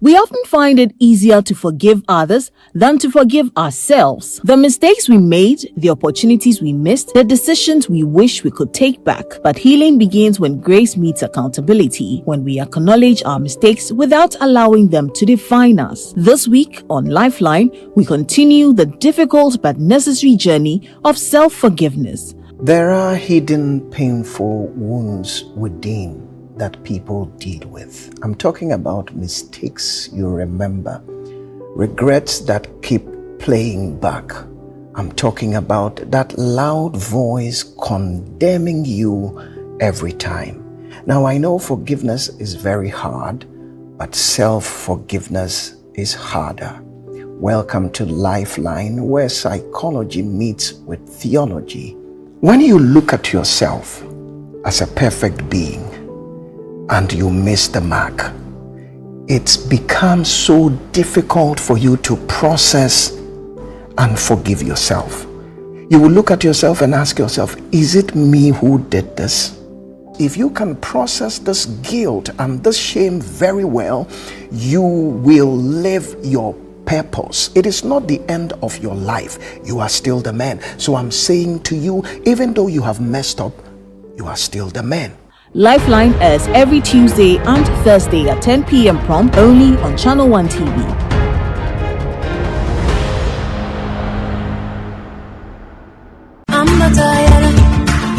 S3: We often find it easier to forgive others than to forgive ourselves. The mistakes we made, the opportunities we missed, the decisions we wish we could take back. But healing begins when grace meets accountability, when we acknowledge our mistakes without allowing them to define us. This week on Lifeline, we continue the difficult but necessary journey of self-forgiveness.
S31: There are hidden painful wounds within that people deal with. I'm talking about mistakes you remember, regrets that keep playing back. I'm talking about that loud voice condemning you every time. Now, I know forgiveness is very hard, but self-forgiveness is harder. Welcome to Lifeline, where psychology meets with theology. When you look at yourself as a perfect being, and you miss the mark, it's become so difficult for you to process and forgive yourself. You will look at yourself and ask yourself, is it me who did this? If you can process this guilt and this shame very well, you will live your purpose. It is not the end of your life. You are still the man. So I'm saying to you, even though you have messed up, you are still the man.
S3: Lifeline airs every Tuesday and Thursday at 10 p.m. prompt only on Channel One TV.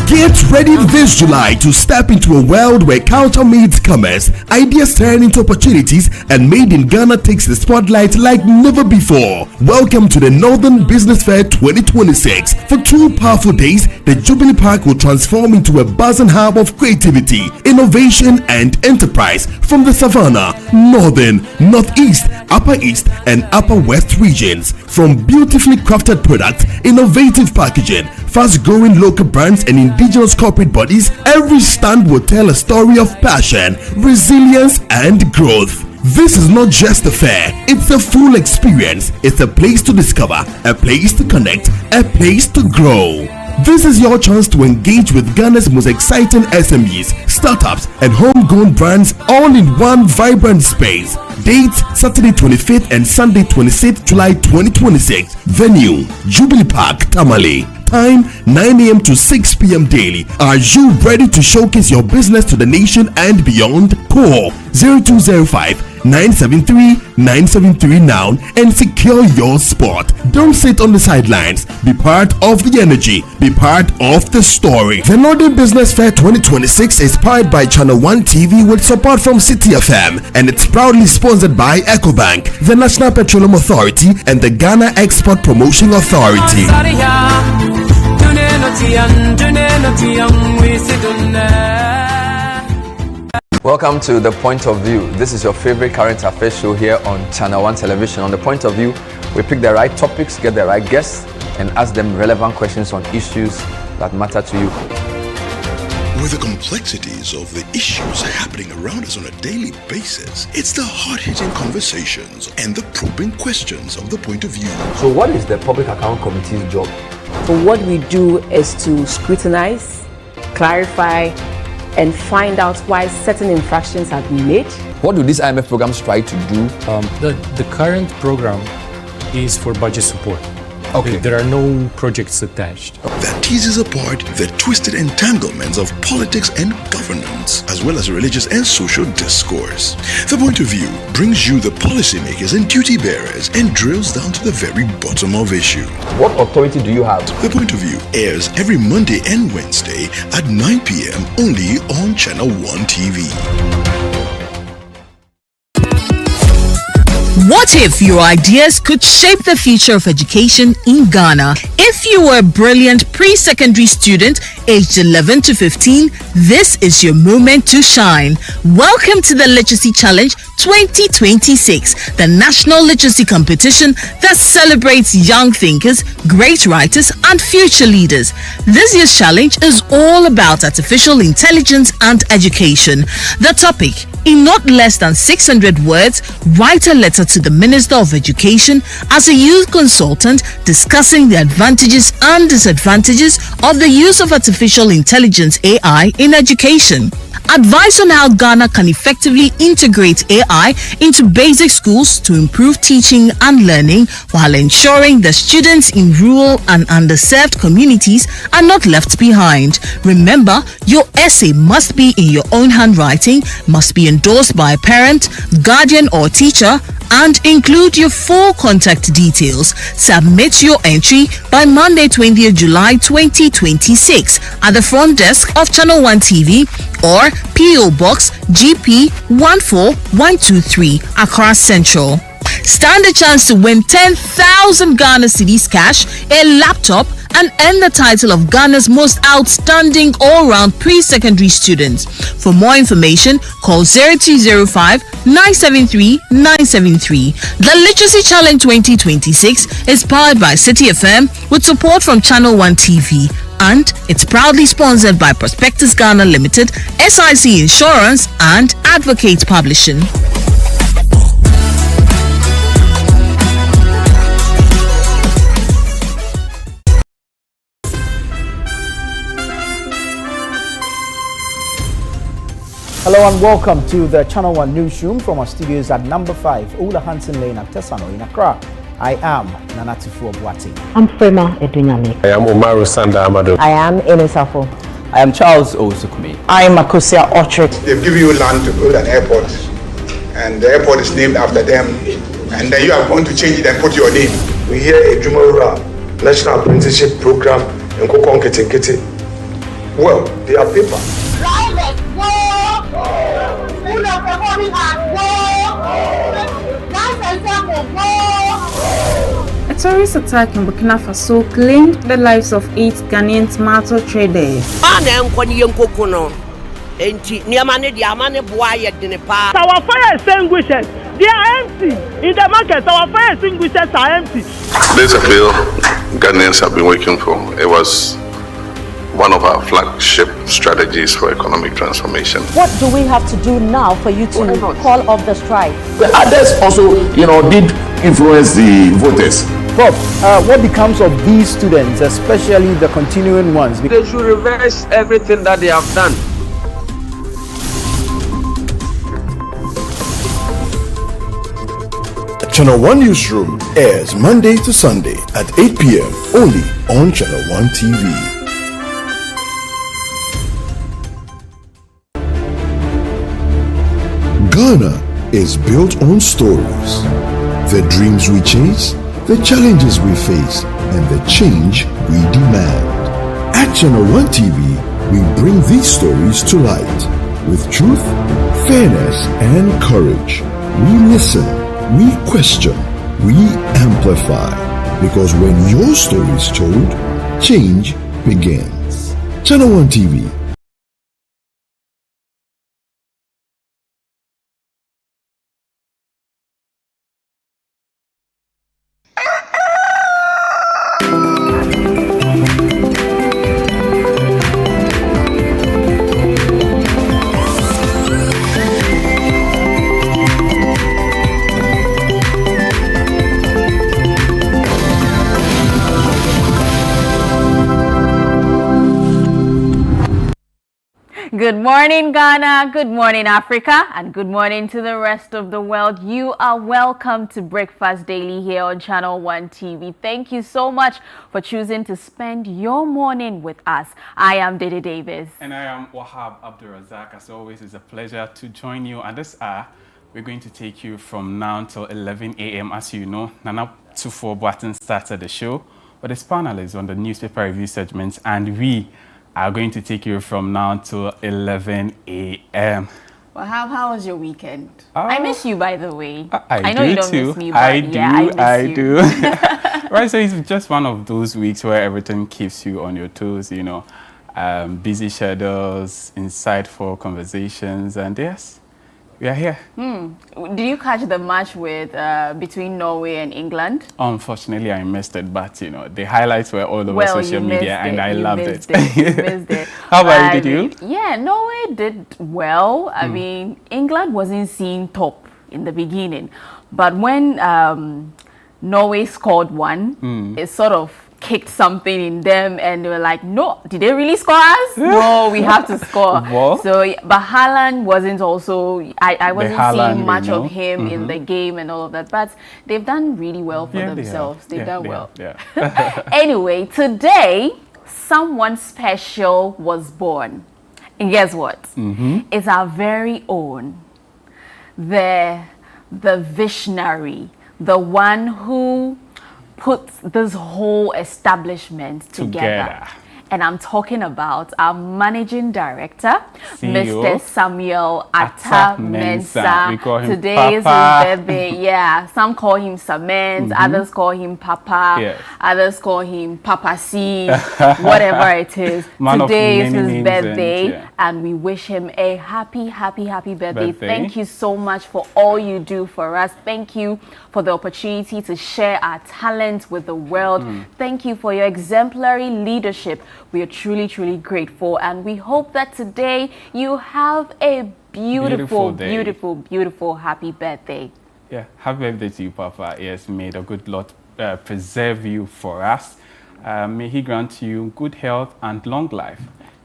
S22: Get ready this July to step into a world where culture meets commerce, ideas turn into opportunities, and Made in Ghana takes the spotlight like never before. Welcome to the Northern Business Fair 2026. For 2 powerful days, the Jubilee Park will transform into a buzzing hub of creativity, innovation, and enterprise from the Savannah, Northern, Northeast, Upper East, and Upper West regions. From beautifully crafted products, innovative packaging, fast-growing local brands, and indigenous corporate bodies, every stand will tell a story of passion, resilience, and growth. This is not just a fair, it's a full experience. It's a place to discover, a place to connect, a place to grow. This is your chance to engage with Ghana's most exciting SMEs, startups, and homegrown brands all in one vibrant space. Dates Saturday 25th and Sunday 26th July 2026. Venue Jubilee Park, Tamale. Time 9 a.m. to 6 p.m. daily. Are you ready to showcase your business to the nation and beyond? Call 0205-973-973 now and secure your spot. Don't sit on the sidelines. Be part of the energy. Be part of the story. The Northern Business Fair 2026 is powered by Channel One TV with support from City FM, and it's proudly sponsored by EcoBank, the National Petroleum Authority, and the Ghana Export Promotion Authority.
S4: Welcome to The Point of View. This is your favorite current affairs show here on Channel One Television. On The Point of View, we pick the right topics, get the right guests, and ask them relevant questions on issues that matter to you.
S5: With the complexities of the issues happening around us on a daily basis, it's the hard-hitting conversations and the probing questions of The Point of View.
S4: So what is the Public Account Committee's job?
S6: So what we do is to scrutinize, clarify, and find out why certain infractions have been made.
S4: What do these IMF programs try to do?
S7: The current program is for budget support.
S4: Okay.
S7: There are no projects attached.
S5: That teases apart the twisted entanglements of politics and governance, as well as religious and social discourse. The Point of View brings you the policymakers and duty bearers and drills down to the very bottom of issues.
S4: What authority do you have?
S5: The Point of View airs every Monday and Wednesday at 9 p.m. only on Channel One TV.
S3: What if your ideas could shape the future of education in Ghana? If you were a brilliant pre-secondary student aged 11 to 15, this is your moment to shine. Welcome to the Literacy Challenge 2026, the national literacy competition that celebrates young thinkers, great writers, and future leaders. This year's challenge is all about artificial intelligence and education. The topic: in not less than 600 words, write a letter to the Minister of Education as a youth consultant discussing the advantages and disadvantages of the use of artificial intelligence (AI) in education. Advice on how Ghana can effectively integrate AI into basic schools to improve teaching and learning while ensuring that students in rural and underserved communities are not left behind. Remember, your essay must be in your own handwriting, must be endorsed by a parent, guardian, or teacher, and include your full contact details. Submit your entry by Monday, 20th July 2026 at the front desk of Channel One TV or PO Box GP 14123 Accra Central. Stand a chance to win 10,000 Ghana cedis cash, a laptop, and earn the title of Ghana's most outstanding all-round pre-secondary student. For more information, call 0205-973-973. The Literacy Challenge 2026 is powered by City FM with support from Channel One TV. And it's proudly sponsored by Prospectus Ghana Limited, SIC Insurance, and Advocate Publishing.
S1: Hello and welcome to the Channel One newsroom from our studios at number 5, Ola Hansen Lane at Tesano in Accra. I am Nanatifu Obuati.
S8: I'm Frema Edunyame.
S13: I am Umaru Sanda Amado.
S8: I am Elisafo. I am Charles Osukumi.
S10: I am Makosia Ochre.
S13: They've given you land to build an airport, and the airport is named after them, and then you are going to change it and put your name. We hear a Jumara National Apprenticeship Program in Kokon Kete. Well, they are paper.
S14: A terrorist attack in Burkina Faso claimed the lives of 8 Ghanaian tomato traders.
S15: Our fire extinguishers, they are empty. In the market, our fire extinguishers are empty.
S16: There's a bill Ghanaians have been working for. It was one of our flagship strategies for economic transformation.
S17: What do we have to do now for you to call off the strike?
S18: The others also, did influence the voters.
S1: Bob, what becomes of these students, especially the continuing ones?
S19: They should reverse everything that they have done.
S5: Channel 1 Newsroom airs Monday to Sunday at 8 p.m. only on Channel 1 TV. Ghana is built on stories. The dreams we chase, the challenges we face, and the change we demand. At Channel 1 TV, we bring these stories to light with truth, fairness, and courage. We listen, we question, we amplify. Because when your story is told, change begins. Channel 1 TV.
S20: Good morning, Ghana. Good morning, Africa. And good morning to the rest of the world. You are welcome to Breakfast Daily here on Channel 1 TV. Thank you so much for choosing to spend your morning with us. I am Dede Davis.
S21: And I am Wahab Abdul-Razak. As always, it's a pleasure to join you. And this hour, we're going to take you from now till 11 a.m. As you know, Nana Tufo Boateng started the show, but his panel is on the newspaper review segments, and we are going to take you from now to 11 a.m.
S20: Well, how was your weekend? I miss you, by the way.
S21: I
S20: know
S21: do
S20: you don't
S21: too.
S20: miss me, but I
S21: do. Right, so it's just one of those weeks where everything keeps you on your toes, busy schedules, insightful conversations, and yes, we are here.
S20: Did you catch the match with between Norway and England?
S21: Unfortunately, I missed it, but the highlights were all over social media, and I loved it.
S20: You missed it.
S21: How about you? Did you?
S20: Yeah, Norway did well. I mean, England wasn't seen top in the beginning, but when Norway scored one, it sort of kicked something in them, and they were like, no, did they really score us? No, we have to score. So, but Haaland wasn't also, I wasn't seeing much of him in the game and all of that, but they've done really well for themselves. They've done well. Anyway, today, someone special was born. And guess what? It's our very own, the visionary, the one who put this whole establishment together. And I'm talking about our managing director,
S21: CEO,
S20: Mr. Samuel Atta Mensah. Today is his
S21: Papa.
S20: birthday. Yeah, some call him Sament, others call him Papa, others call him Papa C, whatever it is. Today is his birthday, and we wish him a happy birthday. Thank you so much for all you do for us. Thank you for the opportunity to share our talent with the world. Thank you for your exemplary leadership. We are truly grateful, and we hope that today you have a beautiful happy birthday.
S21: Yeah, happy birthday to you, Papa. Yes, may the good Lord preserve you for us. May he grant you good health and long life.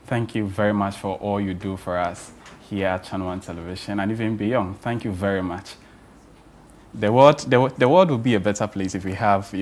S21: Thank you very much for all you do for us here at Channel 1 Television and even beyond. Thank you very much. The world would be a better place if we have,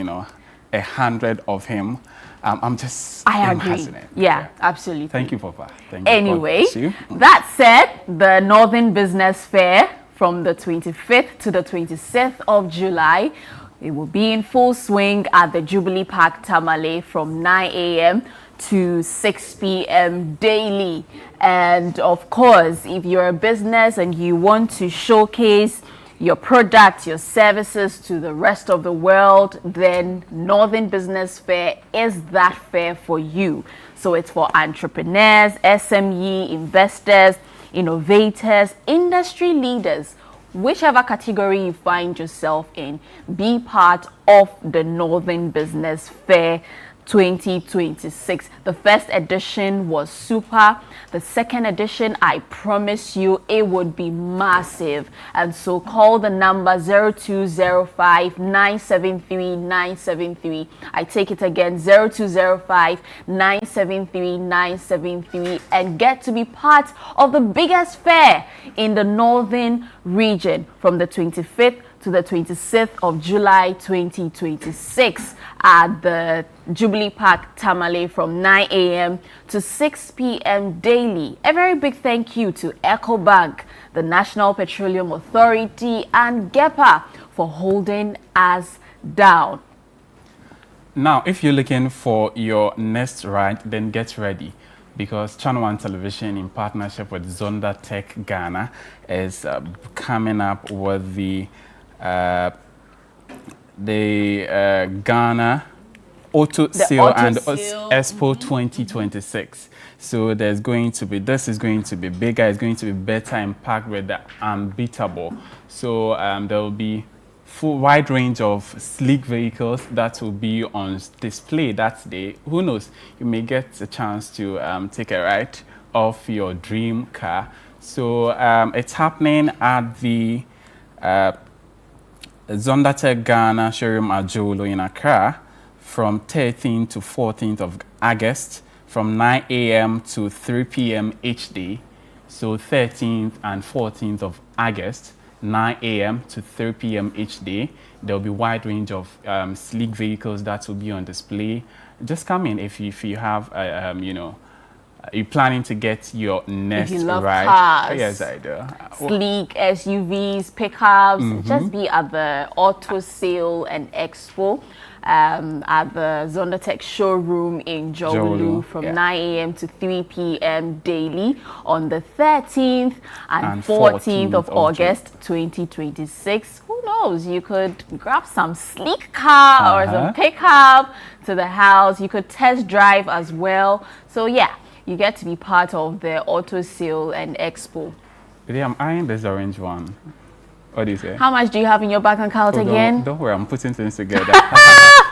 S21: 100 of him. I'm just
S20: I agree.
S21: passionate.
S20: Yeah, absolutely.
S21: Thank you, Papa. Thank you.
S20: Anyway,
S21: God bless you.
S20: that said, the Northern Business Fair from the 25th to the 26th of July, it will be in full swing at the Jubilee Park Tamale from 9 a.m. to 6 p.m. daily. And of course, if you're a business and you want to showcase your products, your services to the rest of the world, then Northern Business Fair is that fair for you. So it's for entrepreneurs, SME, investors, innovators, industry leaders, whichever category you find yourself in, be part of the Northern Business Fair 2026. The first edition was super. The second edition, I promise you, it would be massive. And so call the number 0205-973-973. I take it again, 0205-973-973, and get to be part of the biggest fair in the Northern region from the 25th to the 26th of July 2026 at the Jubilee Park Tamale from 9 a.m. to 6 p.m. daily. A very big thank you to EcoBank, the National Petroleum Authority, and GEPA for holding us down.
S21: Now, if you're looking for your next ride, then get ready, because Channel One Television, in partnership with Zonda Tech Ghana, is coming up with the Ghana Auto Sale and Expo 2026. So this is going to be bigger, it's going to be better and packed with the unbeatable. So there will be full wide range of sleek vehicles that will be on display that day. Who knows, you may get a chance to take a ride of your dream car. So it's happening at the Zonda Tech Ghana showroom at Jolo in Accra from 13th to 14th of August from 9 a.m. to 3 p.m. each day. So 13th and 14th of August, 9 a.m. to 3 p.m. each day. There will be a wide range of sleek vehicles that will be on display. Just come in if you have, you're planning to get your next
S20: if you love
S21: ride.
S20: Cars,
S21: yes, I do.
S20: Sleek SUVs, pickups, just be at the Auto Sale and Expo at the Zonda Tech showroom in Jolu from 9 a.m. to 3 p.m. daily on the 13th and 14th of August 2026. Who knows? You could grab some sleek car or some pickup to the house. You could test drive as well. So yeah, you get to be part of the Auto Sale and Expo.
S21: Yeah, I'm eyeing this orange one. What do you say?
S20: How much do you have in your bank account again?
S21: Don't worry, I'm putting things together.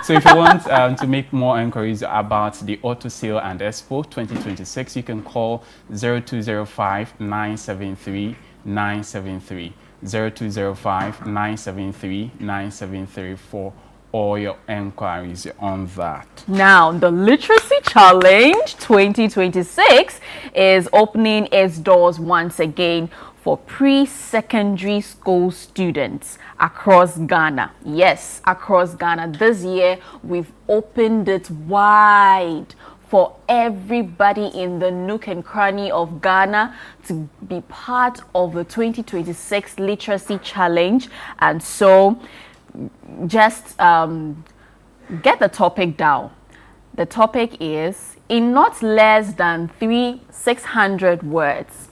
S21: So if you want to make more inquiries about the Auto Sale and Expo 2026, you can call 0205-973-973, 0205-973-973 for all your inquiries on that.
S20: Now, the Literacy Challenge 2026 is opening its doors once again for pre-secondary school students across Ghana. Yes, across Ghana. This year, we've opened it wide for everybody in the nook and cranny of Ghana to be part of the 2026 Literacy Challenge. And so, just get the topic down. The topic is, in not less than 600 words,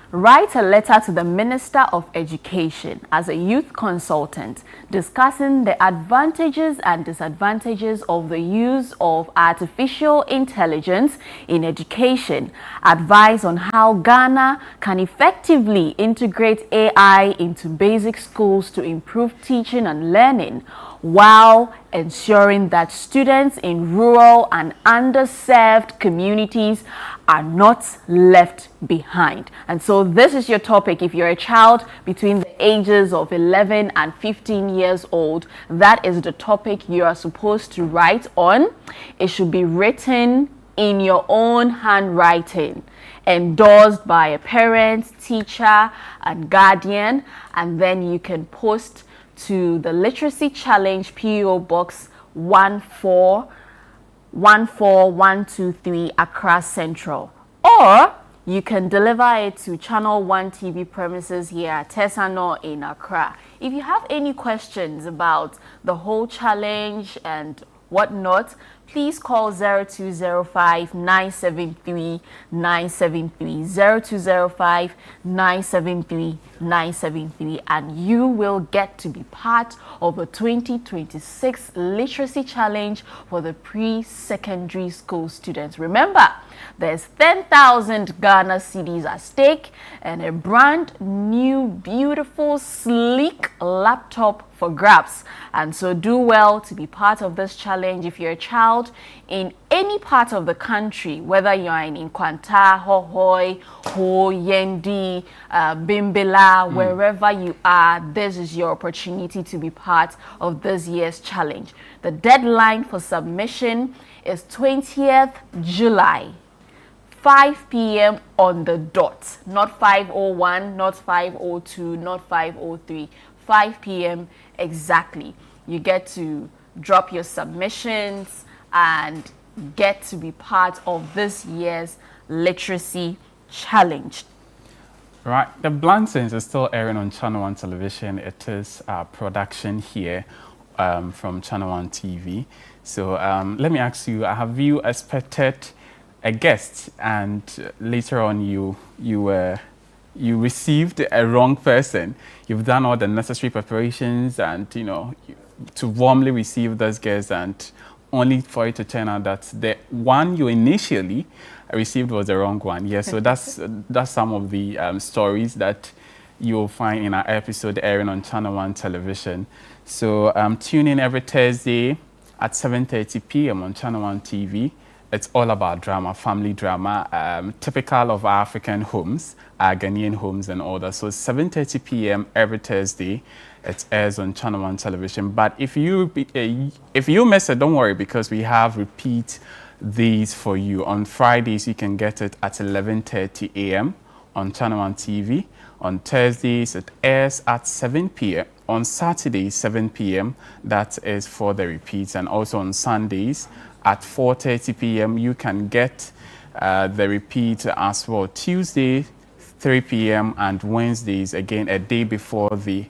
S20: write a letter to the Minister of Education as a youth consultant discussing the advantages and disadvantages of the use of artificial intelligence in education. Advice on how Ghana can effectively integrate AI into basic schools to improve teaching and learning, while ensuring that students in rural and underserved communities are not left behind. And so this is your topic. If you're a child between the ages of 11 and 15 years old, that is the topic you are supposed to write on. It should be written in your own handwriting, endorsed by a parent, teacher, and guardian, and then you can post to the Literacy Challenge PO Box 14123 Accra Central. Or you can deliver it to Channel 1 TV premises here at Tesano in Accra. If you have any questions about the whole challenge and whatnot, please call 0205 973 973 0205 973 973 and you will get to be part of the 2026 Literacy Challenge for the pre-secondary school students. Remember, there's 10,000 Ghana cedis at stake and a brand new, beautiful, sleek laptop for grabs. And so do well to be part of this challenge. If you're a child in any part of the country, whether you are in Nkwanta, Hohoi, Ho, Yendi, Bimbela, wherever you are, this is your opportunity to be part of this year's challenge. The deadline for submission is 20th July. 5 p.m. on the dot, not 5:01, not 5:02, not 5:03, 5 p.m. exactly. You get to drop your submissions and get to be part of this year's literacy challenge.
S21: Right, The Blansons is still airing on Channel 1 television. It is a production here from Channel 1 TV. So let me ask you, have you expected a guest and later on you received a wrong person? You've done all the necessary preparations and to warmly receive those guests, and only for it to turn out that the one you initially received was the wrong one. Yes, so that's some of the stories that you'll find in our episode airing on Channel 1 television. So tune in every Thursday at 7:30 p.m. on Channel 1 TV. It's all about drama, family drama, typical of our African homes, our Ghanaian homes and all that. So 7:30 p.m. every Thursday, it airs on Channel 1 television. But if you miss it, don't worry, because we have repeat these for you. On Fridays, you can get it at 11:30 a.m. on Channel 1 TV. On Thursdays, it airs at 7 p.m. On Saturdays, 7 p.m. That is for the repeats. And also on Sundays, at 4:30 p.m. you can get the repeat as well. Tuesday, 3 p.m. and Wednesdays, again, a day before the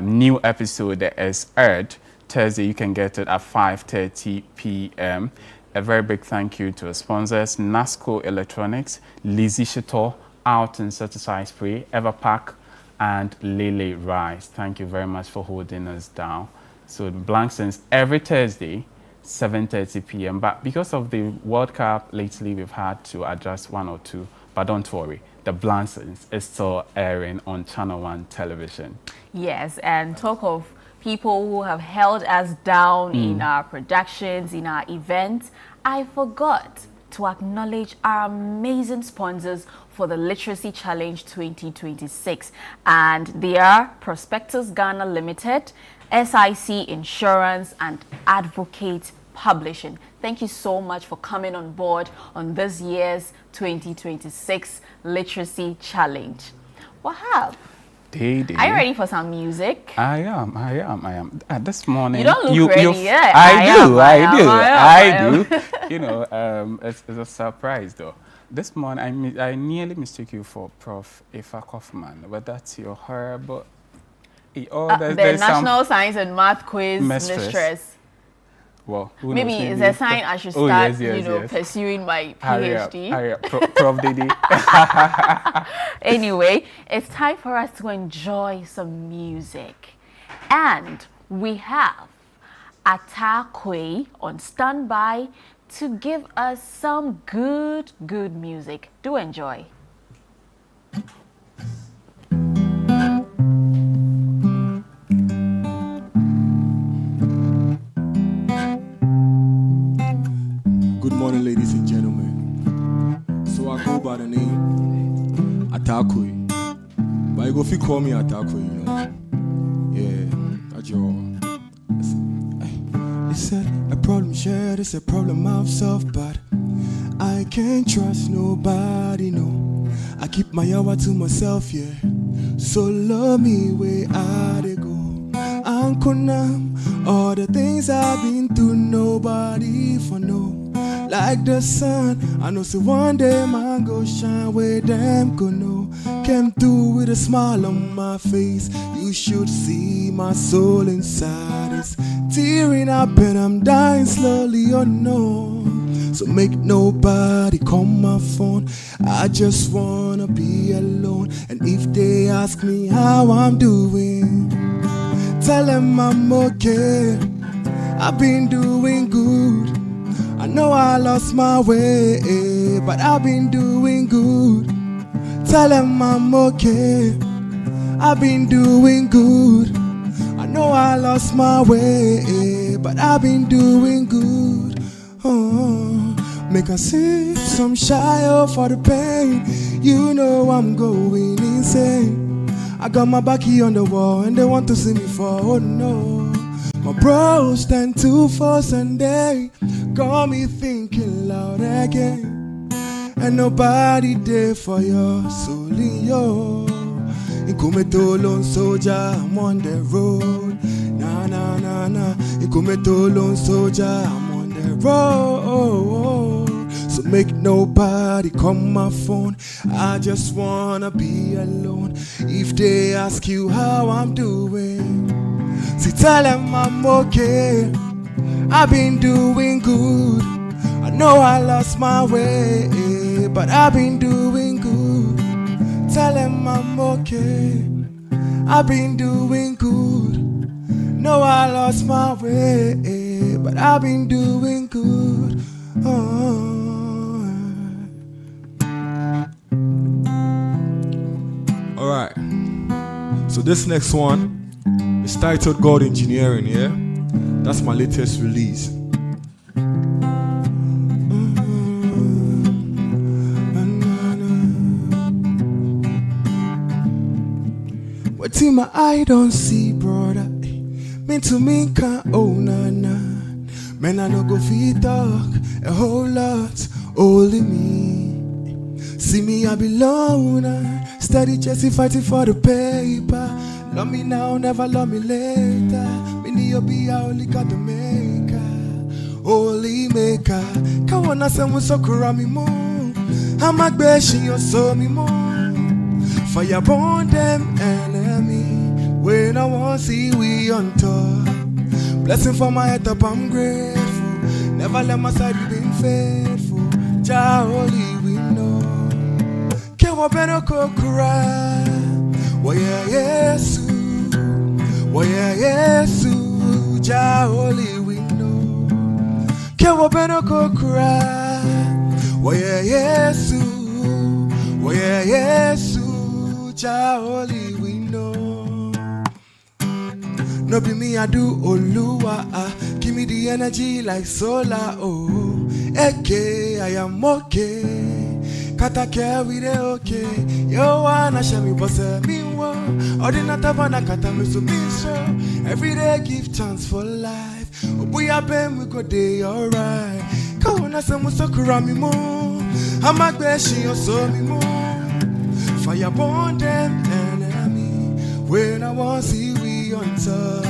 S21: new episode is aired. Thursday, you can get it at 5:30 p.m. A very big thank you to our sponsors, Nasco Electronics, Lizzie Shito, Out and Certified Spray, Everpack, and Lele Rice. Thank you very much for holding us down. So the Blansons every Thursday, 7:30 p.m. But because of the World Cup lately, we've had to adjust one or two. But don't worry, The Blansons is still airing on Channel 1 television.
S20: Yes, and talk of people who have held us down in our productions, in our events, I forgot to acknowledge our amazing sponsors for the Literacy Challenge 2026. And they are Prospectus Ghana Limited, SIC Insurance, and Advocate Publishing. Thank you so much for coming on board on this year's 2026 Literacy Challenge. Wahab, are you ready for some music?
S21: I am. This morning...
S20: You don't look ready. Yeah,
S21: I do. It's a surprise though. This morning, I nearly mistook you for Prof. Ifa Kaufman, but that's your horrible...
S20: the National Science and Math Quiz mistress.
S21: Well,
S20: maybe it's a sign I should start, pursuing my PhD.
S21: Hurry up. Prof. Didi.
S20: Anyway, it's time for us to enjoy some music. And we have Atakwe on standby to give us some good music. Do enjoy.
S2: Good morning, ladies and gentlemen. So I go by the name Atakwe. But you go if you call me Atakwe, Yeah, that's your. They said a problem shared is a problem I've solved, but I can't trust nobody, no. I keep my hour to myself, yeah. So love me where I go. Ankunam. All the things I've been through, nobody for know. Like the sun, I know so one day man go shine where them go know. Came through with a smile on my face. You should see my soul inside. It's tearing up and I'm dying slowly, oh no. So make nobody call my phone. I just wanna be alone. And if they ask me how I'm doing, tell them I'm okay. I've been doing good. I know I lost my way, but I've been doing good. Tell them I'm okay. I've been doing good. I know I lost my way, but I've been doing good. Oh, make a sip some shy for the pain. You know I'm going insane. I got my backy on the wall and they want to see me fall. Oh no. My bros stand 2 for Sunday. Got me thinking loud again. And nobody there for your soul in yo. In Kumeto lone soldier, I'm on the road. Na na na na. In Kumeto lone soldier, I'm on the road. So make nobody call my phone. I just wanna be alone. If they ask you how I'm doing, see, tell them I'm okay. I've been doing good. I know I lost my way, but I've been doing good. Tell them I'm okay. I've been doing good. No, I lost my way, but I've been doing good. Oh. All right. So this next one, it's titled God Engineering, yeah? That's my latest release. What team my eye don't see, brother? Mean to me can't, oh na na. Man, I no go feed talk a whole lot, only me. See me, I be loner. Steady Jesse fighting for the paper. Love me now, never love me later. You'll be only got the maker, holy maker. Come on, I say we so me more. I'm a question you saw me more. Fire burn them enemy. When I want see we on top. Blessing for my head up, I'm grateful. Never let my side be been faithful. Jah holy we know. Kewa beno kokura. Waya Yesu. Waya Yesu. Jah holy we know. Kewa beno kokura. Waya Yesu. Waya Yesu. Jah holy we know. No be me I do Oluwa. Give me the energy like solar. Oh, okay, I am okay. Kata care we de okay. Yo wanna show me boss me wo. Ordinata bana kata me so me so. Every day give chance for life. Obuya ben we go day alright. Kauna se musokura mi mo. Amagbeshi yo so mi mo. Fire burn them enemy. When I want see we on top.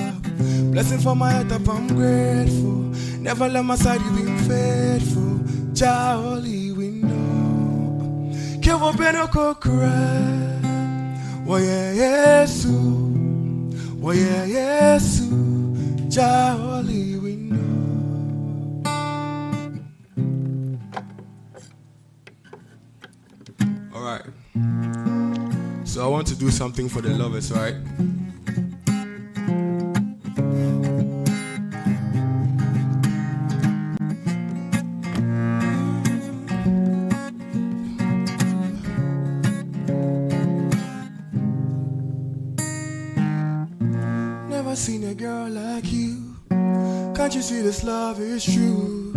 S2: Blessing for my head up, I'm grateful. Never let my side you been faithful. Jah holy we know. Kevo beno kokura. Waya Yesu. Waya Yesu. Jah holy we know. Alright. So I want to do something for the lovers, right? Seen a girl like you. Can't you see this love is true?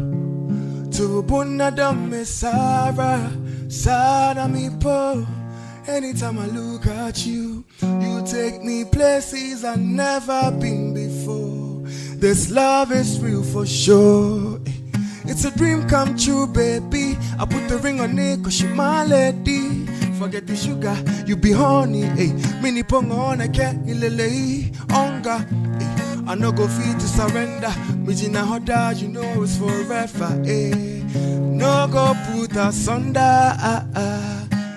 S2: To bunna dame Sarah, Sada me po. Anytime I look at you, you take me places I've never been before. This love is real for sure. It's a dream come true, baby. I put the ring on it 'cause she my lady. Forget the sugar, you be honey, eh. Mini pong on, I can't ilele, onga, eh. I no go fit to surrender. Me jina hoda, you know it's forever. Eh. No go put us under.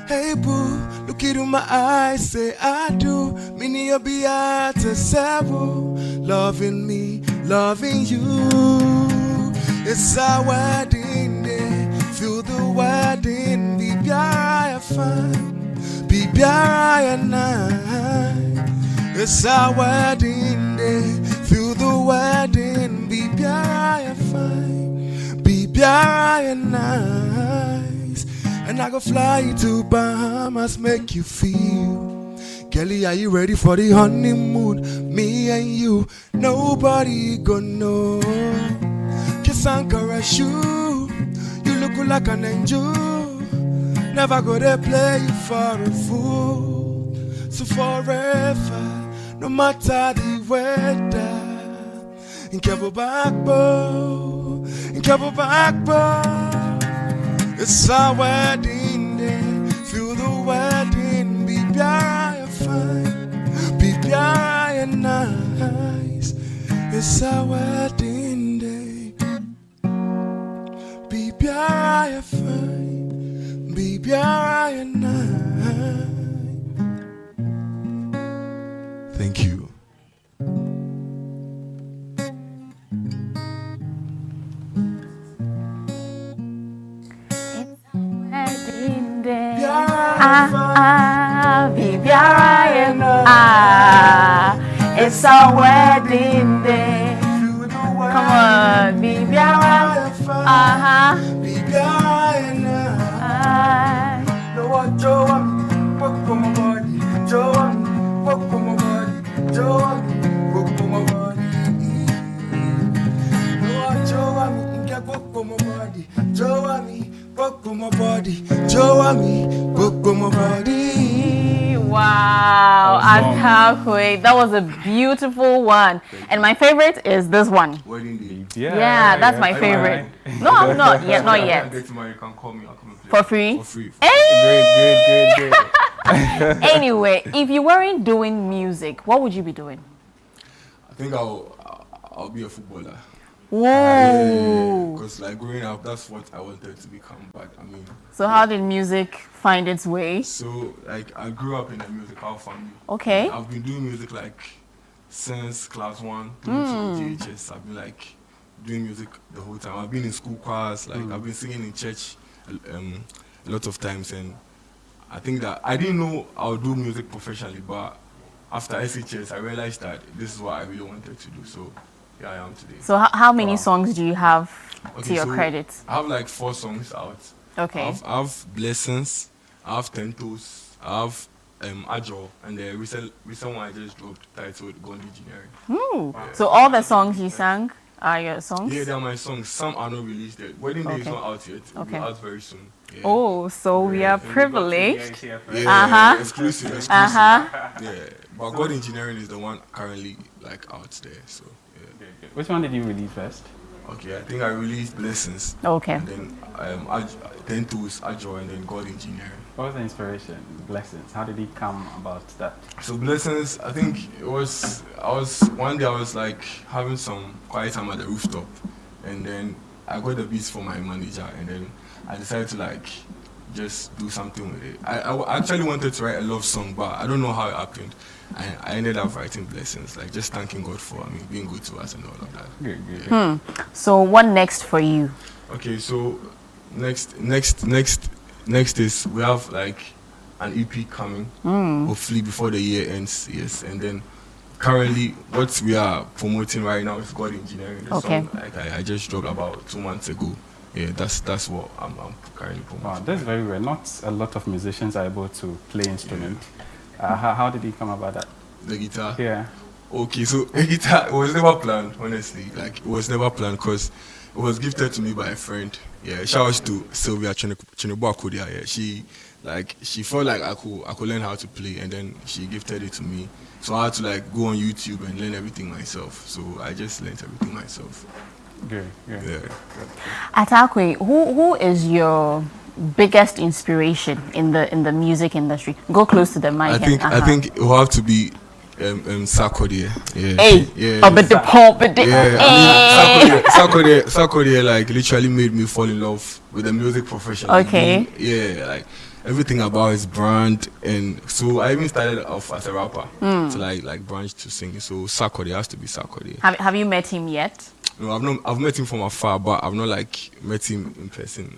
S2: Hey boo, look into my eyes, say I do. Mini your be at a several. Loving me, loving you. It's our wedding day. Feel the wedding. Be biara fine. Be biara night. It's our wedding day. Feel the wedding. Be biara fine. Be biara nice. And I go fly you to Bahamas, make you feel. Kelly, are you ready for the honeymoon? Me and you, nobody gonna know. Kiss and caress you, you look like an angel. Never gonna play you for a fool. So forever, no matter the weather. In Cabo Backbone, in Cabo Backbone. It's our wedding day. Feel the wedding. Be biara fine. Be biara nice. It's our wedding day. Be biara fine. Be biara nice. Thank you.
S20: It's our wedding day. Come on, be biara.
S2: Be biara. No one Joe walk on my body. Joe walk on my body. Joe walk on my body. No one Joe walk on my body. Joe walk on my body. Joe walk on my body.
S20: Wow, Atakwe, that was a beautiful one. And my favorite is this one. Yeah, that's my favorite. No, I'm not yet, not yet.
S2: You can call me. I'll come and play.
S20: For free?
S2: For free.
S20: Hey! Great. Anyway, if you weren't doing music, what would you be doing?
S2: I think I'll be a footballer.
S20: Whoa!
S2: Because like growing up, that's what I wanted to become. But I mean.
S20: So how did music find its way?
S2: So like I grew up in a musical family.
S20: Okay.
S2: I've been doing music like since class 1 to GHS. I've been like doing music the whole time. I've been in school choirs. Like I've been singing in church a lot of times, and I think that I didn't know I would do music professionally, but after SHS, I realized that this is what I really wanted to do. So here I am today.
S20: So how many songs do you have to your credit?
S2: I have like 4 songs out.
S20: Okay.
S2: I have Blessings, I have 10 Toes, I have Ajo, and the recent one I just dropped titled God Engineering.
S20: Wow. So all the songs you sang are your songs?
S2: Yeah, they are my songs. Some are not released yet. Wedding Day is not out yet. It will be out very soon. Yeah.
S20: Oh, so we are privileged.
S2: Yeah, exclusive. Yeah, but God Engineering is the one currently like out there. So yeah.
S21: Which one did you release first?
S2: Okay, I think I released Blessings.
S20: Okay.
S2: And then 10 Tools, Ajo, and then God Engineering.
S21: What was the inspiration? Blessings. How did it come about that?
S2: So Blessings, I think one day I was like having some quiet time at the rooftop, and then I got the beats from my manager, and then I decided to like just do something with it. I actually wanted to write a love song, but I don't know how it happened. I ended up writing Blessings, like just thanking God for being good to us and all of that.
S21: Good.
S20: So what next for you?
S2: Okay, so next is we have like an EP coming, hopefully before the year ends. Yes, and then currently what we are promoting right now is God Engineering. The song, like I just dropped about 2 months ago. Yeah, that's what I'm currently promoting.
S21: Wow, that's very rare. Not a lot of musicians are able to play instrument. How did it come about that?
S2: The guitar?
S21: Yeah.
S2: Okay, so the guitar, it was never planned, honestly. Like, it was never planned because it was gifted to me by a friend. Yeah, shout out to Sylvia Chinebo Akodia. Yeah, she felt like I could learn how to play, and then she gifted it to me. So I had to like go on YouTube and learn everything myself. So I just learned everything myself.
S21: Good.
S2: Yeah.
S20: Atakwe, who is your biggest inspiration in the music industry? Go close to the mic.
S2: I think it will have to be Sarkodie. Yeah.
S20: Hey,
S2: yeah.
S20: But the pump, but the
S2: Sarkodie like literally made me fall in love with the music profession.
S20: Okay.
S2: Yeah, like everything about his brand, and so I even started off as a rapper to like branch to sing. So Sarkodie has to be Sarkodie.
S20: Have you met him yet?
S2: No, I've met him from afar, but I've not like met him in person.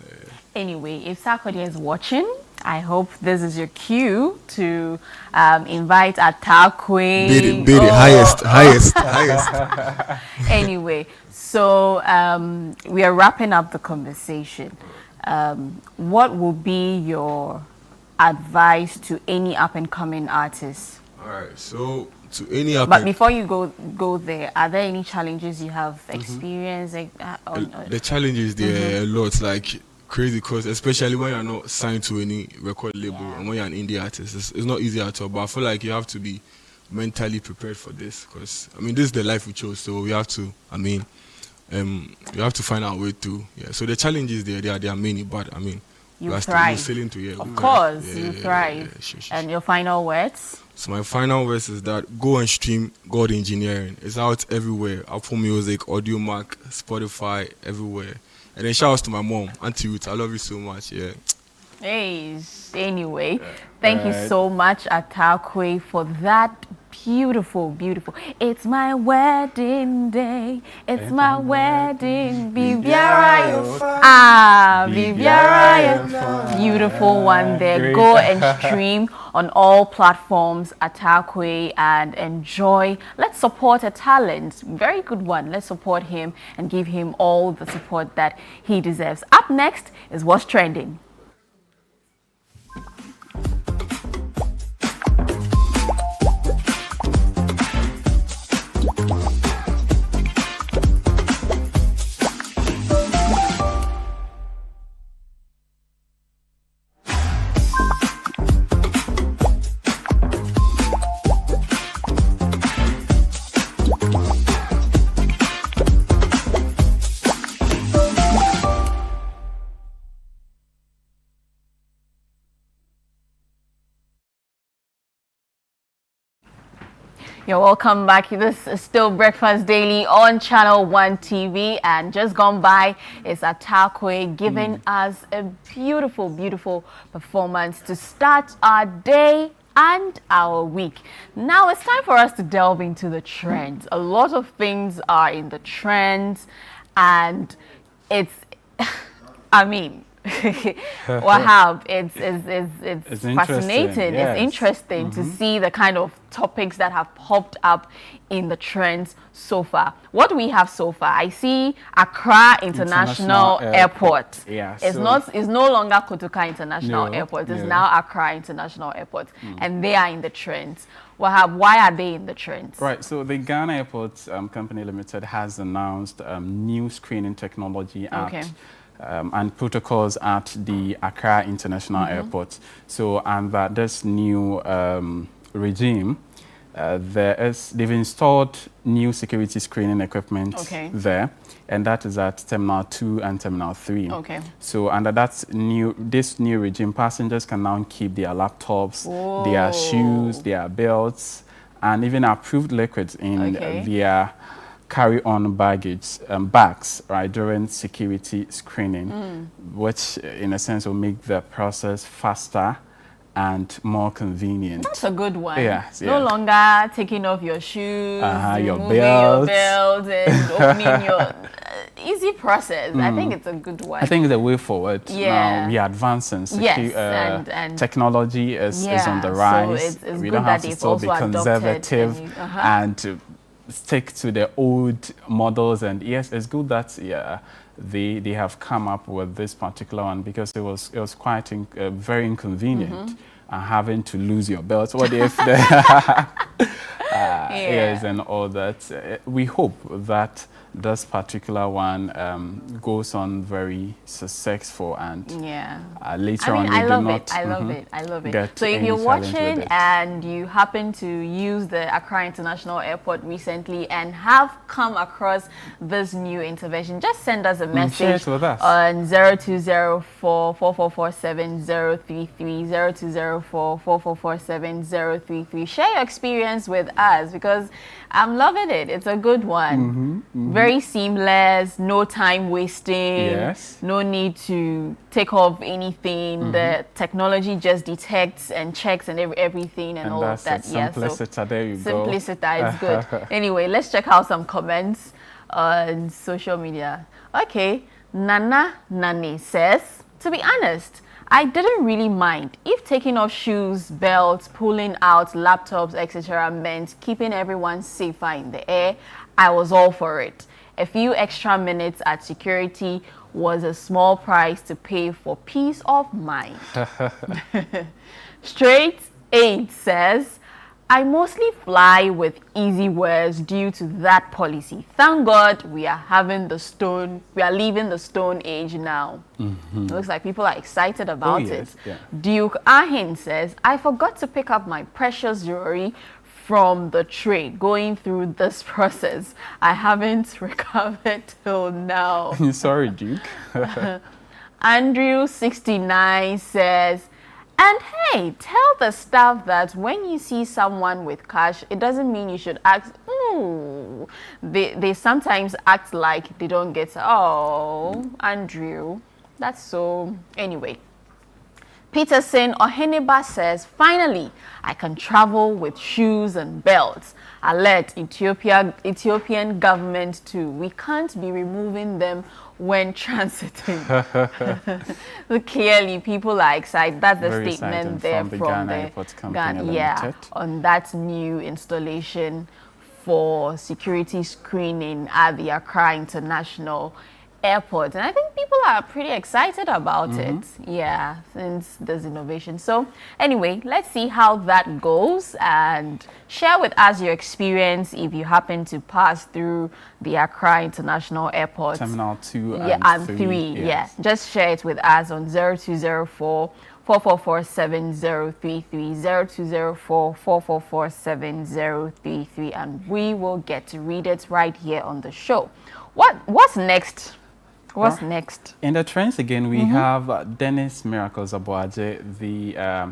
S20: Anyway, if Sarkodie is watching, I hope this is your cue to invite Atakwe.
S2: Bid it, highest.
S20: Anyway, so we are wrapping up the conversation. What will be your advice to any up-and-coming artist?
S2: All right, so to any up.
S20: But before you go there, are there any challenges you have experienced?
S2: The challenges there are a lot, like crazy, because especially when you're not signed to any record label and when you're an indie artist, it's not easy at all. But I feel like you have to be mentally prepared for this, because I mean this is the life we chose, so we have to. I mean, you have to find our way through. Yeah. So the challenges there are many, but I mean,
S20: you thrive.
S2: Sailing to,
S20: of course, you thrive.
S2: Sure.
S20: And your final words?
S2: So my final words is that go and stream God Engineering. It's out everywhere. Apple Music, Audiomack, Spotify, everywhere. And then shout outs to my mom, Auntie Ruth. I love you so much. Yeah.
S20: Hey, anyway, thank you so much, Atakwe, for that beautiful. It's my wedding day. It's my wedding. Bibiaraya. Beautiful one there. Go and stream on all platforms, Atakwe, and enjoy. Let's support a talent. Very good one. Let's support him and give him all the support that he deserves. Up next is What's Trending. You're welcome back. This is still Breakfast Daily on Channel 1 TV, and just gone by is Atakwe giving us a beautiful performance to start our day and our week. Now it's time for us to delve into the trends. A lot of things are in the trends, and it's I mean Wahab, it's fascinating.
S21: Yes.
S20: It's interesting to see the kind of topics that have popped up in the trends so far. What do we have so far? I see Accra International Airport.
S21: Yeah,
S20: it's no longer Kotoka International Airport. It's now Accra International Airport, and they are in the trends. Wahab, why are they in the trends?
S21: Right, so the Ghana Airports Company Limited has announced new screening technology and protocols at the Accra International Airport. So, and that this new regime, they've installed new security screening equipment there, and that is at Terminal 2 and Terminal 3.
S20: Okay.
S21: So under this new regime, passengers can now keep their laptops, their shoes, their belts, and even approved liquids in their carry-on bags, right, during security screening, which in a sense will make the process faster and more convenient.
S20: That's a good one.
S21: Yes,
S20: no longer taking off your shoes,
S21: your
S20: removing
S21: belt.
S20: your belt, and opening your easy process. I think it's a good one.
S21: I think the way forward.
S20: Yeah.
S21: Now we are advancing.
S20: And
S21: technology is on the rise.
S20: So it's
S21: we
S20: good
S21: don't
S20: that
S21: have to still be conservative and stick to the old models. And yes, it's good that they have come up with this particular one, because it was quite very inconvenient having to lose your belt. What if the ears and all that? We hope that this particular one goes on very successful, and later on
S20: I love it. I love it. So if you're watching and you happen to use the Accra International Airport recently and have come across this new intervention, just send us a message
S21: with us
S20: on 0204 4447 033 0204 Share your experience with us, because I'm loving it. It's a good one. Very seamless, no time wasting, no need to take off anything. The technology just detects and checks and everything and all of that.
S21: Simplicity, there you go.
S20: Simplicity is good. Anyway, let's check out some comments on social media. Okay, Nana Nani says, to be honest, I didn't really mind if taking off shoes, belts, pulling out laptops, etc. meant keeping everyone safer in the air. I was all for it. A few extra minutes at security was a small price to pay for peace of mind. Straight 8 says, I mostly fly with easy words due to that policy. Thank God we are leaving the stone age now. Looks like people are excited about it.
S21: Yeah.
S20: Duke Ahin says, I forgot to pick up my precious jewelry from the trade going through this process. I haven't recovered till now.
S21: Sorry, Duke.
S20: Andrew 69 says, and hey, tell the staff that when you see someone with cash, it doesn't mean you should ask. Ooh. They sometimes act like they don't get. Oh, Andrew, that's so. Anyway, Peterson Oheneba says, finally, I can travel with shoes and belts. Alert Ethiopian government too. We can't be removing them when transiting. Clearly, people are excited. That's the
S21: Very
S20: statement there from
S21: Ghana Airport Company Limited.
S20: On that new installation for security screening at the Accra International Airport. And I think people are pretty excited about it. Yeah, since there's innovation. So anyway, let's see how that goes, and share with us your experience if you happen to pass through the Accra International Airport.
S21: Terminal 2
S20: and 3. Yeah, just share it with us on 0204 4447 0204 4447 and we will get to read it right here on the show. What's next? What's next?
S21: In the trends again, we have Dennis Miracles Abuaje,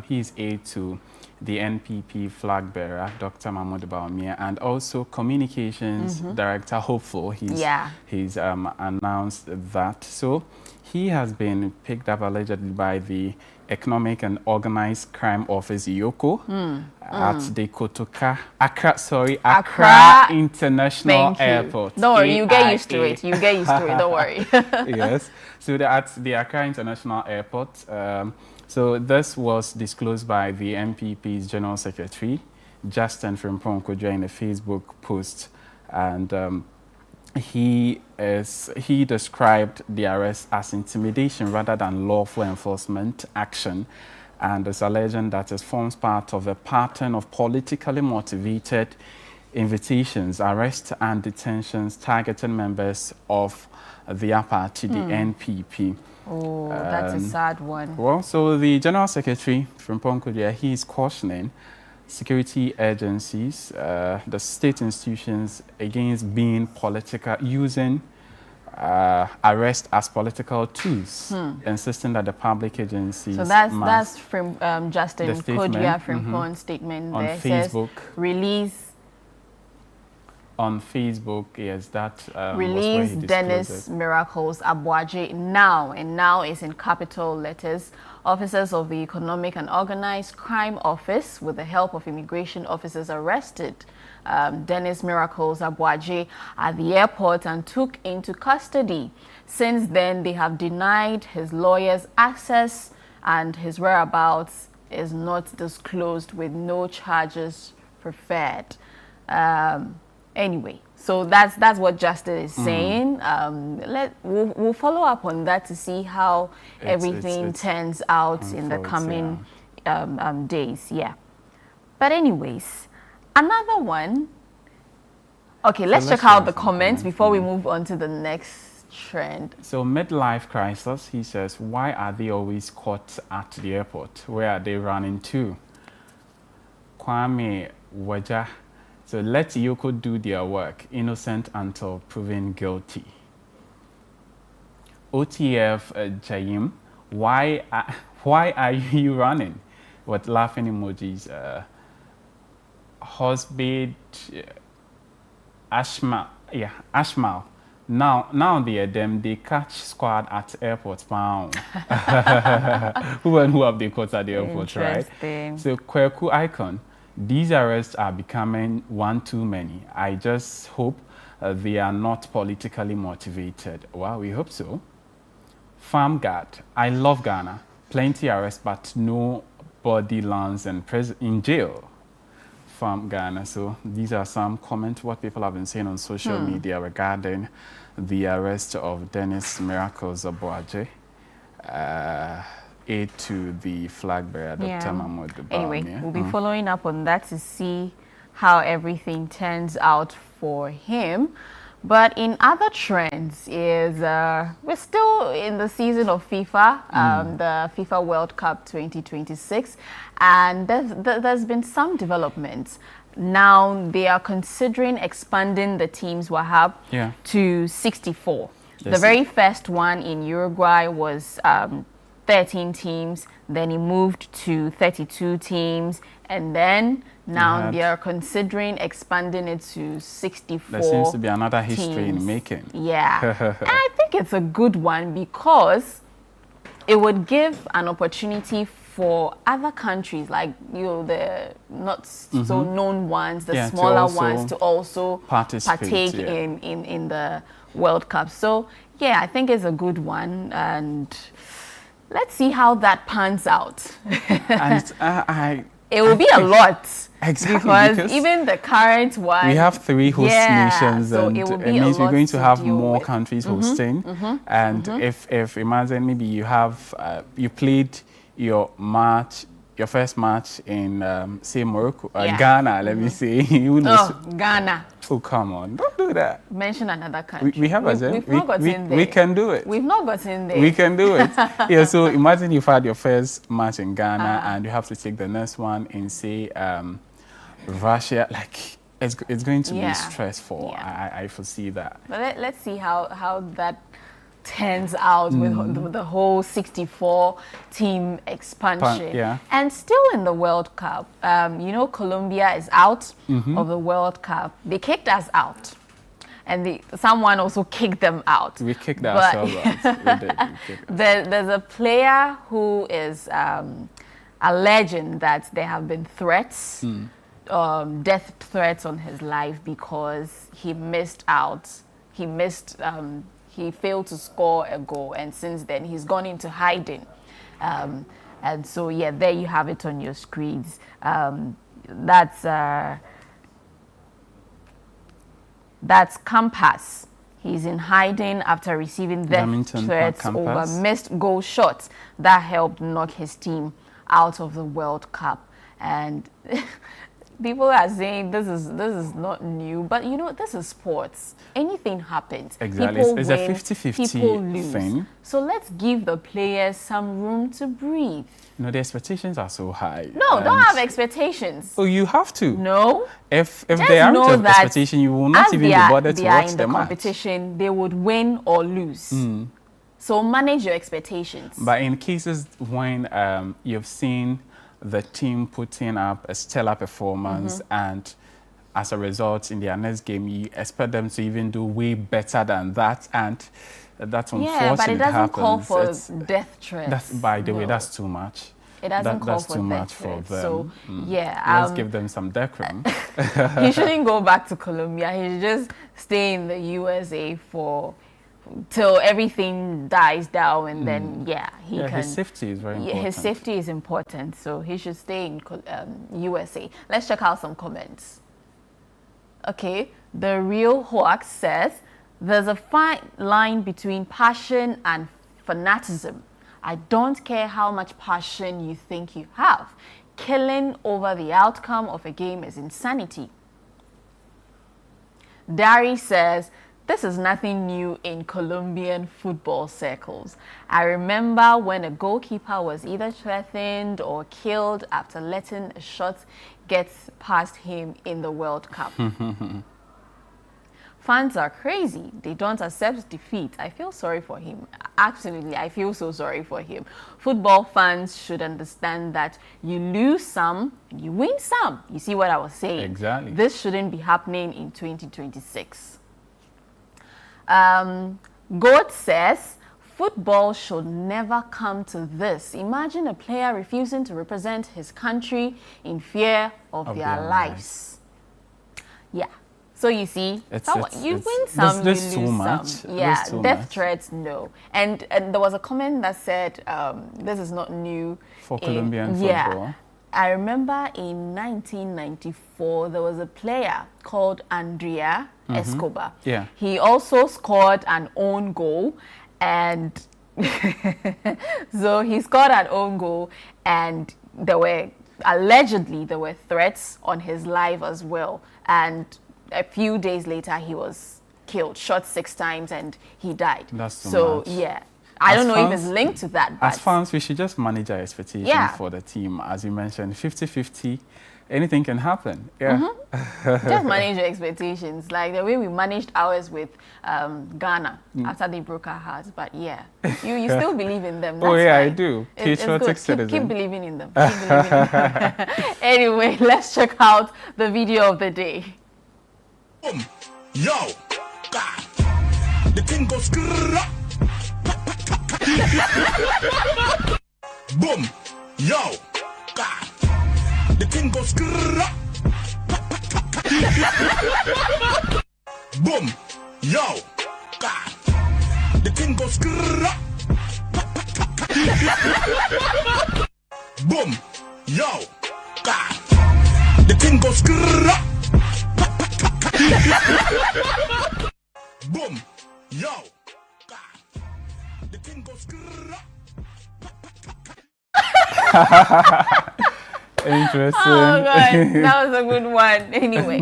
S21: he's aide to the NPP flag bearer, Dr. Mahmoud Bawumia, and also communications director Hopeful. He's announced that. So he has been picked up allegedly by the Economic and Organized Crime Office, EOCO, at the Kotoka, Accra International Airport.
S20: Don't worry, you get used to it. Don't worry.
S21: Yes. So at the Accra International Airport. So this was disclosed by the MPP's General Secretary, Justin Frimpong Kodja, in a Facebook post, and he described the arrest as intimidation rather than lawful enforcement action, and is alleging that it forms part of a pattern of politically motivated invitations, arrests and detentions targeting members of their party, the NPP.
S20: Oh, that's a sad one.
S21: Well, so the General Secretary from Ponkodia, he is cautioning security agencies, the state institutions, against being political, using arrest as political tools, insisting that the public agencies. So
S20: that's from Justin Kodja Frimpong's statement
S21: on
S20: there.
S21: Facebook.
S20: Says, release.
S21: On Facebook, yes, that
S20: release Dennis Miracles Abuaje now, and now is in capital letters. Officers of the Economic and Organized Crime Office, with the help of immigration officers, arrested Dennis Miracles Abuaje at the airport and took into custody. Since then, they have denied his lawyers access, and his whereabouts is not disclosed, with no charges preferred. Anyway, so that's what Justin is saying. We'll follow up on that to see how everything turns out in the coming days. Yeah. But anyways, another one. Okay, let's check out the comments before we move on to the next trend.
S21: So midlife crisis, he says, why are they always caught at the airport? Where are they running to? Kwame Waja. So let Yoko do their work, innocent until proven guilty. OTF Jayim, why are you running? With laughing emojis. Hosbid Ashmal. Now they catch squad at airport pound. Who have they caught at the airport, right? So Kweku Icon, these arrests are becoming one too many. I just hope they are not politically motivated. Well, we hope so. Farm Guard, I love Ghana. Plenty arrests, but nobody lands in jail. From Ghana. So these are some comments what people have been saying on social media regarding the arrest of Dennis Miracles Obuaje, aide to the flag bearer, Dr. Mahmoud Bawumia.
S20: Anyway, we'll be following up on that to see how everything turns out for him. But in other trends is we're still in the season of FIFA, the FIFA World Cup 2026, and there's been some developments. Now they are considering expanding the teams, Wahab, to 64. The very first one in Uruguay was 13 teams, then it moved to 32 teams, and then now they are considering expanding it to 64.
S21: There seems to be another history
S20: teams.
S21: in making.
S20: Yeah. And I think it's a good one because it would give an opportunity for other countries, like the not so known ones, the smaller ones, to also partake in the World Cup. So yeah, I think it's a good one, and let's see how that pans out.
S21: And
S20: it will be a lot.
S21: Exactly.
S20: Because even the current one...
S21: We have 3 host nations,
S20: so
S21: and
S20: it
S21: means we're going to have more countries hosting. And if imagine maybe you have, you played your first match in, say, Morocco, Ghana, let me say.
S20: Ghana.
S21: Oh, come on. Don't do that.
S20: Mention another country.
S21: We have
S20: We've not gotten there.
S21: We can do it.
S20: We've not gotten there.
S21: We can do it. Yeah, so imagine you've had your first match in Ghana and you have to take the next one in, say, Russia. Like, it's going to be stressful. I foresee that.
S20: But let's see how that turns out with the whole 64 team expansion. And still in the World Cup, Colombia is out of the World Cup. They kicked us out, and someone also kicked them out.
S21: We kicked ourselves out. We did.
S20: There's a player who is alleging that there have been threats, death threats on his life because he missed out. He failed to score a goal, and since then he's gone into hiding. And so, there you have it on your screens. That's Compass. He's in hiding after receiving death threats over missed goal shots that helped knock his team out of the World Cup. And people are saying this is not new, but this is sports. Anything happens.
S21: Exactly.
S20: People
S21: it's
S20: win,
S21: a 50-50
S20: people lose.
S21: thing.
S20: So let's give the players some room to breathe.
S21: The expectations are so high.
S20: No, don't have expectations.
S21: Oh, you have to.
S20: No.
S21: If they aren't of expectation, you will not even be bothered to watch the match.
S20: They are in the competition, they would win or lose. So manage your expectations.
S21: But in cases when you've seen the team putting up a stellar performance and as a result in their next game you expect them to even do way better than that, and that's unfortunate.
S20: Yeah, but it doesn't
S21: happens.
S20: call for death threats.
S21: By the way, that's too much.
S20: It doesn't call
S21: that's
S20: for
S21: too
S20: death
S21: much
S20: threats.
S21: for them.
S20: So
S21: let's give them some decorum.
S20: He shouldn't go back to Colombia. He should just stay in the USA till everything dies down, and then he can.
S21: His safety is very important.
S20: His safety is important, so he should stay in USA. Let's check out some comments. Okay, the real hoax says there's a fine line between passion and fanaticism. I don't care how much passion you think you have. Killing over the outcome of a game is insanity. Dari says, this is nothing new in Colombian football circles. I remember when a goalkeeper was either threatened or killed after letting a shot get past him in the World Cup. Fans are crazy. They don't accept defeat. I feel sorry for him. Absolutely, I feel so sorry for him. Football fans should understand that you lose some, you win some. You see what I was saying?
S21: Exactly.
S20: This shouldn't be happening in 2026. Goat says, football should never come to this. Imagine a player refusing to represent his country in fear of their lives. Yeah. So you see, you win some, you lose some. Yeah, death threats, no. And there was a comment that said, this is not new.
S21: For Colombian football.
S20: I remember in 1994, there was a player called Andrea Escobar.
S21: Yeah.
S20: He also scored an own goal, and so he scored an own goal, and allegedly there were threats on his life as well. And a few days later, he was killed, shot 6 times, and he died.
S21: That's too much.
S20: Yeah. I don't know if it's linked to that.
S21: As fans, we should just manage our expectations for the team. As you mentioned, 50-50, anything can happen. Yeah.
S20: Just manage your expectations, like the way we managed ours with Ghana after they broke our hearts. But yeah, you still believe in them. That's
S21: fine.
S20: I
S21: do. Patriotic citizen.
S20: Keep believing in them. Keep believing in them. Anyway, let's check out the video of the day.
S8: Yo, God, the thing goes boom, yo, God, the thing goes boom, yo, God, the thing goes boom, yo, God, the thing goes boom, yo, God, the thing goes
S21: Interesting.
S20: Oh God, that was a good one. Anyway,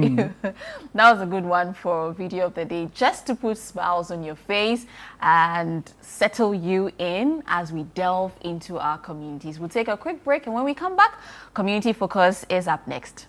S20: that was a good one for video of the day, just to put smiles on your face and settle you in as we delve into our communities. We'll take a quick break, and when we come back, Community Focus is up next.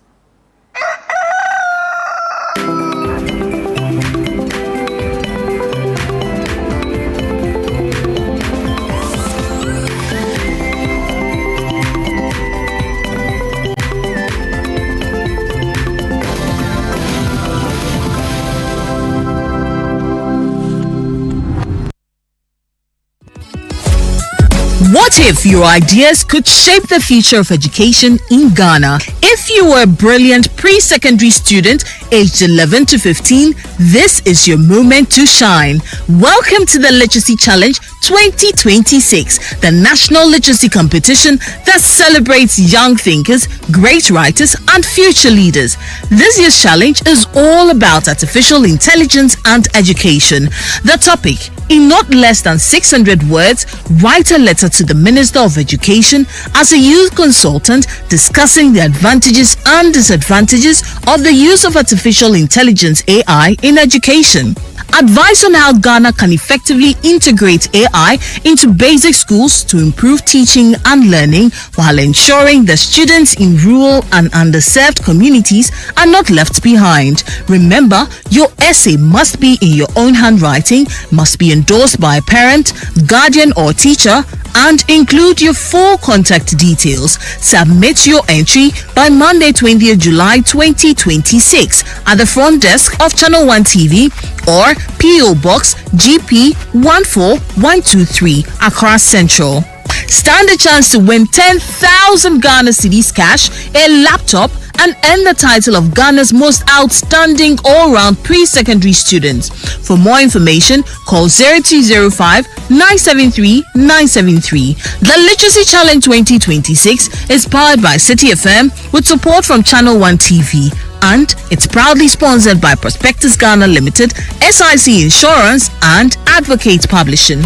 S3: What if your ideas could shape the future of education in Ghana? If you were a brilliant pre-secondary student aged 11 to 15, this is your moment to shine. Welcome to the Literacy Challenge 2026, the national literacy competition that celebrates young thinkers, great writers, and future leaders. This year's challenge is all about artificial intelligence and education. The topic: in not less than 600 words, write a letter to the Minister of Education as a youth consultant discussing the advantages and disadvantages of the use of artificial intelligence (AI) in education. Advice on how Ghana can effectively integrate AI into basic schools to improve teaching and learning while ensuring that students in rural and underserved communities are not left behind. Remember, your essay must be in your own handwriting, must be endorsed by a parent, guardian or teacher, and include your full contact details. Submit your entry by Monday, 20th July 2026 at the front desk of Channel 1 TV or PO Box GP 14123 Accra Central. Stand a chance to win 10,000 Ghana cedis cash, a laptop, and earn the title of Ghana's most outstanding all-round pre-secondary student. For more information, call 0205 973 973. The Literacy Challenge 2026 is powered by City FM with support from Channel 1 TV. And it's proudly sponsored by Prospectus Ghana Limited, SIC Insurance, and Advocate Publishing.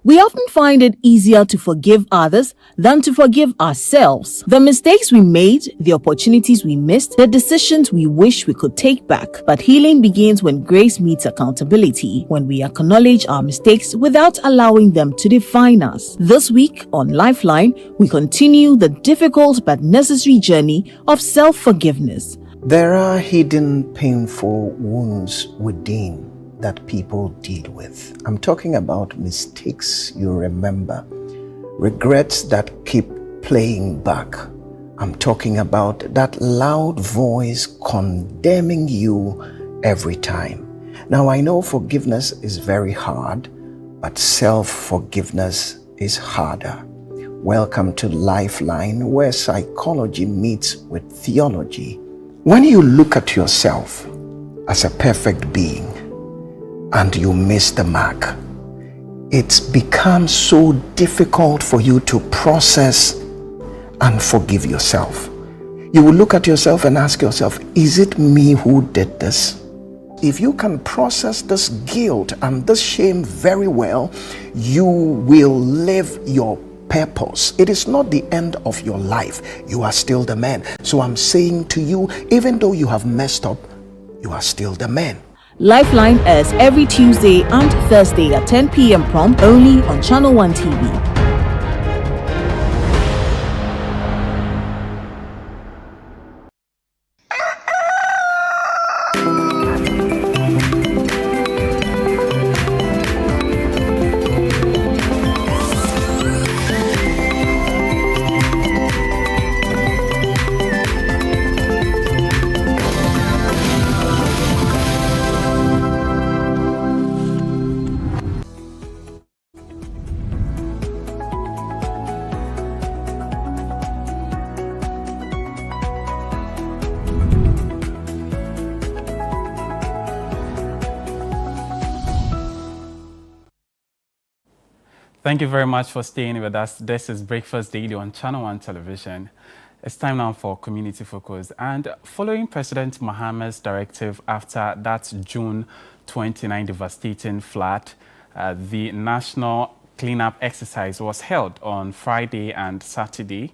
S3: We often find it easier to forgive others than to forgive ourselves. The mistakes we made, the opportunities we missed, the decisions we wish we could take back. But healing begins when grace meets accountability, when we acknowledge our mistakes without allowing them to define us. This week on Lifeline, we continue the difficult but necessary journey of self-forgiveness.
S31: There are hidden painful wounds within that people deal with. I'm talking about mistakes you remember, regrets that keep playing back. I'm talking about that loud voice condemning you every time. Now, I know forgiveness is very hard, but self-forgiveness is harder. Welcome to Lifeline, where psychology meets with theology. When you look at yourself as a perfect being, and you miss the mark, it's become so difficult for you to process and forgive yourself. You will look at yourself and ask yourself, is it me who did this? If you can process this guilt and this shame very well, you will live your purpose. It is not the end of your life. You are still the man. So I'm saying to you, even though you have messed up, you are still the man.
S3: Lifeline airs every Tuesday and Thursday at 10 p.m. prompt only on Channel One TV.
S21: Thank you very much for staying with us. This is Breakfast Daily on Channel One Television. It's time now for Community Focus. And following President Mahama's directive after that June 29 devastating flood, the national cleanup exercise was held on Friday and Saturday.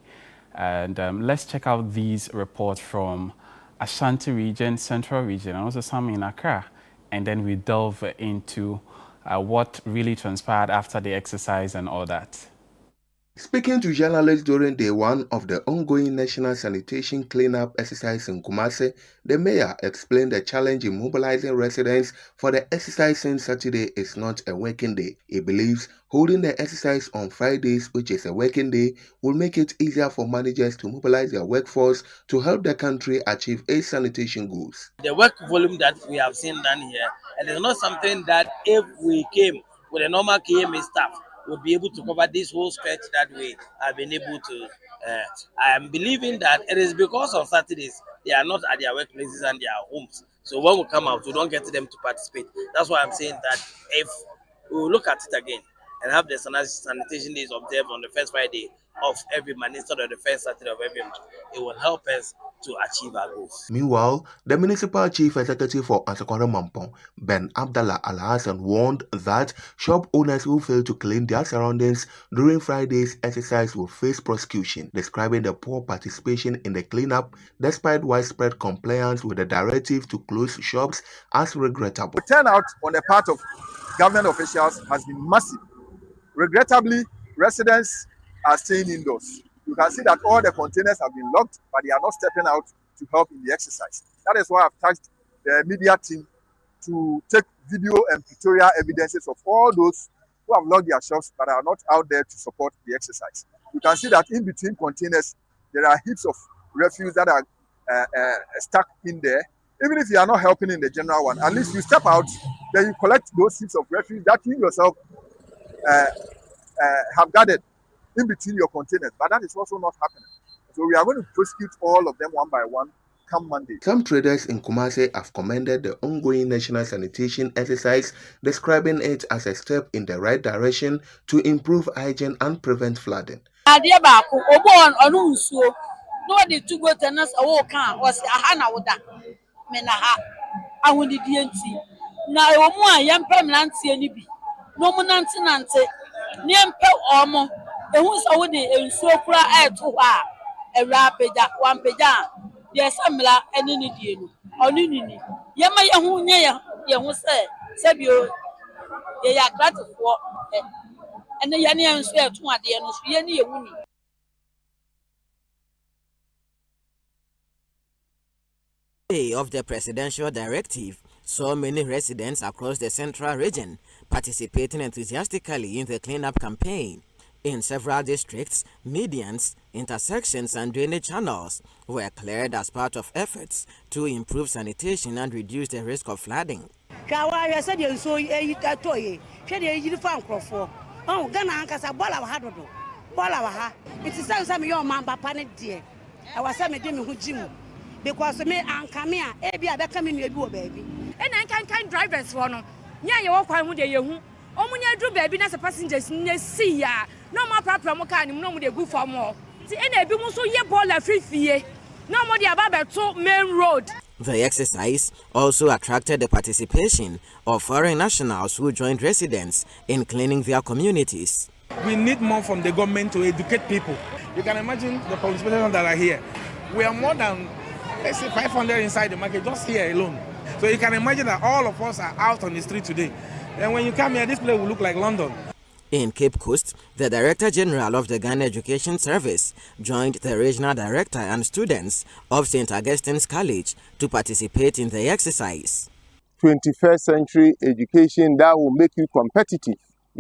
S21: And let's check out these reports from Ashanti region, Central region, and also some in Accra. And then we delve into what really transpired after the exercise and all that.
S9: Speaking to journalists during day one of the ongoing national sanitation cleanup exercise in Kumasi, the mayor explained the challenge in mobilizing residents for the exercise since Saturday is not a working day. He believes holding the exercise on Fridays, which is a working day, will make it easier for managers to mobilize their workforce to help the country achieve its sanitation goals.
S10: The work volume that we have seen done here, and it's not something that if we came with a normal KMA staff, would be able to cover this whole stretch that we have been able to. I am believing that it is because of Saturdays, they are not at their workplaces and their homes. So when we come out, we don't get them to participate. That's why I'm saying that if we look at it again and have the sanitation days observed on the first Friday of every month instead of the first Saturday of every month, it will help us to achieve our goals.
S9: Meanwhile, the municipal chief executive for Ansekwara Mampong, Ben Abdallah Al-Hassan, warned that shop owners who fail to clean their surroundings during Friday's exercise will face prosecution, describing the poor participation in the cleanup despite widespread compliance with the directive to close shops as regrettable.
S11: The turnout on the part of government officials has been massive. Regrettably, residents are staying indoors. You can see that all the containers have been locked, but they are not stepping out to help in the exercise. That is why I've tasked the media team to take video and pictorial evidences of all those who have locked their shops but are not out there to support the exercise. You can see that in between containers, there are heaps of refuse that are stuck in there. Even if you are not helping in the general one, at least you step out, then you collect those heaps of refuse that you yourself have gathered in between your containers, but that is also not happening. So we are going to prosecute all of them one by one come Monday.
S9: Some traders in Kumasi have commended the ongoing national sanitation exercise, describing it as a step in the right direction to improve hygiene and prevent flooding.
S6: niempe omo ehun so wo de ensuo kura eto ha ewra peja wan peja de samla eni ni die no oni ni yema ye hu nye ye hu se bio ye ya grateful ene ye ne ensuo eto ade no so ye ne ye wuni.
S12: Of the presidential directive saw many residents across the central region participating enthusiastically in the cleanup campaign. In several districts, medians, intersections and drainage channels were cleared as part of efforts to improve sanitation and reduce the risk of flooding.
S22: Because me and Camia, Abby, I become in your baby. And I can drivers for no. Yeah, you walk on with the young. Omunya do baby as a passengers see ya. No more problem can no more go for more. The NAB so ye ball a free fee. No more the about 2 main road.
S12: The exercise also attracted the participation of foreign nationals who joined residents in cleaning their communities.
S23: We need more from the government to educate people. You can imagine the participants that are here. We are more than, let's say, 500 inside the market, just here alone. So you can imagine that all of us are out on the street today. And when you come here, this place will look like London.
S12: In Cape Coast, the Director General of the Ghana Education Service joined the Regional Director and students of St. Augustine's College to participate in the exercise.
S24: 21st century education that will make you competitive,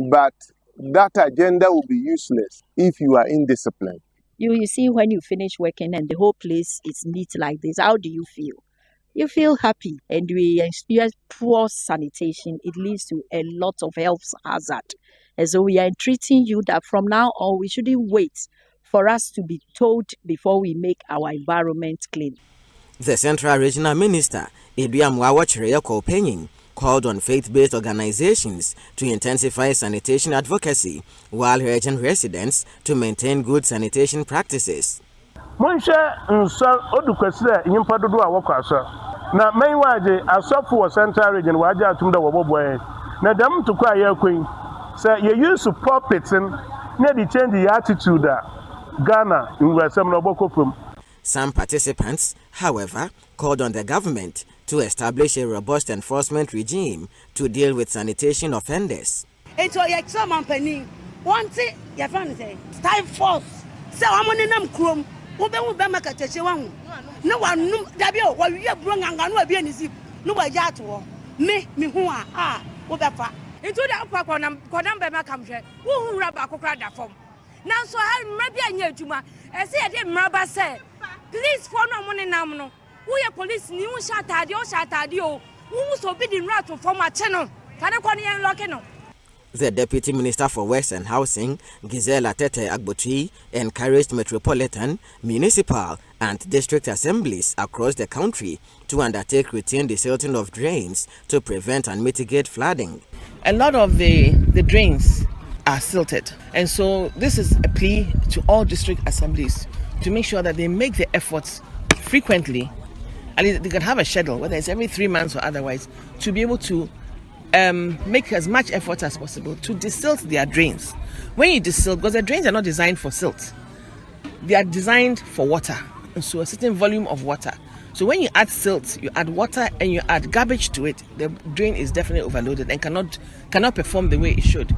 S24: but that agenda will be useless if you are indisciplined.
S25: You see, when you finish working and the whole place is neat like this, how do you feel? You feel happy, and we experience poor sanitation. It leads to a lot of health hazard. And so we are entreating you that from now on, we shouldn't wait for us to be told before we make our environment clean.
S12: The Central Regional Minister, Edwin Mwawachireyoko, called on faith-based organizations to intensify sanitation advocacy while urging residents to maintain good sanitation practices.
S26: Na mainwaje asofo wa Central Region waje atumda woboboy na dem to kwa ye kwin say ye use pulpits na the change the attitude Ghana in wesem no bokopum.
S12: Some participants, however, called on the government to establish a robust enforcement regime to deal with sanitation offenders.
S22: It's a exam company. One thing your friend say, time force. So I'm on them chrome. Ube make a cheche no one dabio wa we bro nganga no abi anisi no wa ja to me hu a obefa into da kwa kodam be makam hwe wo hu raba kokra da fom na so ha mra bia nya adwuma e se ye de mra ba se police for no money nam no wo ye police ni hu sha atade o wo so bi di nra to fom a che no fa de kwa ne yen lock no.
S12: The Deputy Minister for Works and Housing, Gisela Tete Agbotui, encouraged metropolitan, municipal and district assemblies across the country to undertake routine desilting of drains to prevent and mitigate flooding.
S27: A lot of the drains are silted, and so this is a plea to all district assemblies to make sure that they make the efforts frequently, at least they can have a schedule, whether it's every 3 months or otherwise, to be able to make as much effort as possible to desilt their drains. When you desilt, because the drains are not designed for silt, they are designed for water, and so a certain volume of water. So when you add silt, you add water and you add garbage to it, the drain is definitely overloaded and cannot perform the way it should.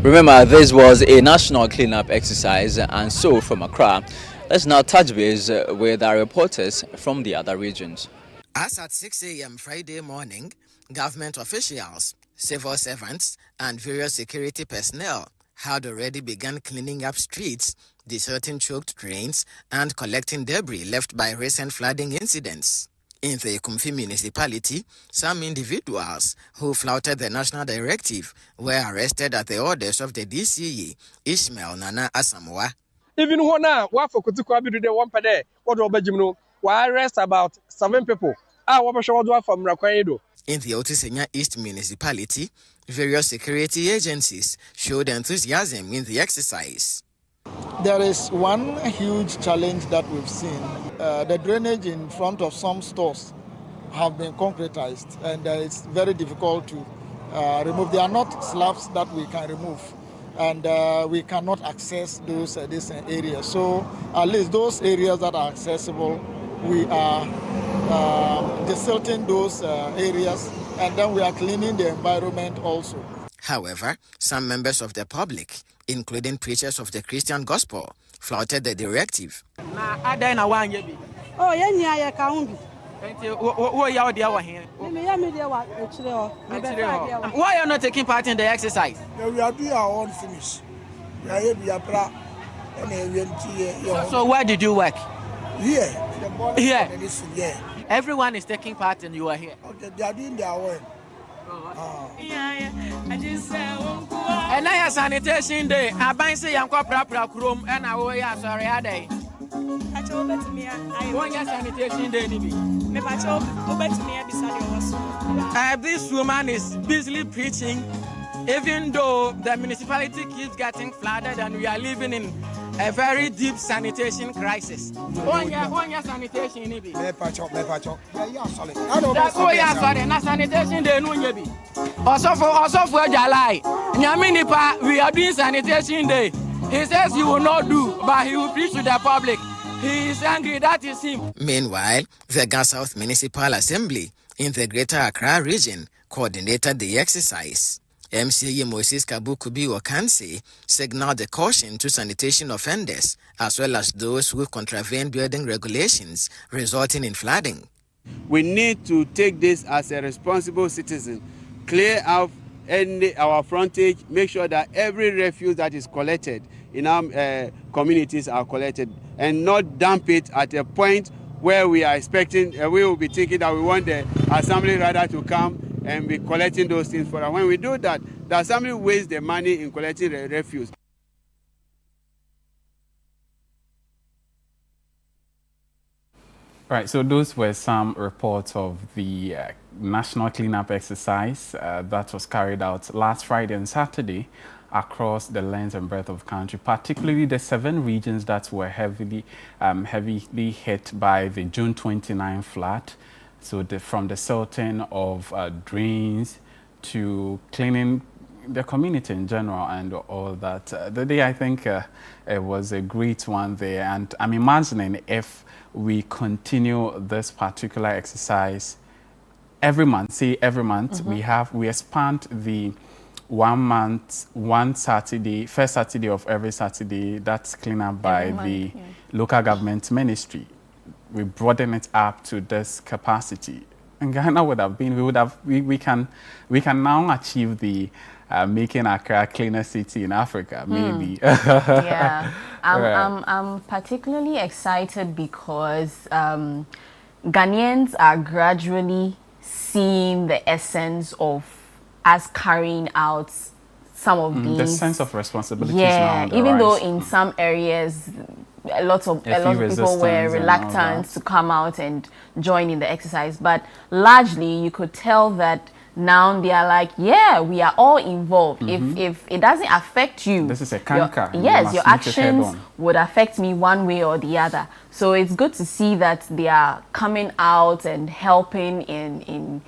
S28: Remember, this was a national cleanup exercise, and so from Accra, let's now touch base with our reporters from the other regions.
S12: As at 6 a.m. Friday morning, government officials, civil servants, and various security personnel had already begun cleaning up streets, deserting choked drains, and collecting debris left by recent flooding incidents. In the Kumfi municipality, some individuals who flouted the national directive were arrested at the orders of the DCE, Ishmael Nana Asamoah.
S31: Even when now, what for Kutuku Abidu de one per day, what over Jimno, why arrest about 7 people? What from Rakwaedo.
S12: In the Otisenya East municipality, various security agencies showed enthusiasm in the exercise.
S29: There is one huge challenge that we've seen. The drainage in front of some stores
S1: have been concretized, and it's very difficult to remove. They are not slabs that we can remove, and we cannot access those this areas. So at least those areas that are accessible, we are desilting those areas, and then we are cleaning the environment also.
S12: However, some members of the public, including preachers of the Christian gospel, flouted the directive.
S22: Oh, yeah, I can't be. Why
S27: are you not taking part in the exercise?
S22: We are doing our own finish.
S27: So where did you work?
S22: Here.
S27: Here. Everyone is taking part and you are here.
S22: Okay, they are doing their own.
S27: And I sanitation day. I buy say I'm called proper room and I will sorry a day. Sanitation day. This woman is busily preaching, even though the municipality keeps getting flooded and we are living in a very deep sanitation crisis. One year sanitation nibi. Sanitation day no yebi. Also for July. Nyaminipa, we are doing sanitation day. He says he will not do, but he will preach to the public. He is angry, that is him.
S12: Meanwhile, the Ga South Municipal Assembly in the Greater Accra region coordinated the exercise. MCA Moses Kabukubi Wakansi signaled a caution to sanitation offenders as well as those who contravene building regulations, resulting in flooding.
S4: We need to take this as a responsible citizen, clear out our frontage, make sure that every refuse that is collected in our communities are collected, and not dump it at a point where we are expecting, we will be thinking that we want the assembly rather to come and be collecting those things for us. When we do that, the assembly wastes the money in collecting the refuse.
S21: Right, so those were some reports of the national cleanup exercise that was carried out last Friday and Saturday across the length and breadth of the country, particularly the 7 regions that were heavily hit by the June 29 flood. So from the silting of drains to cleaning the community in general and all that. The day, I think it was a great one there. And I'm imagining if we continue this particular exercise every month, we expand the 1 month, first Saturday of every Saturday, that's cleaned up by the local government ministry. We broaden it up to this capacity. And Ghana would have been, we can now achieve the making Accra a cleaner city in Africa, maybe.
S20: Yeah, I'm particularly excited because Ghanaians are gradually seeing the essence of us carrying out some of these.
S21: The sense of responsibility.
S20: Yeah, even though in some areas a lot of people were reluctant to come out and join in the exercise, but largely you could tell that now they are like, yeah, we are all involved. If it doesn't affect you,
S21: this is a canker.
S20: Yes, your actions would affect me one way or the other. So it's good to see that they are coming out and helping in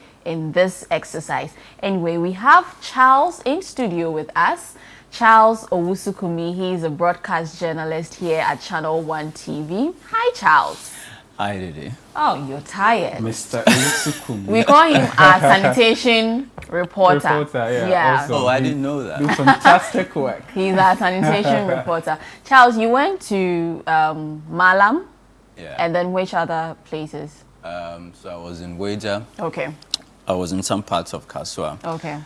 S20: this exercise. Anyway, we have Charles in studio with us. Charles Owusukumi, he is a broadcast journalist here at Channel One TV. Hi, Charles.
S28: Hi, Didi.
S20: Oh, you're tired.
S21: Mr. Owusukumi.
S20: We call him our sanitation reporter.
S21: Yeah.
S28: Oh, I didn't know that.
S21: Do fantastic work.
S20: He's our sanitation reporter. Charles, you went to Malam, and then which other places?
S28: So I was in Weja.
S20: Okay.
S28: I was in some parts of Kasua.
S20: Okay.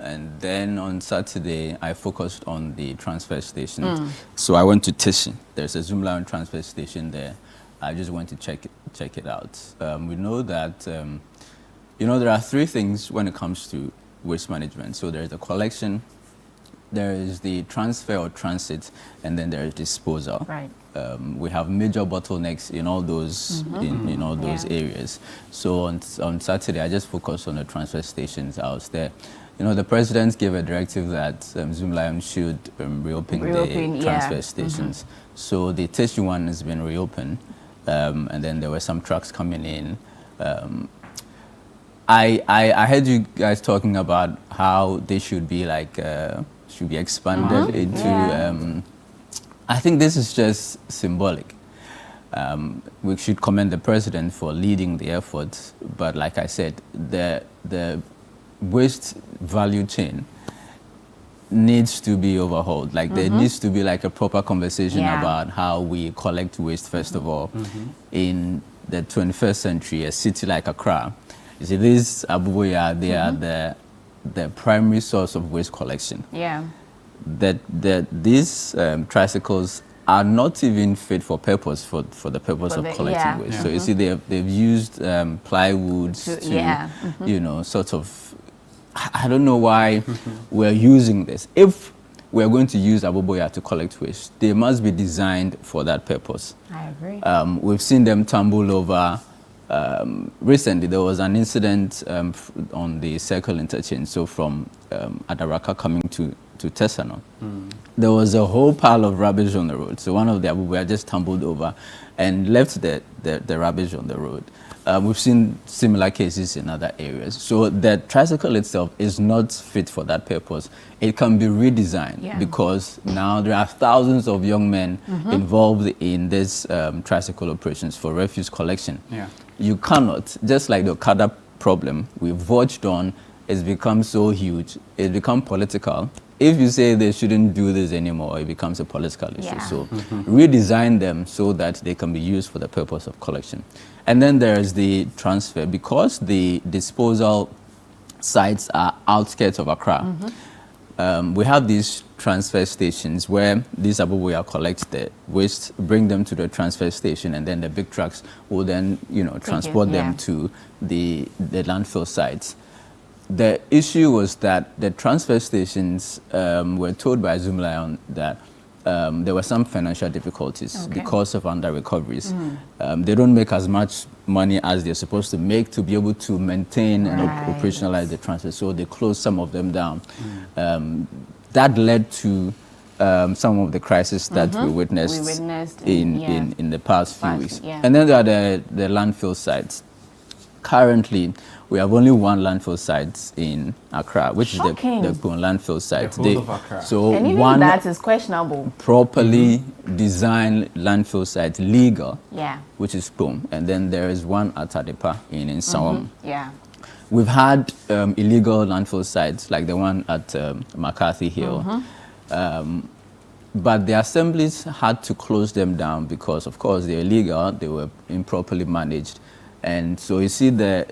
S28: And then on Saturday, I focused on the transfer station. So I went to Tishin. There's a Zoomlion transfer station there. I just went to check it out. We know that, there are 3 things when it comes to waste management. So there's the collection, there is the transfer or transit, and then there is disposal.
S20: Right.
S28: We have major bottlenecks in all those in all those areas. So on Saturday, I just focused on the transfer stations. I was there. The president gave a directive that Zoomlion should reopen the transfer stations. So the Tishin one has been reopened, and then there were some trucks coming in. I heard you guys talking about how they should be like should be expanded into. I think this is just symbolic. We should commend the president for leading the efforts, but like I said, the waste value chain needs to be overhauled. Like there needs to be like a proper conversation about how we collect waste first of all. In the 21st century, a city like Accra, you see these Abubuya, they are the primary source of waste collection.
S20: Yeah.
S28: These tricycles are not even fit for purpose for the purpose of collecting waste. So you see they've used plywoods to you know, sort of, I don't know why we're using this. If we're going to use Abubuya to collect waste, they must be designed for that purpose.
S20: I agree.
S28: We've seen them tumble over. Recently, there was an incident on the Circle Interchange, so from Adaraka coming to Tesano. There was a whole pile of rubbish on the road. So one of the Abubuya just tumbled over and left the rubbish on the road. We've seen similar cases in other areas. So the tricycle itself is not fit for that purpose. It can be redesigned because now there are thousands of young men involved in this tricycle operations for refuse collection. You cannot, just like the Okada problem we've verged on, it's become so huge, it's become political. If you say they shouldn't do this anymore, it becomes a political issue. So redesign them so that they can be used for the purpose of collection. And then there is the transfer. Because the disposal sites are outskirts of Accra, we have these transfer stations where these Abubuya collect the waste, bring them to the transfer station, and then the big trucks will then, you know, transport them to the landfill sites. The issue was that the transfer stations were told by Zoom Lion that there were some financial difficulties because of under-recoveries. They don't make as much money as they're supposed to make to be able to maintain and operationalize the transfer, so they closed some of them down. That led to some of the crises that we witnessed in the past few weeks. And then there are the landfill sites. Currently, we have only one landfill site in Accra, which is the Kpone landfill site. So
S20: and even
S28: one
S20: that is questionable.
S28: Properly designed landfill site, legal, which is Kpone. And then there is one at Adepa in Nsawam. We've had illegal landfill sites like the one at McCarthy Hill. But the assemblies had to close them down because, of course, they're illegal, they were improperly managed. And so you see the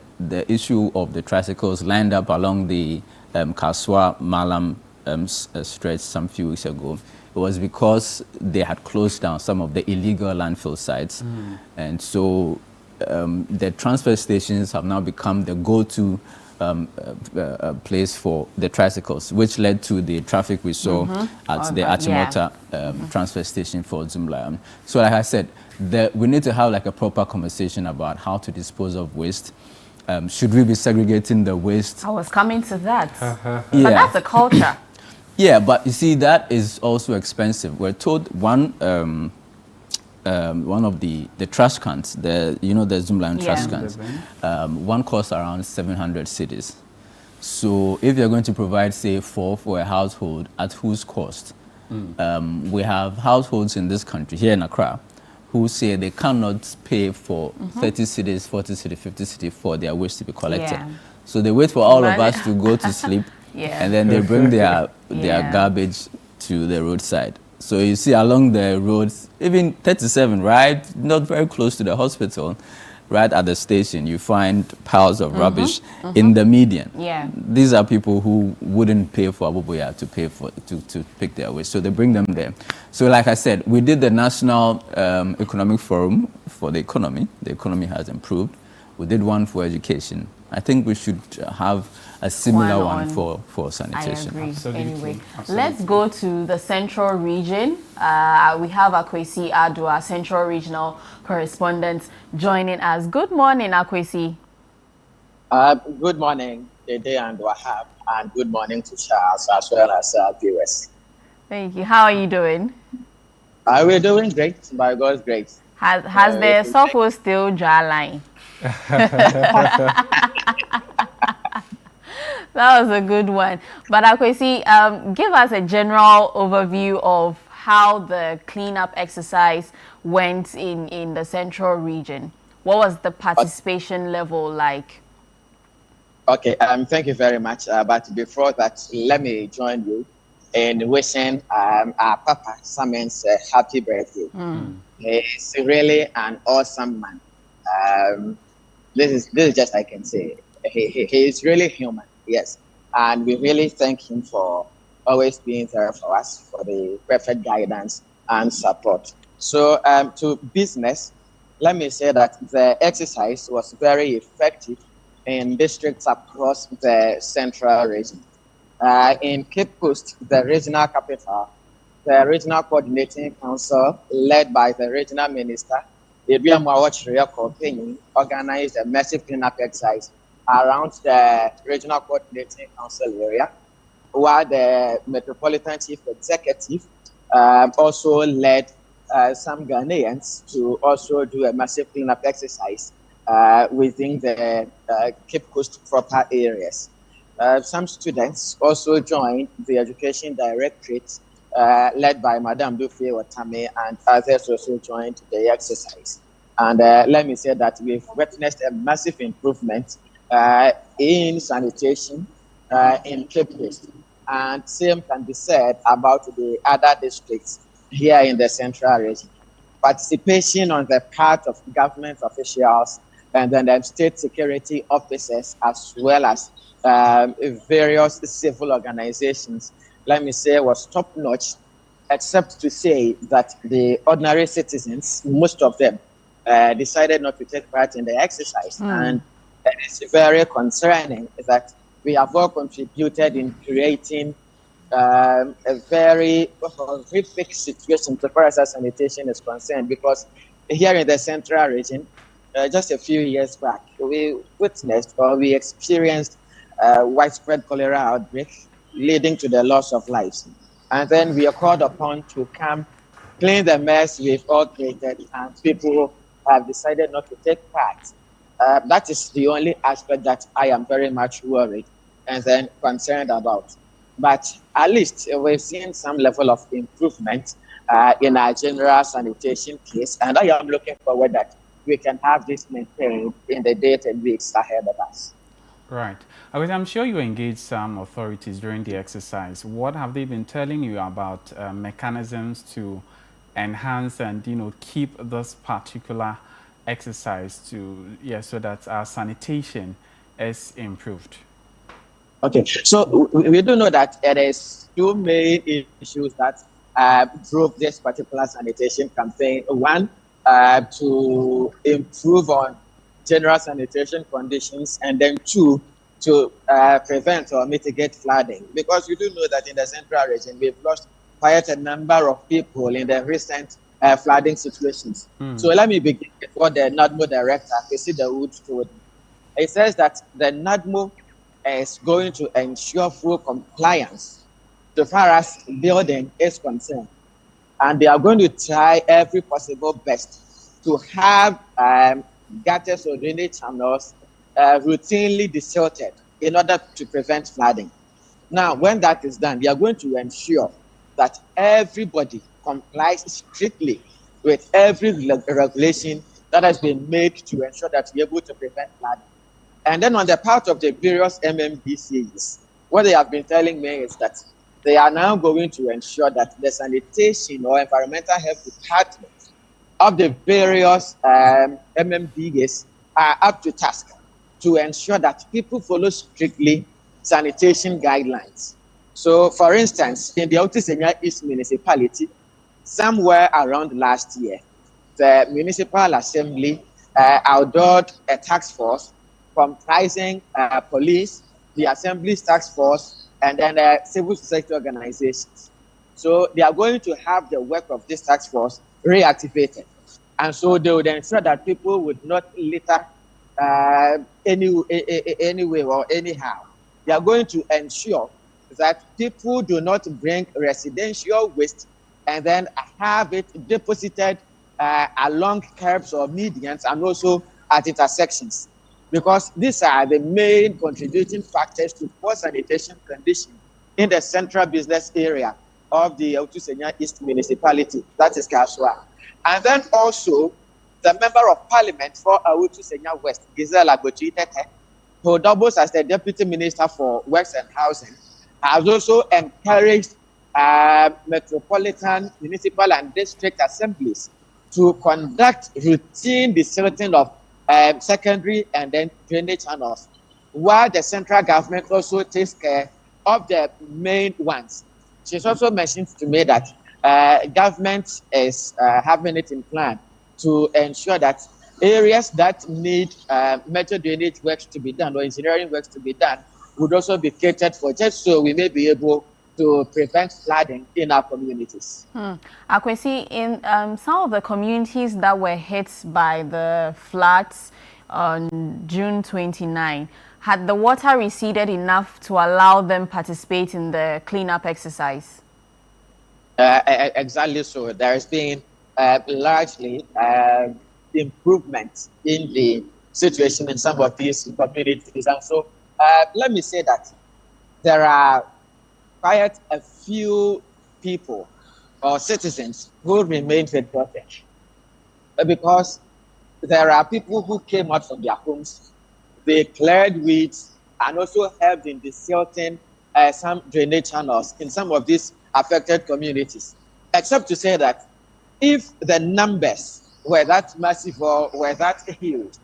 S28: issue of the tricycles lined up along the Kaswa Malam stretch some few weeks ago. It was because they had closed down some of the illegal landfill sites. And so the transfer stations have now become the go-to place for the tricycles, which led to the traffic we saw at the Achimota transfer station for Zoom Lion. So like I said, we need to have like a proper conversation about how to dispose of waste. Should we be segregating the waste?
S20: I was coming to that. But that's a culture.
S28: Yeah, but you see, that is also expensive. We're told one of the trash cans, the Zoom Lion trash cans, one costs around 700 cedis. So if you're going to provide, say, 4 for a household, at whose cost? We have households in this country, here in Accra, who say they cannot pay for 30 cedis, 40 cedis, 50 cedis for their waste to be collected. So they wait for all of us to go to sleep, and then they bring their garbage to the roadside. So you see along the roads, even 37, right, not very close to the hospital, right at the station, you find piles of rubbish in the median. These are people who wouldn't pay for Abubuya to pick their waste, so they bring them there. So like I said, we did the National Economic Forum for the economy. The economy has improved. We did one for education. I think we should have a similar one for sanitation.
S20: I agree. Anyway, let's go to the Central Region. We have Akwesi Adua, Central Regional Correspondent, joining us. Good morning, Akwesi.
S5: Good morning, Dede and Wahab, and good morning to Charles as well as viewers.
S20: Thank you. How are you doing?
S5: We're doing great, by God's grace.
S20: Has the Sofo still dry line? That was a good one. But Akwesi, give us a general overview of how the cleanup exercise went in the central region. What was the participation level like?
S5: Okay, thank you very much. But before that, let me join you in wishing our Papa Simmons a happy birthday. He's really an awesome man. This is just I can say. He is really human, yes. And we really thank him for always being there for us, for the perfect guidance and support. So to business, let me say that the exercise was very effective in districts across the central region. In Cape Coast, the regional capital, the regional coordinating council led by the regional minister, Adrian Mawachiri, organized a massive cleanup exercise around the regional coordinating council area, while the metropolitan chief executive also led some Ghanaians to also do a massive cleanup exercise within the Cape Coast proper areas. Some students also joined the education directorate led by Madame Dufie Watame, and others also joined the exercise. And let me say that we've witnessed a massive improvement in sanitation in Cape Coast. And same can be said about the other districts here in the central region. Participation on the part of government officials and then the state security officers, as well as various civil organizations, let me say, was top-notch, except to say that the ordinary citizens, most of them, decided not to take part in the exercise. And it is very concerning that we have all contributed in creating a very horrific situation so far as sanitation is concerned, because here in the central region, just a few years back, we witnessed or we experienced widespread cholera outbreak leading to the loss of lives. And then we are called upon to come clean the mess we've all created, and people have decided not to take part. That is the only aspect that I am very much worried and then concerned about. But at least we've seen some level of improvement in our general sanitation case, and I am looking forward that we can have this maintained in the days and weeks ahead of us.
S21: Right. I'm sure you engaged some authorities during the exercise. What have they been telling you about mechanisms to enhance and keep this particular exercise so that our sanitation is improved?
S5: Okay, so we do know that there is two main issues that drove this particular sanitation campaign. One, to improve on general sanitation conditions, and then two, to prevent or mitigate flooding. Because we do know that in the central region, we've lost quite a number of people in the recent flooding situations. So let me begin with what the NADMO director, Kwesi Dawood, told me. He says that the NADMO is going to ensure full compliance so far as building is concerned. And they are going to try every possible best to have gutters or drainage channels routinely desilted in order to prevent flooding. Now, when that is done, we are going to ensure that everybody complies strictly with every regulation that has been made to ensure that we're able to prevent flooding. And then on the part of the various MMDCs, what they have been telling me is that they are now going to ensure that the sanitation or environmental health departments of the various MMDAs are up to task to ensure that people follow strictly sanitation guidelines. So, for instance, in the Otisenya East municipality, somewhere around last year, the municipal assembly outdoored a task force comprising police, the assembly's task force, and then civil society organizations. So they are going to have the work of this task force reactivated. And so they would ensure that people would not litter anyway or anyhow. They are going to ensure that people do not bring residential waste and then have it deposited along curbs or medians and also at intersections, because these are the main contributing factors to poor sanitation condition in the central business area of the Awutu Senya East municipality, that is Kaswa. And then also the member of parliament for Awutu Senya West, Gisela Gochi-Tete, who doubles as the deputy minister for works and housing, has also encouraged metropolitan, municipal and district assemblies to conduct routine desilting of secondary and then drainage channels, while the central government also takes care of the main ones. She's also mentioned to me that government is having it in plan to ensure that areas that need major drainage works to be done or engineering works to be done would also be catered for, just so we may be able to prevent flooding in our communities.
S20: Akwesi, in some of the communities that were hit by the floods on June 29, had the water receded enough to allow them participate in the cleanup exercise?
S5: Exactly so. There has been largely improvement in the situation in some of these communities. And so let me say that there are quite a few people or citizens who remained patriotic, because there are people who came out from their homes, they cleared weeds and also helped in desilting some drainage channels in some of these affected communities. Except to say that if the numbers were that massive or were that huge,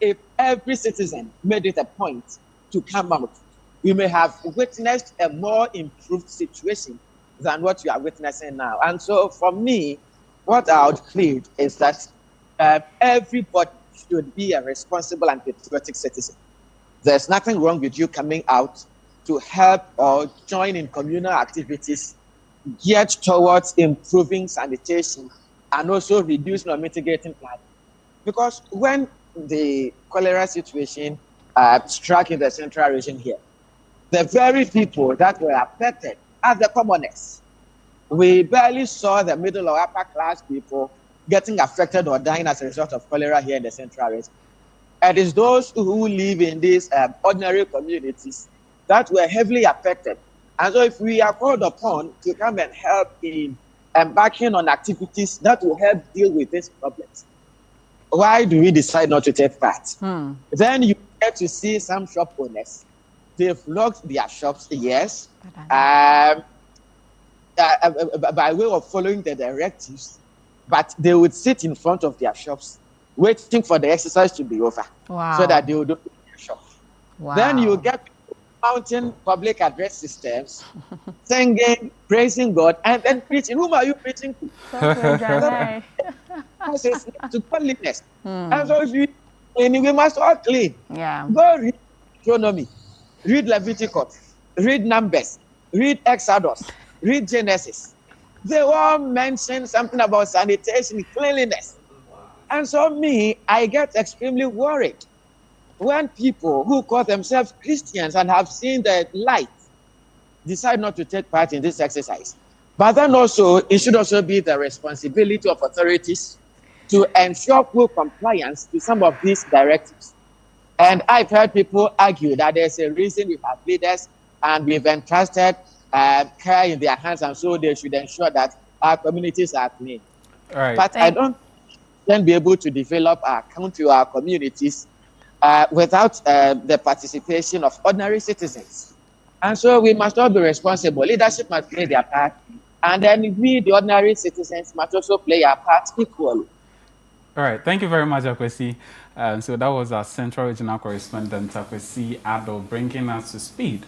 S5: if every citizen made it a point to come out, we may have witnessed a more improved situation than what we are witnessing now. And so for me, what I would plead is that everybody should be a responsible and patriotic citizen. There's nothing wrong with you coming out to help or join in communal activities geared towards improving sanitation and also reducing or mitigating flooding. Because when the cholera situation struck in the central region here, the very people that were affected are the commoners. We barely saw the middle or upper class people getting affected or dying as a result of cholera here in the central region. It is those who live in these ordinary communities that were heavily affected. And so if we are called upon to come and help in embarking on activities that will help deal with these problems, why do we decide not to take part? Then you get to see some shop owners. They've locked their shops, yes, by way of following the directives, but they would sit in front of their shops waiting for the exercise to be over, so that they would open their shop. Then you get mounting public address systems, singing, praising God, and then preaching. Whom are you preaching to? To cleanliness. And so if you, we must all clean. Go read Deuteronomy, read Leviticus, read Numbers, read Exodus, read Genesis. They all mention something about sanitation, cleanliness. And so I get extremely worried when people who call themselves Christians and have seen the light decide not to take part in this exercise. But then also, it should also be the responsibility of authorities to ensure full compliance to some of these directives. And I've heard people argue that there's a reason we have leaders and we've entrusted care in their hands, and so they should ensure that our communities are clean.
S21: All right.
S5: But I don't then be able to develop our country or our communities without the participation of ordinary citizens. And so we must all be responsible. Leadership must play their part, and then we, the ordinary citizens, must also play our part equally.
S21: All right, thank you very much, Akwesi. So that was our Central Regional Correspondent, Akwesi Addo, bringing us to speed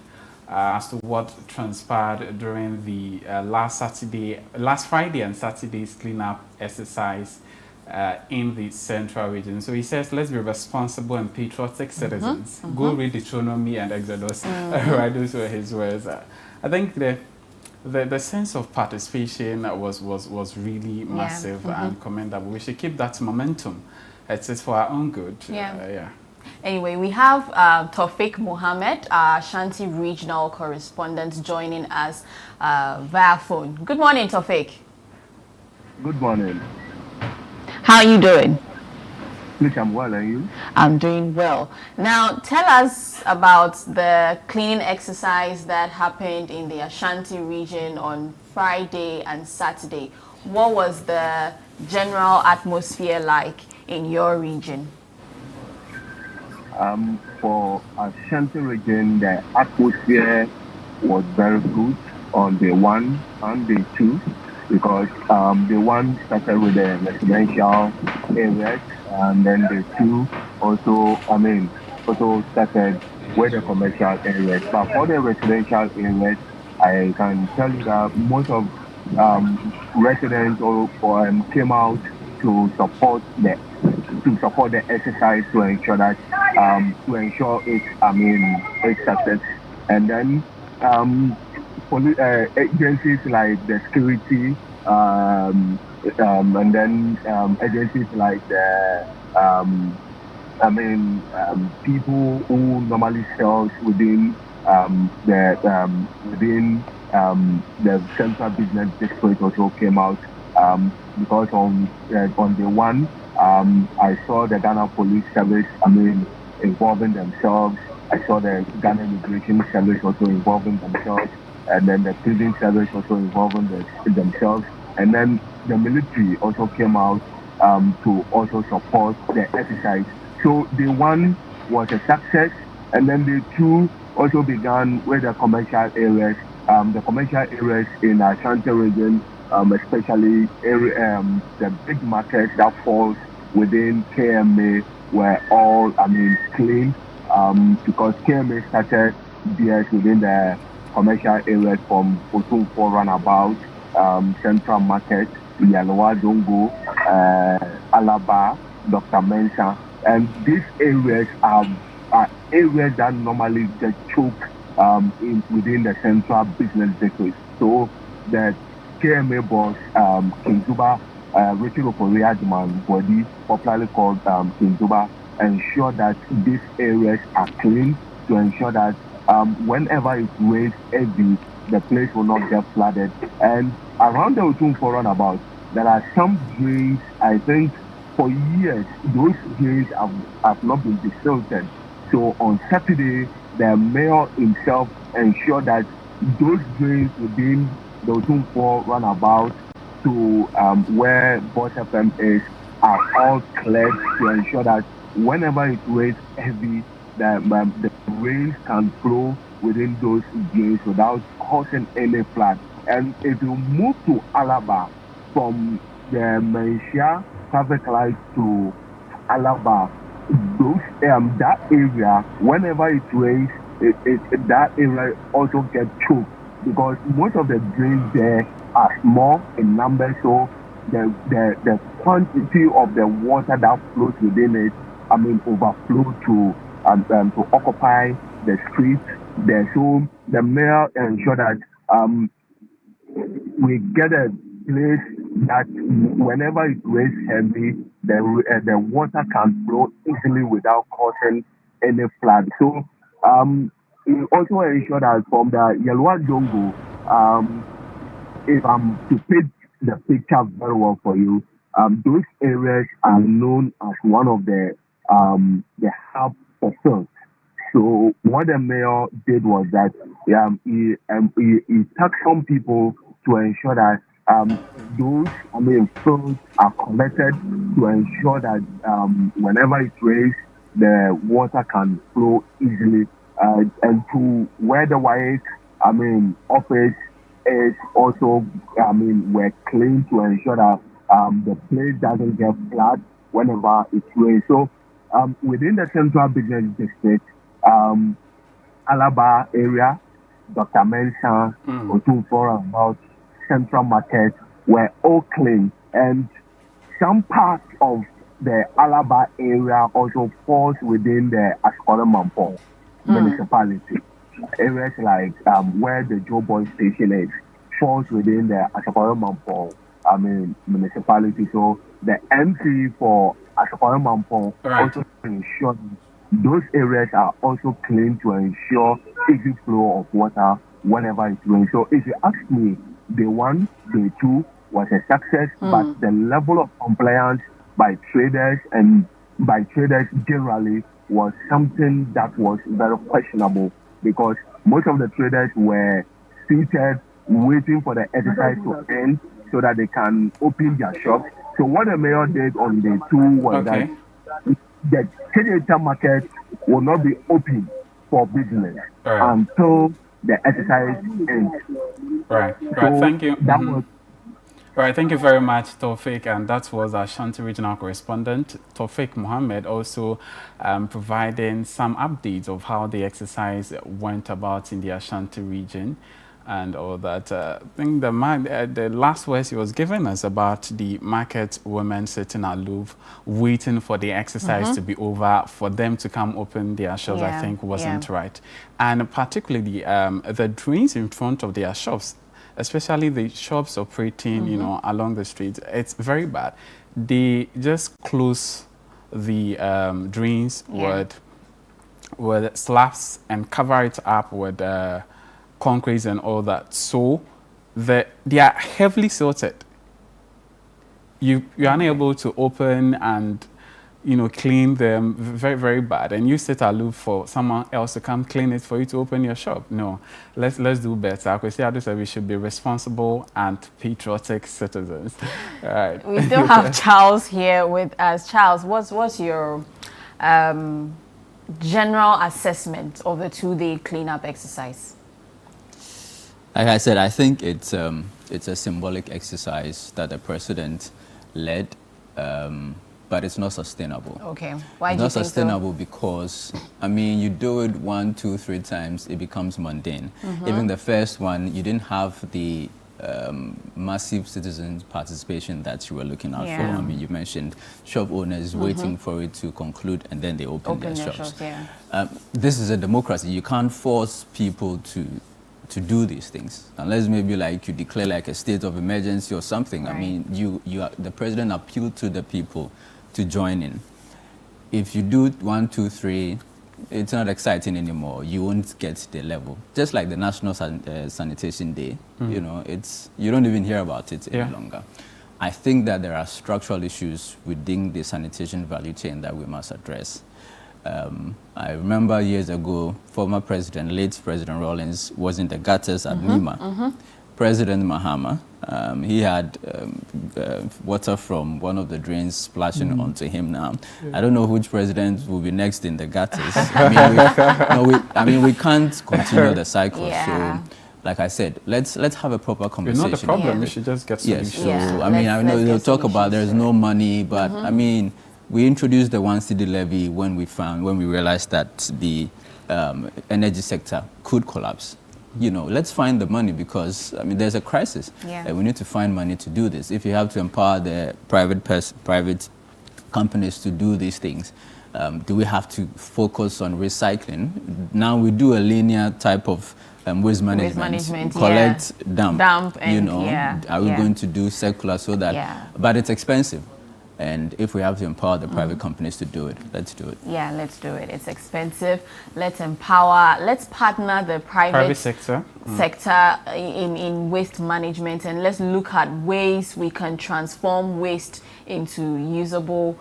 S21: as to what transpired during the last Friday and Saturday's cleanup exercise in the Central Region. So he says, let's be responsible and patriotic citizens. Go read Deuteronomy and Exodus. Right, those were his words. I think the sense of participation was really massive and commendable. We should keep that momentum. It's for our own good.
S20: Anyway, we have Taufik Mohammed, our Ashanti Regional Correspondent, joining us via phone. Good morning, Taufik.
S2: Good morning.
S20: How are you doing?
S24: Please, I'm well, and you?
S20: I'm doing well. Now, tell us about the cleaning exercise that happened in the Ashanti region on Friday and Saturday. What was the general atmosphere like in your region?
S24: For Ashanti region, the atmosphere was very good on day 1 and day 2 because day 1 started with the residential areas, and then day 2 also started with the commercial areas. But for the residential areas, I can tell you that most of residents came out to support the exercise to ensure that its success. And then police agencies like the security and then agencies like the people who normally sells within the central business district also came out because on day 1 I saw the Ghana Police Service involving themselves. I saw the Ghana Immigration Service also involving themselves, and then the prison service also involving themselves, and then the military also came out to also support the exercise. So day 1 was a success, and then day 2 also began with the commercial areas. The commercial areas in Ashanti region, especially the big markets that falls within KMA, were all clean because KMA started theirs within the commercial areas from Otumfuo Runabout, Central Market, Yaloa Dongo, Alaba, Dr. Mensah, and these areas are areas that normally get choked within the central business district. So the KMA boss, King Juba, Richard Okorie body, popularly called King Juba, ensure that these areas are clean to ensure that whenever it rains heavy, the place will not get flooded. And around the Otumfuo Runabout, there are some drains, I think, for years, those drains have not been desilted. So on Saturday, the mayor himself ensured that those drains within the Otumfuo Runabout to where Boss FM is are all cleared to ensure that whenever it rains heavy, the rains can flow within those drains without causing any flood. And if you move to Alaba from the Menchia traffic light to Alaba, that area, whenever it rains, that area also gets choked because most of the drains there are small in number, so the quantity of the water that flows within it, overflow to occupy the streets there. So the mayor ensured that we get a place that whenever it rains heavy, the water can flow easily without causing any flood. So we also ensure that from the Yaloa Dongo, if I'm to paint the picture very well for you, those areas are known as one of the hub for films. So what the mayor did was that he tasked some people to ensure that those films are collected to ensure that whenever it rains, the water can flow easily. And to where the white office is also we're clean to ensure that the place doesn't get flooded whenever it rains. So within the central business district, Alaba area, Dr. Mensah, Otumfuo about Central Market were all clean, and some parts of the Alaba area also falls within the Asokore-Mampong municipality. Areas like where the Joe Boy station is falls within the Asokore-Mampong municipality. So the MC for Asokore-Mampong also ensure those areas are also clean to ensure easy flow of water whenever it rains. So if you ask me, day 1, day 2 was a success, but the level of compliance by traders and by traders generally was something that was very questionable, because most of the traders were seated waiting for the exercise to end so that they can open their shops. So what the mayor did on day 2 was that the Kenyatta market will not be open for business until the exercise ends.
S21: Right.
S24: So
S21: Thank you.
S24: That was
S21: Right, thank you very much, Taufik, and that was our Ashanti regional correspondent, Taufik Mohammed, also providing some updates of how the exercise went about in the Ashanti region and all that. I think the last words he was giving us about the market women sitting aloof, waiting for the exercise to be over, for them to come open their shops, I think wasn't right. And particularly the drains in front of their shops, especially the shops operating, you know, along the streets, it's very bad. They just close the drains with slabs and cover it up with concrete and all that. So they are heavily silted. You're unable to open and, you know, clean them. Very, very bad. And you sit aloof for someone else to come clean it for you to open your shop. No, let's do better. We should be responsible and patriotic citizens. All right.
S20: We still have Charles here with us. Charles, what's your general assessment of the 2-day cleanup exercise?
S28: Like I said, I think it's a symbolic exercise that the president led. But it's not sustainable.
S20: Okay, why
S28: it's
S20: do you
S28: not
S20: think
S28: sustainable
S20: so?
S28: Because, I mean, you do it 1, 2, 3 times, it becomes mundane. Even the first one, you didn't have the massive citizen participation that you were looking out for. I mean, you mentioned shop owners waiting for it to conclude and then they open their shops. This is a democracy. You can't force people to do these things unless maybe like you declare like a state of emergency or something. I mean, the president appealed to the people to join in. If you do 1, 2, 3, it's not exciting anymore. You won't get the level. Just like the National Sanitation Day, you know, you don't even hear about it any longer. I think that there are structural issues within the sanitation value chain that we must address. I remember years ago, former president, late President Rawlings, was in the gutters at Nima. President Mahama, he had water from one of the drains splashing onto him now. I don't know which president will be next in the gutters. I mean, we can't continue the cycle. So, like I said, let's have a proper conversation.
S21: It's not the problem. We should just get solutions.
S28: Yes. So, I mean, I know they'll talk about there's no money, but I mean, we introduced the 1 cedi levy when we realized that the energy sector could collapse. You know, let's find the money because, I mean, there's a crisis. We need to find money to do this. If you have to empower the private companies to do these things, do we have to focus on recycling? Now we do a linear type of waste management, collect, dump, and, you know, are we going to do circular so that, but it's expensive. And if we have to empower the private companies to do it, let's do it.
S20: Yeah, let's do it. It's expensive. Let's empower, let's partner the private sector in waste management, and let's look at ways we can transform waste into usable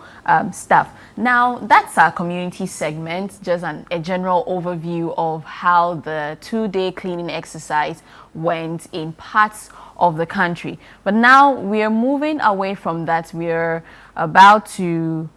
S20: stuff. Now, that's our community segment, just a general overview of how the 2-day cleaning exercise went in parts of the country. But now we're moving away from that. We're about to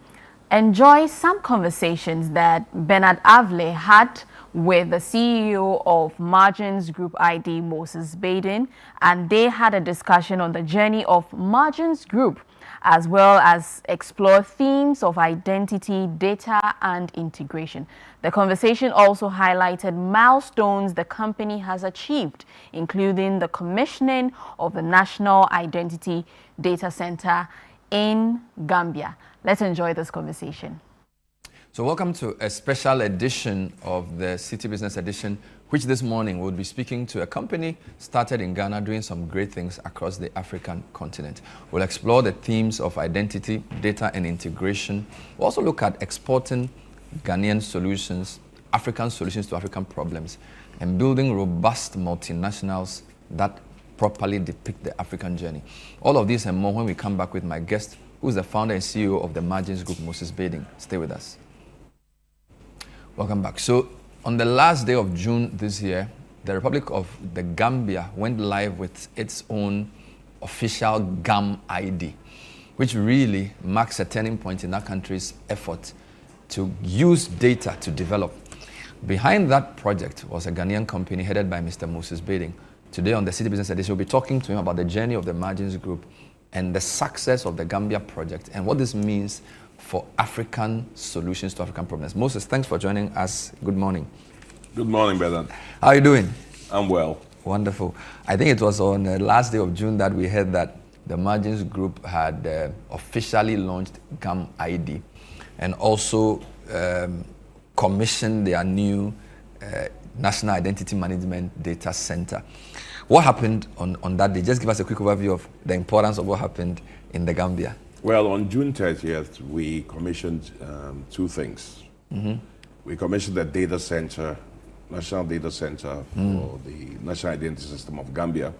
S20: enjoy some conversations that Bernard Avle had with the CEO of Margins Group ID, Moses Baden, and they had a discussion on the journey of Margins Group, as well as explore themes of identity, data, and integration. The conversation also highlighted milestones the company has achieved, including the commissioning of the National Identity Data Center in Gambia. Let's enjoy this conversation.
S2: So welcome to a special edition of the City Business Edition, which this morning we'll be speaking to a company started in Ghana doing some great things across the African continent. We'll explore the themes of identity, data, and integration. We'll also look at exporting Ghanaian solutions, African solutions to African problems, and building robust multinationals that properly depict the African journey. All of this and more when we come back with my guest, who is the founder and CEO of the Margins Group, Moses Bading. Stay with us. Welcome back. So, on the last day of June this year, the Republic of the Gambia went live with its own official GAM ID, which really marks a turning point in that country's effort to use data to develop. Behind that project was a Ghanaian company headed by Mr. Moses Bading. Today on the City Business Edition, we'll be talking to him about the journey of the Margins Group and the success of the Gambia project and what this means for African solutions to African problems. Moses, thanks for joining us. Good morning.
S7: Good morning, brother.
S2: How are you doing?
S7: I'm well.
S2: Wonderful. I think it was on the last day of June that we heard that the Margins Group had officially launched GAM ID and also commissioned their new National Identity Management Data Center. What happened on that day? Just give us a quick overview of the importance of what happened in the Gambia.
S7: Well, on June 30th, we commissioned two things.
S2: Mm-hmm.
S7: We commissioned the data center, National Data Center for the National Identity System of Gambia,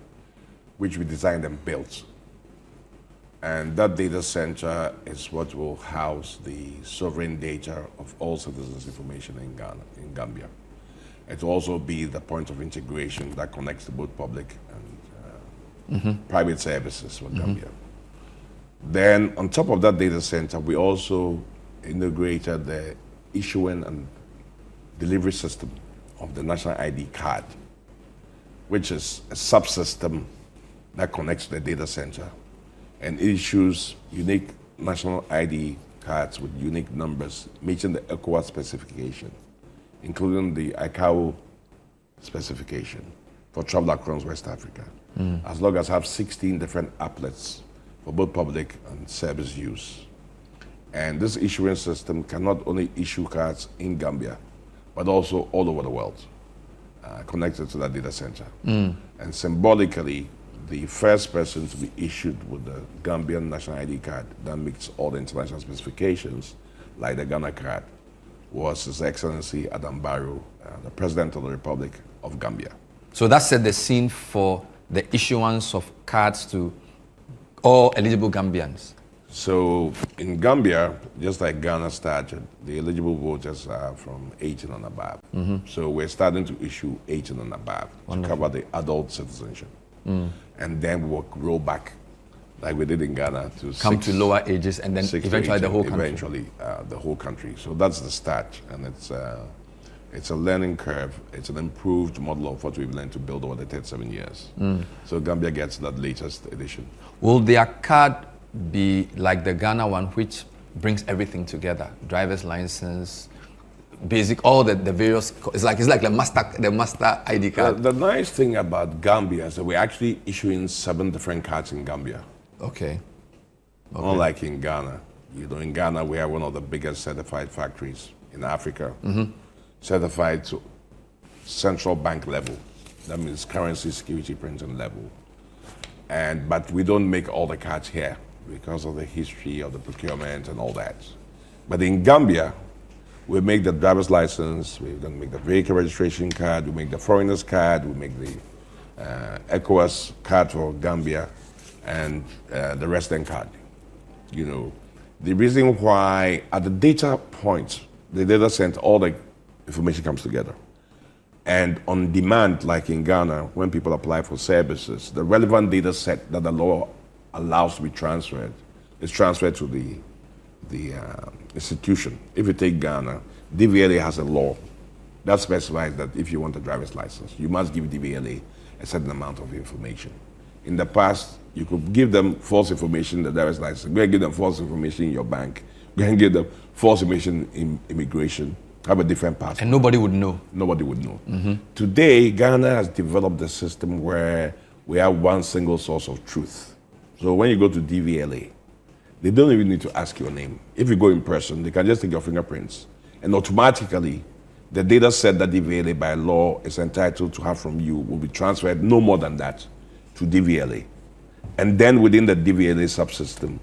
S7: which we designed and built. And that data center is what will house the sovereign data of all citizens' information in Ghana, in Gambia. It will also be the point of integration that connects to both public and private services for Gambia. Then, on top of that data center, we also integrated the issuing and delivery system of the National ID card, which is a subsystem that connects to the data center and issues unique national ID cards with unique numbers, meeting the ECOWAS specification, including the ICAO specification for travel across West Africa, as long as have 16 different applets for both public and service use. And this issuance system can not only issue cards in Gambia, but also all over the world, connected to that data center. And symbolically, the first person to be issued with the Gambian national ID card that meets all the international specifications, like the Ghana card, was His Excellency Adam Barrow, the President of the Republic of Gambia.
S2: So that set the scene for the issuance of cards to all eligible Gambians.
S7: So in Gambia, just like Ghana started, the eligible voters are from 18 and above. So we're starting to issue 18 and above to cover the adult citizenship. And then we'll roll back, like we did in Ghana, to
S2: come to lower ages and then eventually the whole country.
S7: Eventually the whole country. So that's the start, and it's a learning curve. It's an improved model of what we've learned to build over the 37 years. So Gambia gets that latest edition.
S2: Will their card be like the Ghana one, which brings everything together? Driver's license, basic, all the various. It's like the master ID card.
S7: The nice thing about Gambia is that we're actually issuing 7 different cards in Gambia.
S2: Okay.
S7: Unlike in Ghana, in Ghana we have one of the biggest certified factories in Africa, certified to central bank level. That means currency security printing level. But we don't make all the cards here because of the history of the procurement and all that. But in Gambia, we make the driver's license, we then make the vehicle registration card, we make the foreigner's card, we make the ECOWAS card for Gambia, and the resident card. The reason why at the data point, the data center, all the information comes together. And on demand, like in Ghana, when people apply for services, the relevant data set that the law allows to be transferred is transferred to the institution. If you take Ghana, DVLA has a law that specifies that if you want a driver's license, you must give DVLA a certain amount of information. In the past, you could give them false information, the driver's license. Go and give them false information in your bank. Go and give them false information in immigration. Have a different passport.
S2: And nobody would know.
S7: Nobody would know. Today, Ghana has developed a system where we have one single source of truth. So when you go to DVLA, they don't even need to ask your name. If you go in person, they can just take your fingerprints. And automatically, the data set that DVLA by law is entitled to have from you will be transferred no more than that to DVLA. And then within the DVLA subsystem,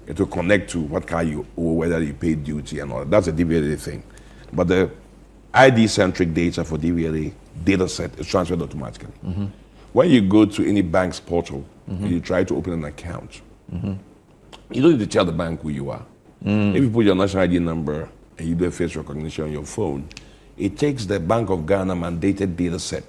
S7: it will connect to what car you owe, whether you pay duty and all that. That's a DVLA thing. But the ID-centric data for DVLA data set is transferred automatically. When you go to any bank's portal, you try to open an account. You don't need to tell the bank who you are. If you put your national ID number and you do a face recognition on your phone, it takes the Bank of Ghana mandated data set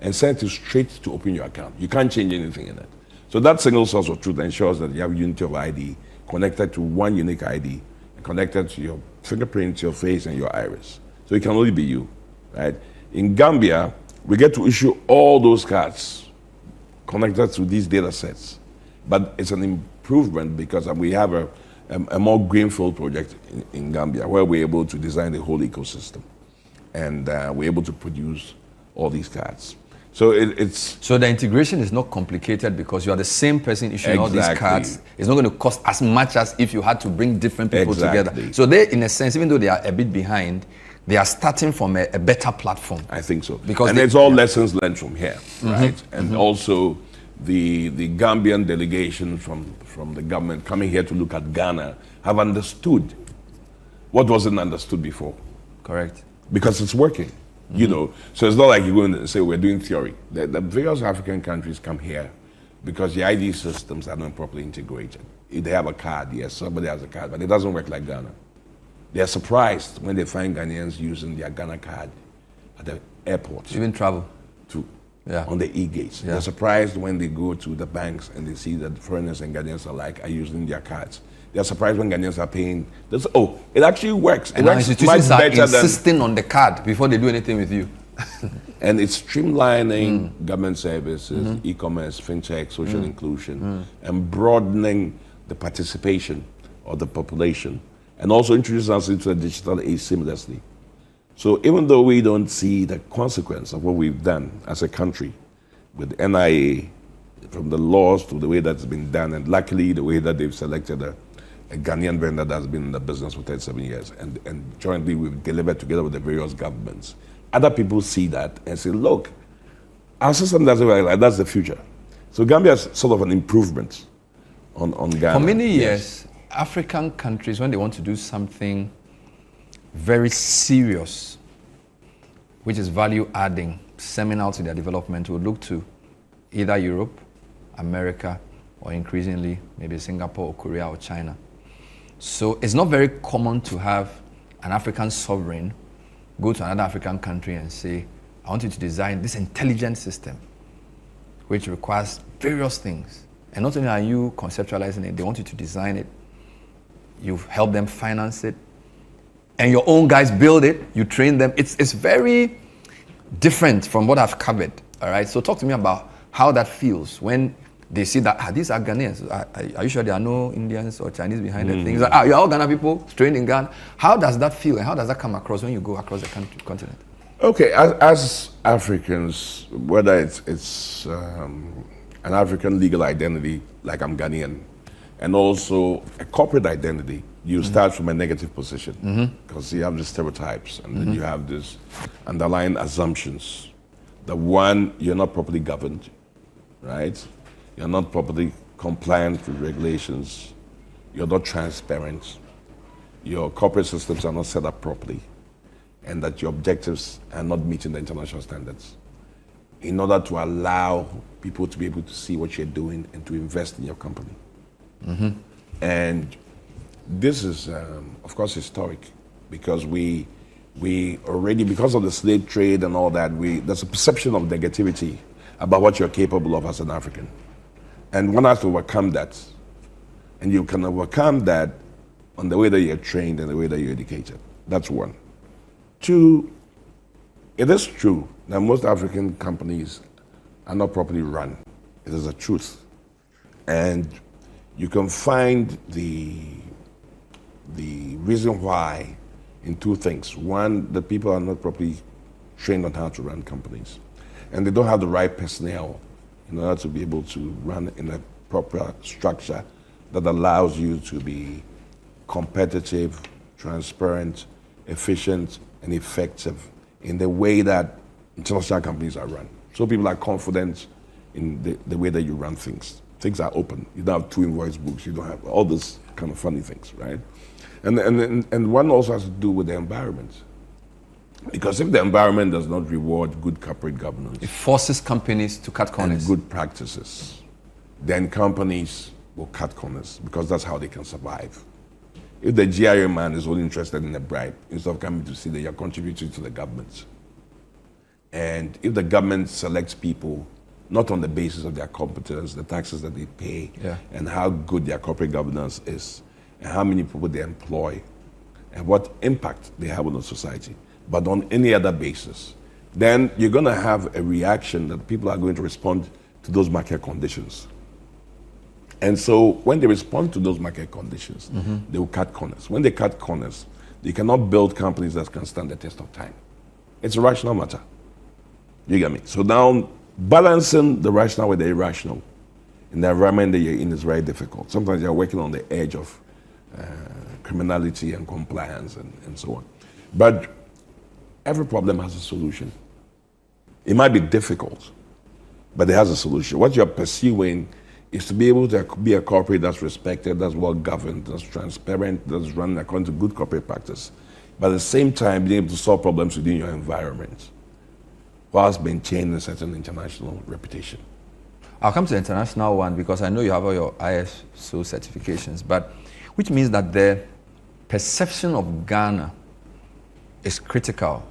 S7: and sends it straight to open your account. You can't change anything in it. So that single source of truth ensures that you have unity of ID connected to one unique ID, connected to your fingerprint, your face, and your iris. So it can only be you, right? In Gambia, we get to issue all those cards connected to these data sets. But it's an improvement because we have a more greenfield project in Gambia where we're able to design the whole ecosystem. And we're able to produce all these cards. So
S2: So the integration is not complicated because you are the same person issuing all these cards. It's not going to cost as much as if you had to bring different people together. So they, in a sense, even though they are a bit behind, they are starting from a better platform.
S7: I think so.
S2: Because
S7: it's all lessons learned from here, right? And also the Gambian delegation from the government coming here to look at Ghana have understood what wasn't understood before.
S2: Correct.
S7: Because it's working. You know, so it's not like you're going to say we're doing theory. The various African countries come here because the ID systems are not properly integrated. If they have a card, yes, somebody has a card, but it doesn't work like Ghana. They're surprised when they find Ghanaians using their Ghana card at the airports.
S2: Even travel.
S7: On the e-gates. They're surprised when they go to the banks and they see that foreigners and Ghanaians alike are using their cards. They're surprised when Ghanaians are paying. It actually works.
S2: And now institutions are insisting on the card before they do anything with you.
S7: And it's streamlining government services, e-commerce, fintech, social inclusion, and broadening the participation of the population, and also introducing us into the digital age seamlessly. So even though we don't see the consequence of what we've done as a country with NIA, from the laws to the way that's been done, and luckily the way that they've selected a Ghanaian vendor that's been in the business for 37 years, and jointly we've delivered together with the various governments. Other people see that and say, look, our system doesn't work like that's the future. So Gambia is sort of an improvement on Ghana.
S2: For many years, African countries, when they want to do something very serious, which is value adding, seminal to their development, would look to either Europe, America, or increasingly maybe Singapore or Korea or China. So it's not very common to have an African sovereign go to another African country and say, I want you to design this intelligent system, which requires various things. And not only are you conceptualizing it, they want you to design it. You've helped them finance it. And your own guys build it, you train them. It's very different from what I've covered, all right? So talk to me about how that feels when they see that, these are Ghanaians. Are you sure there are no Indians or Chinese behind the things? You're all Ghana people, trained in Ghana. How does that feel and how does that come across when you go across the continent?
S7: Okay, as Africans, whether it's an African legal identity, like I'm Ghanaian, and also a corporate identity, you start from a negative position because you have the stereotypes and then you have these underlying assumptions that one, you're not properly governed, right? You're not properly compliant with regulations. You're not transparent. Your corporate systems are not set up properly, and that your objectives are not meeting the international standards. In order to allow people to be able to see what you're doing and to invest in your company. And this is, of course, historic because we already, because of the slave trade and all that, there's a perception of negativity about what you're capable of as an African. And one has to overcome that. And you can overcome that on the way that you're trained and the way that you're educated. That's one. Two, it is true that most African companies are not properly run. It is a truth. And you can find the reason why in two things. One, that people are not properly trained on how to run companies. And they don't have the right personnel in order to be able to run in a proper structure that allows you to be competitive, transparent, efficient, and effective in the way that international companies are run. So people are confident in the way that you run things. Things are open. You don't have two invoice books. You don't have all these kind of funny things, right? And one also has to do with the environment. Because if the environment does not reward good corporate governance,
S2: it forces companies to cut corners.
S7: And good practices, then companies will cut corners because that's how they can survive. If the GIA man is only interested in a bribe, instead of coming to see that you're contributing to the government, and if the government selects people not on the basis of their competence, the taxes that they pay, and how good their corporate governance is, and how many people they employ, and what impact they have on the society, but on any other basis, then you're going to have a reaction that people are going to respond to those market conditions. And so when they respond to those market conditions, they will cut corners. When they cut corners, they cannot build companies that can stand the test of time. It's a rational matter. You get me? So now balancing the rational with the irrational in the environment that you're in is very difficult. Sometimes you're working on the edge of criminality and compliance and so on. But every problem has a solution. It might be difficult, but it has a solution. What you're pursuing is to be able to be a corporate that's respected, that's well governed, that's transparent, that's run according to good corporate practice, but at the same time being able to solve problems within your environment whilst maintaining a certain international reputation.
S2: I'll come to the international one because I know you have all your ISO certifications, but which means that the perception of Ghana is critical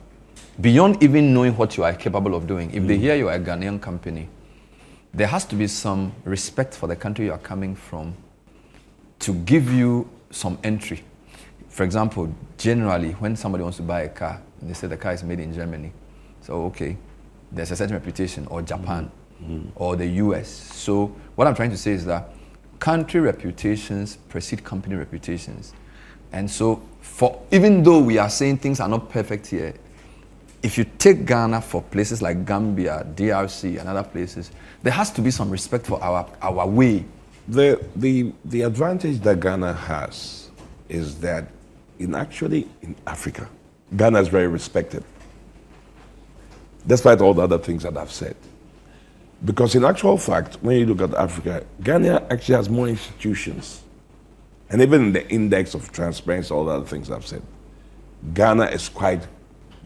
S2: beyond even knowing what you are capable of doing. If they hear you are a Ghanaian company, there has to be some respect for the country you are coming from to give you some entry. For example, generally, when somebody wants to buy a car, they say the car is made in Germany. So, okay, there's a certain reputation, or Japan, or the US. So what I'm trying to say is that country reputations precede company reputations. And so, even though we are saying things are not perfect here, if you take Ghana for places like Gambia, DRC, and other places, there has to be some respect for our way.
S7: The advantage that Ghana has is that in Africa, Ghana is very respected, despite all the other things that I've said. Because in actual fact, when you look at Africa, Ghana actually has more institutions. And even in the index of transparency, all the other things I've said, Ghana is quite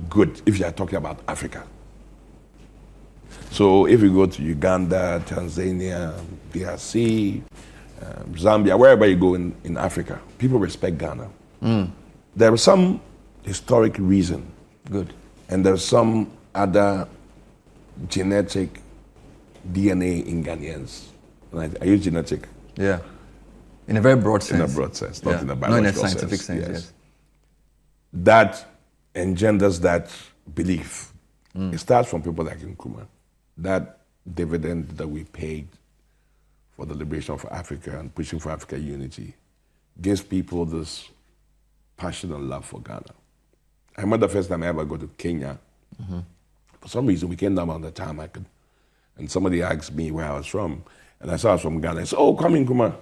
S7: good if you are talking about Africa. So if you go to Uganda, Tanzania, DRC, Zambia, wherever you go in Africa, people respect Ghana. There is some historic reason.
S2: Good.
S7: And there's some other genetic DNA in Ghanaians. And I use genetic.
S2: Yeah. In a very broad sense.
S7: In a broad sense, not in a biological
S2: Not in a scientific sense, yes.
S7: That engenders that belief. It starts from people like Nkrumah. That dividend that we paid for the liberation of Africa and pushing for African unity gives people this passion and love for Ghana. I remember the first time I ever go to Kenya. For some reason, we came down on the tarmac, and somebody asked me where I was from, and I said I was from Ghana. I said, "Oh, come in, Nkrumah."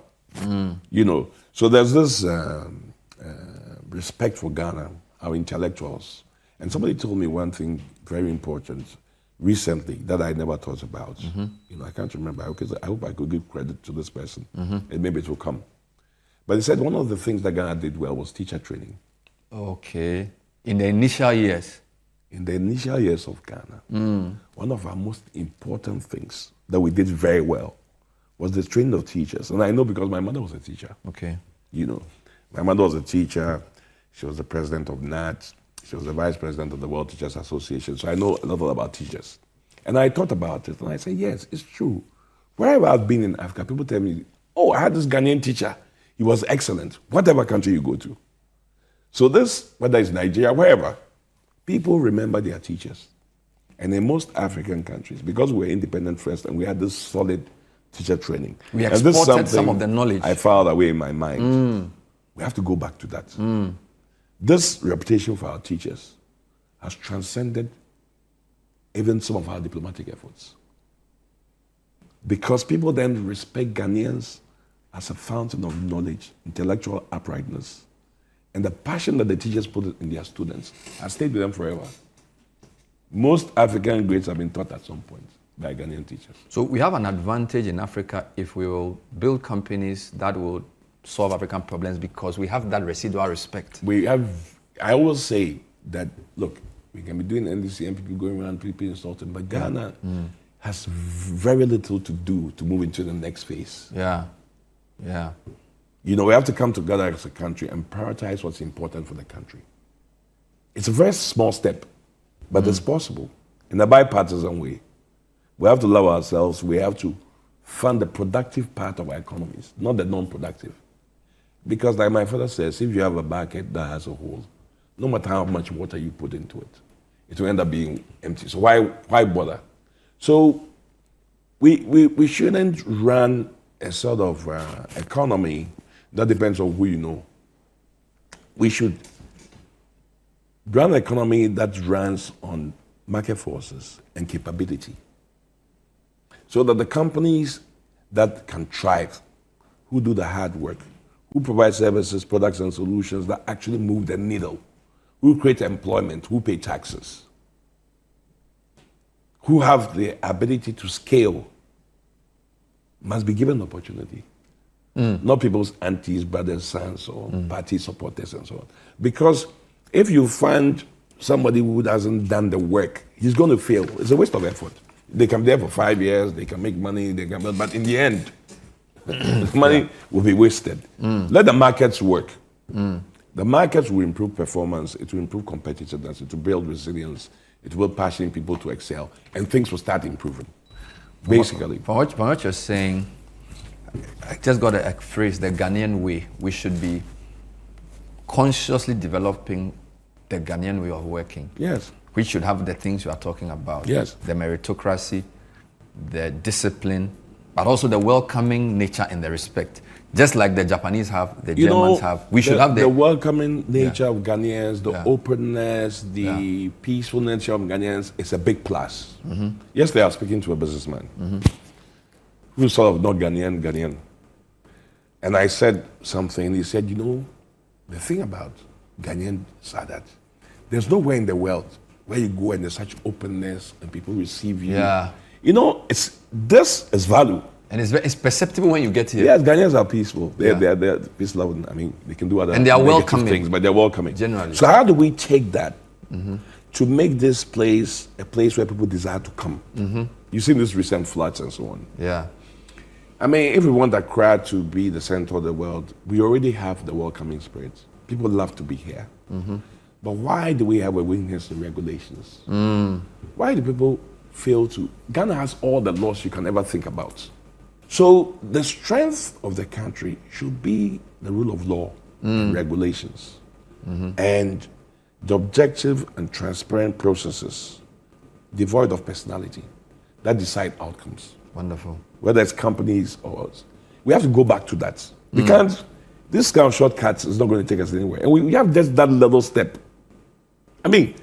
S7: You know, so there's this respect for Ghana, our intellectuals. And somebody told me one thing very important recently that I never thought about. You know, I can't remember. I hope I could give credit to this person, and maybe it will come. But he said one of the things that Ghana did well was teacher training.
S2: Okay. In the initial years?
S7: In the initial years of Ghana, one of our most important things that we did very well was the training of teachers. And I know because my mother was a teacher.
S2: Okay.
S7: You know, my mother was a teacher. She was the president of NAT. She was the vice president of the World Teachers Association. So I know a lot about teachers. And I thought about it, and I said, yes, it's true. Wherever I've been in Africa, people tell me, oh, I had this Ghanaian teacher. He was excellent, whatever country you go to. So this, whether it's Nigeria, wherever, people remember their teachers. And in most African countries, because we were independent first and we had this solid teacher training.
S2: We exported some of the knowledge.
S7: I filed away in my mind. We have to go back to that. This reputation for our teachers has transcended even some of our diplomatic efforts. Because people then respect Ghanaians as a fountain of knowledge, intellectual uprightness, and the passion that the teachers put in their students has stayed with them forever. Most African grades have been taught at some point by Ghanaian teachers.
S2: So we have an advantage in Africa if we will build companies that will solve African problems because we have that residual respect.
S7: I always say that, look, we can be doing NDC and people going around, people insulting, but Ghana has very little to do to move into the next phase.
S2: Yeah. Yeah.
S7: You know, we have to come together as a country and prioritize what's important for the country. It's a very small step, but it's possible in a bipartisan way. We have to love ourselves. We have to fund the productive part of our economies, not the non-productive. Because like my father says, if you have a bucket that has a hole, no matter how much water you put into it, it will end up being empty. So why bother? So we shouldn't run a sort of economy that depends on who you know. We should run an economy that runs on market forces and capability. So that the companies that can thrive, who do the hard work, who provide services, products, and solutions that actually move the needle, who create employment, who pay taxes, who have the ability to scale, must be given opportunity. Not people's aunties, brothers, sons, or party supporters, and so on. Because if you find somebody who hasn't done the work, he's going to fail. It's a waste of effort. They can be there for 5 years, they can make money, but in the end, money will be wasted. Let the markets work. The markets will improve performance, it will improve competitiveness, it will build resilience, it will passion people to excel, and things will start improving. Basically.
S2: From what you're saying, I just got a phrase, the Ghanaian way. We should be consciously developing the Ghanaian way of working.
S7: Yes.
S2: Which should have the things you are talking about.
S7: Yes.
S2: The meritocracy, the discipline, but also the welcoming nature and the respect. Just like the Japanese have, the Germans have. We should have
S7: the welcoming nature of Ghanaians, the openness, the peaceful nature of Ghanaians is a big plus. Yesterday I was speaking to a businessman who's sort of not Ghanaian. And I said something, he said, you know, the thing about Ghanaians are that there's nowhere in the world where you go and there's such openness and people receive you.
S2: Yeah.
S7: You know, this is value.
S2: And it's perceptible when you get here.
S7: Yes, Ghanaians are peaceful. They're peace loving. I mean, they can do other
S2: and they are
S7: negative
S2: welcoming
S7: things, but they're welcoming.
S2: Generally.
S7: So how do we take that to make this place a place where people desire to come? You've seen these recent floods and so on.
S2: Yeah.
S7: I mean, if we want Accra to be the center of the world, we already have the welcoming spirit. People love to be here. But why do we have a weakness in regulations? Why do people fail to? Ghana has all the laws you can ever think about. So the strength of the country should be the rule of law and regulations and the objective and transparent processes devoid of personality that decide outcomes.
S2: Wonderful.
S7: Whether it's companies or us. We have to go back to that. We can't, this kind of shortcuts is not going to take us anywhere. And we have just that little step. I mean,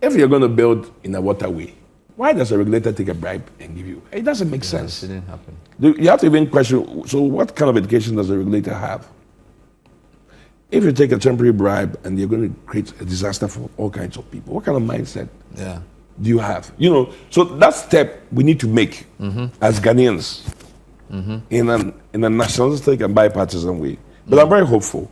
S7: if you're going to build in a waterway, why does a regulator take a bribe and give you? It doesn't make sense.
S2: It didn't happen.
S7: You have to even question, so what kind of education does a regulator have? If you take a temporary bribe and you're going to create a disaster for all kinds of people, what kind of mindset do you have? You know, so that step we need to make as Ghanaians in a nationalistic and bipartisan way. But I'm very hopeful.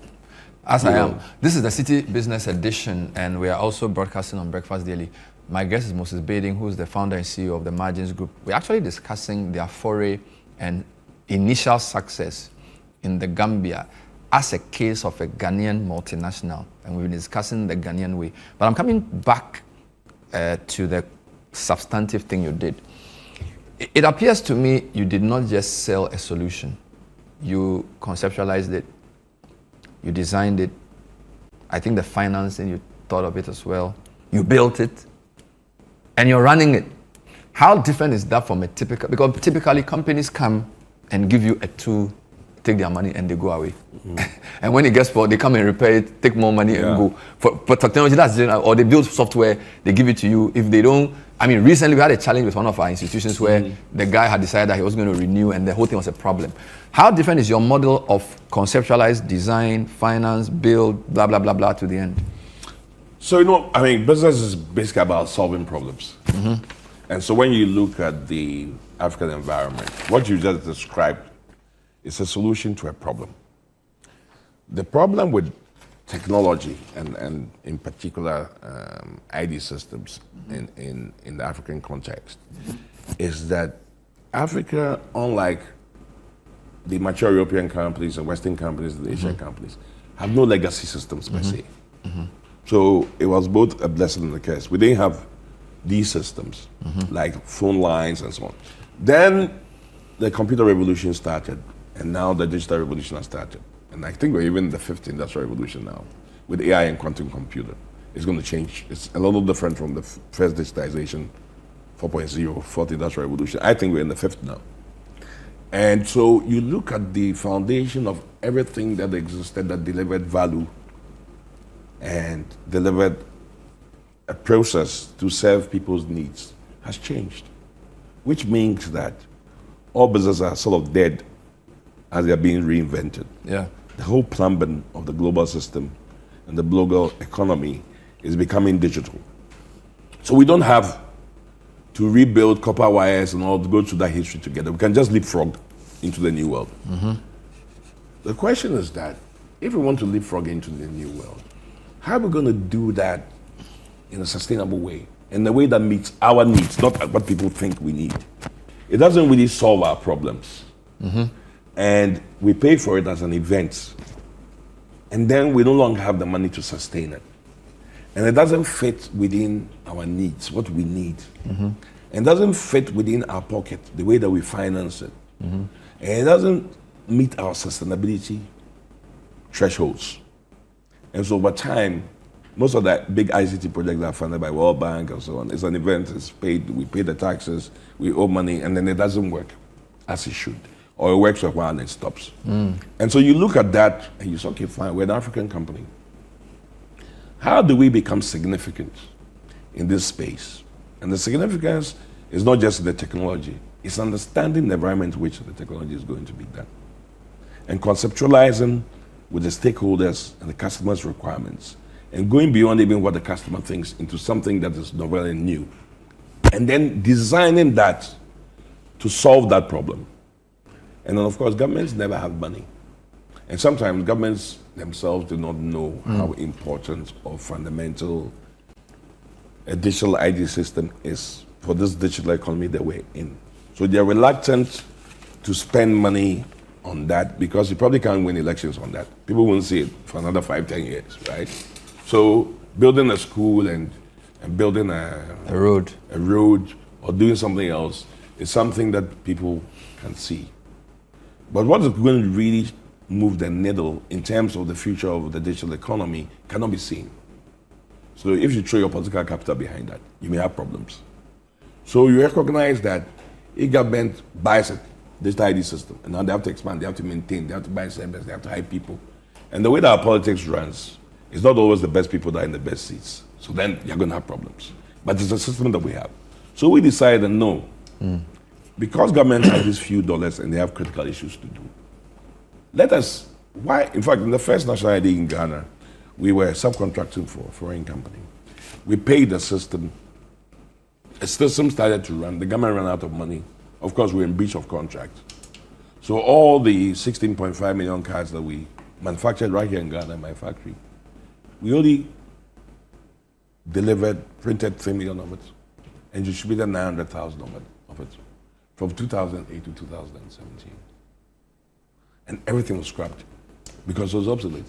S2: As I am. This is the City Business Edition, and we are also broadcasting on Breakfast Daily. My guest is Moses Bading, who is the founder and CEO of the Margins Group. We're actually discussing their foray and initial success in the Gambia as a case of a Ghanaian multinational. And we've been discussing the Ghanaian way. But I'm coming back to the substantive thing you did. It appears to me you did not just sell a solution. You conceptualized it. You designed it. I think the financing, you thought of it as well. You built it. And you're running it. How different is that from a typical, because typically companies come and give you a tool, take their money and they go away. And when it gets spoiled, they come and repair it, take more money and go. For technology, that's general, or they build software, they give it to you. If they don't, I mean, recently we had a challenge with one of our institutions where the guy had decided that he was going to renew and the whole thing was a problem. How different is your model of conceptualize, design, finance, build, blah, blah, blah, blah to the end?
S7: So, you know, I mean, business is basically about solving problems. And so when you look at the African environment, what you just described is a solution to a problem. The problem with technology and in particular ID systems in the African context is that Africa, unlike the mature European companies and Western companies and Asian companies have no legacy systems per se. So it was both a blessing and a curse. We didn't have these systems, like phone lines and so on. Then the computer revolution started, and now the digital revolution has started. And I think we're even in the fifth industrial revolution now, with AI and quantum computer. It's going to change. It's a little different from the first digitization, 4.0, fourth industrial revolution. I think we're in the fifth now. And so you look at the foundation of everything that existed that delivered value and delivered a process to serve people's needs has changed, which means that all businesses are sort of dead as they are being reinvented.
S2: Yeah.
S7: The whole plumbing of the global system and the global economy is becoming digital. So we don't have to rebuild copper wires and all to go through that history together. We can just leapfrog into the new world. The question is that if we want to leapfrog into the new world, how are we going to do that in a sustainable way, in a way that meets our needs, not what people think we need? It doesn't really solve our problems. And we pay for it as an event. And then we no longer have the money to sustain it. And it doesn't fit within our needs, what we need. And it doesn't fit within our pocket, the way that we finance it. And it doesn't meet our sustainability thresholds. And so over time, most of the big ICT projects are funded by World Bank and so on. It's an event, it's paid, we pay the taxes, we owe money, and then it doesn't work as it should. Or it works for a while and it stops. And so you look at that and you say, okay, fine, we're an African company. How do we become significant in this space? And the significance is not just the technology, it's understanding the environment in which the technology is going to be done. And conceptualizing with the stakeholders and the customer's requirements, and going beyond even what the customer thinks into something that is novel and new. And then designing that to solve that problem. And then, of course, governments never have money. And sometimes governments themselves do not know how important or fundamental a digital ID system is for this digital economy that we're in. So they're reluctant to spend money on that because you probably can't win elections on that. People won't see it for another 5-10 years, right? So building a school and building a road or doing something else is something that people can see. But what is going to really move the needle in terms of the future of the digital economy cannot be seen. So if you throw your political capital behind that, you may have problems. So you recognize that if government buys a digital ID system, and now they have to expand, they have to maintain, they have to buy servers, they have to hire people. And the way that our politics runs, it's not always the best people that are in the best seats. So then you're going to have problems. But it's a system that we have. So we decided no. Because governments have these few dollars and they have critical issues to do, let us, in fact, in the first national ID in Ghana, we were subcontracting for a foreign company. We paid the system. A system started to run. The government ran out of money. Of course, we're in breach of contract. So all the 16.5 million cards that we manufactured right here in Ghana in my factory, we only printed 3 million of it, and distributed 900,000 of it from 2008 to 2017. And everything was scrapped because it was obsolete.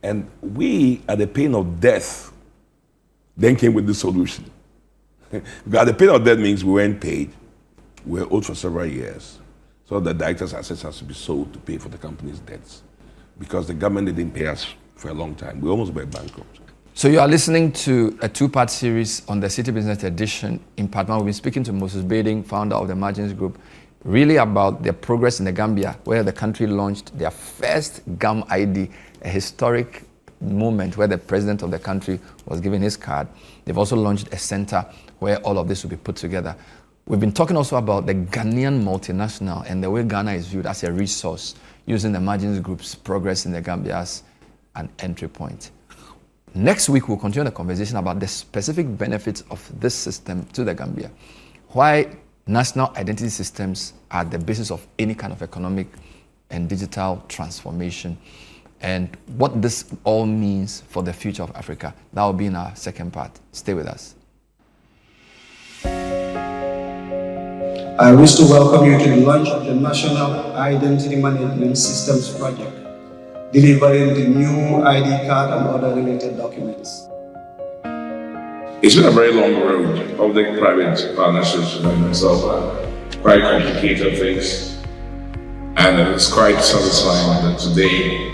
S7: And we, at the pain of death, then came with this solution. Because at the pain of death means we weren't paid. We were owed for several years. So the director's assets has to be sold to pay for the company's debts. Because the government didn't pay us for a long time. We almost went bankrupt.
S2: So you are listening to a two-part series on the City Business Edition. In part one, we've been speaking to Moses Bading, founder of the Margins Group, really about their progress in the Gambia, where the country launched their first GAM ID, a historic moment where the president of the country was given his card. They've also launched a center where all of this will be put together. We've been talking also about the Ghanaian multinational and the way Ghana is viewed as a resource, using the Margins Group's progress in the Gambia as an entry point. Next week, we'll continue the conversation about the specific benefits of this system to the Gambia, why national identity systems are the basis of any kind of economic and digital transformation, and what this all means for the future of Africa. That will be in our second part. Stay with us.
S3: I wish to welcome you to the launch of the National Identity Management Systems Project, delivering the new ID card and other related documents.
S7: It's been a very long road, public-private partnerships like myself are quite complicated things, and it's quite satisfying that today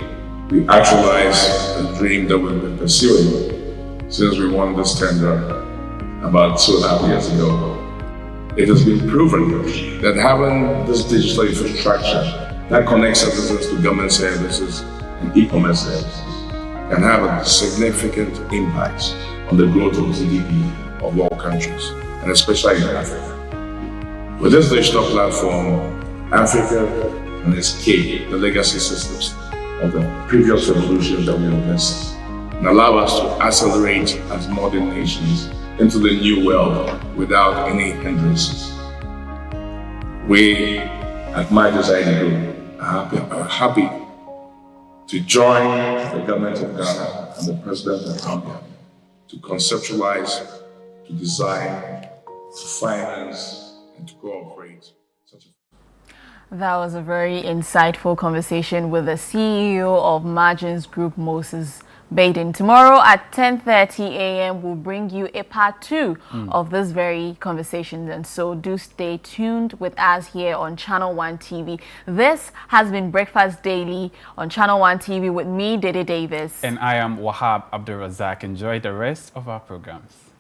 S7: we actualize the dream that we've been pursuing since we won this tender about 2.5 years ago. It has been proven that having this digital infrastructure that connects citizens to government services and e-commerce services can have a significant impact on the growth of GDP of all countries, and especially in Africa. With this digital platform, Africa can escape the legacy systems of the previous revolutions that we have missed and allow us to accelerate as modern nations into the new world without any hindrances. We at My Design Group are happy to join the government of Ghana and the President of Gambia to conceptualize, to design, to finance, and to cooperate.
S20: That was a very insightful conversation with the CEO of Margins Group, Moses Baiden. Tomorrow at 10:30 a.m. we'll bring you a part 2 of this very conversation, and so do stay tuned with us here on Channel One TV. This has been Breakfast Daily on Channel One TV with me, Dede Davis.
S21: And I am Wahab Abdul Razak. Enjoy the rest of our programs.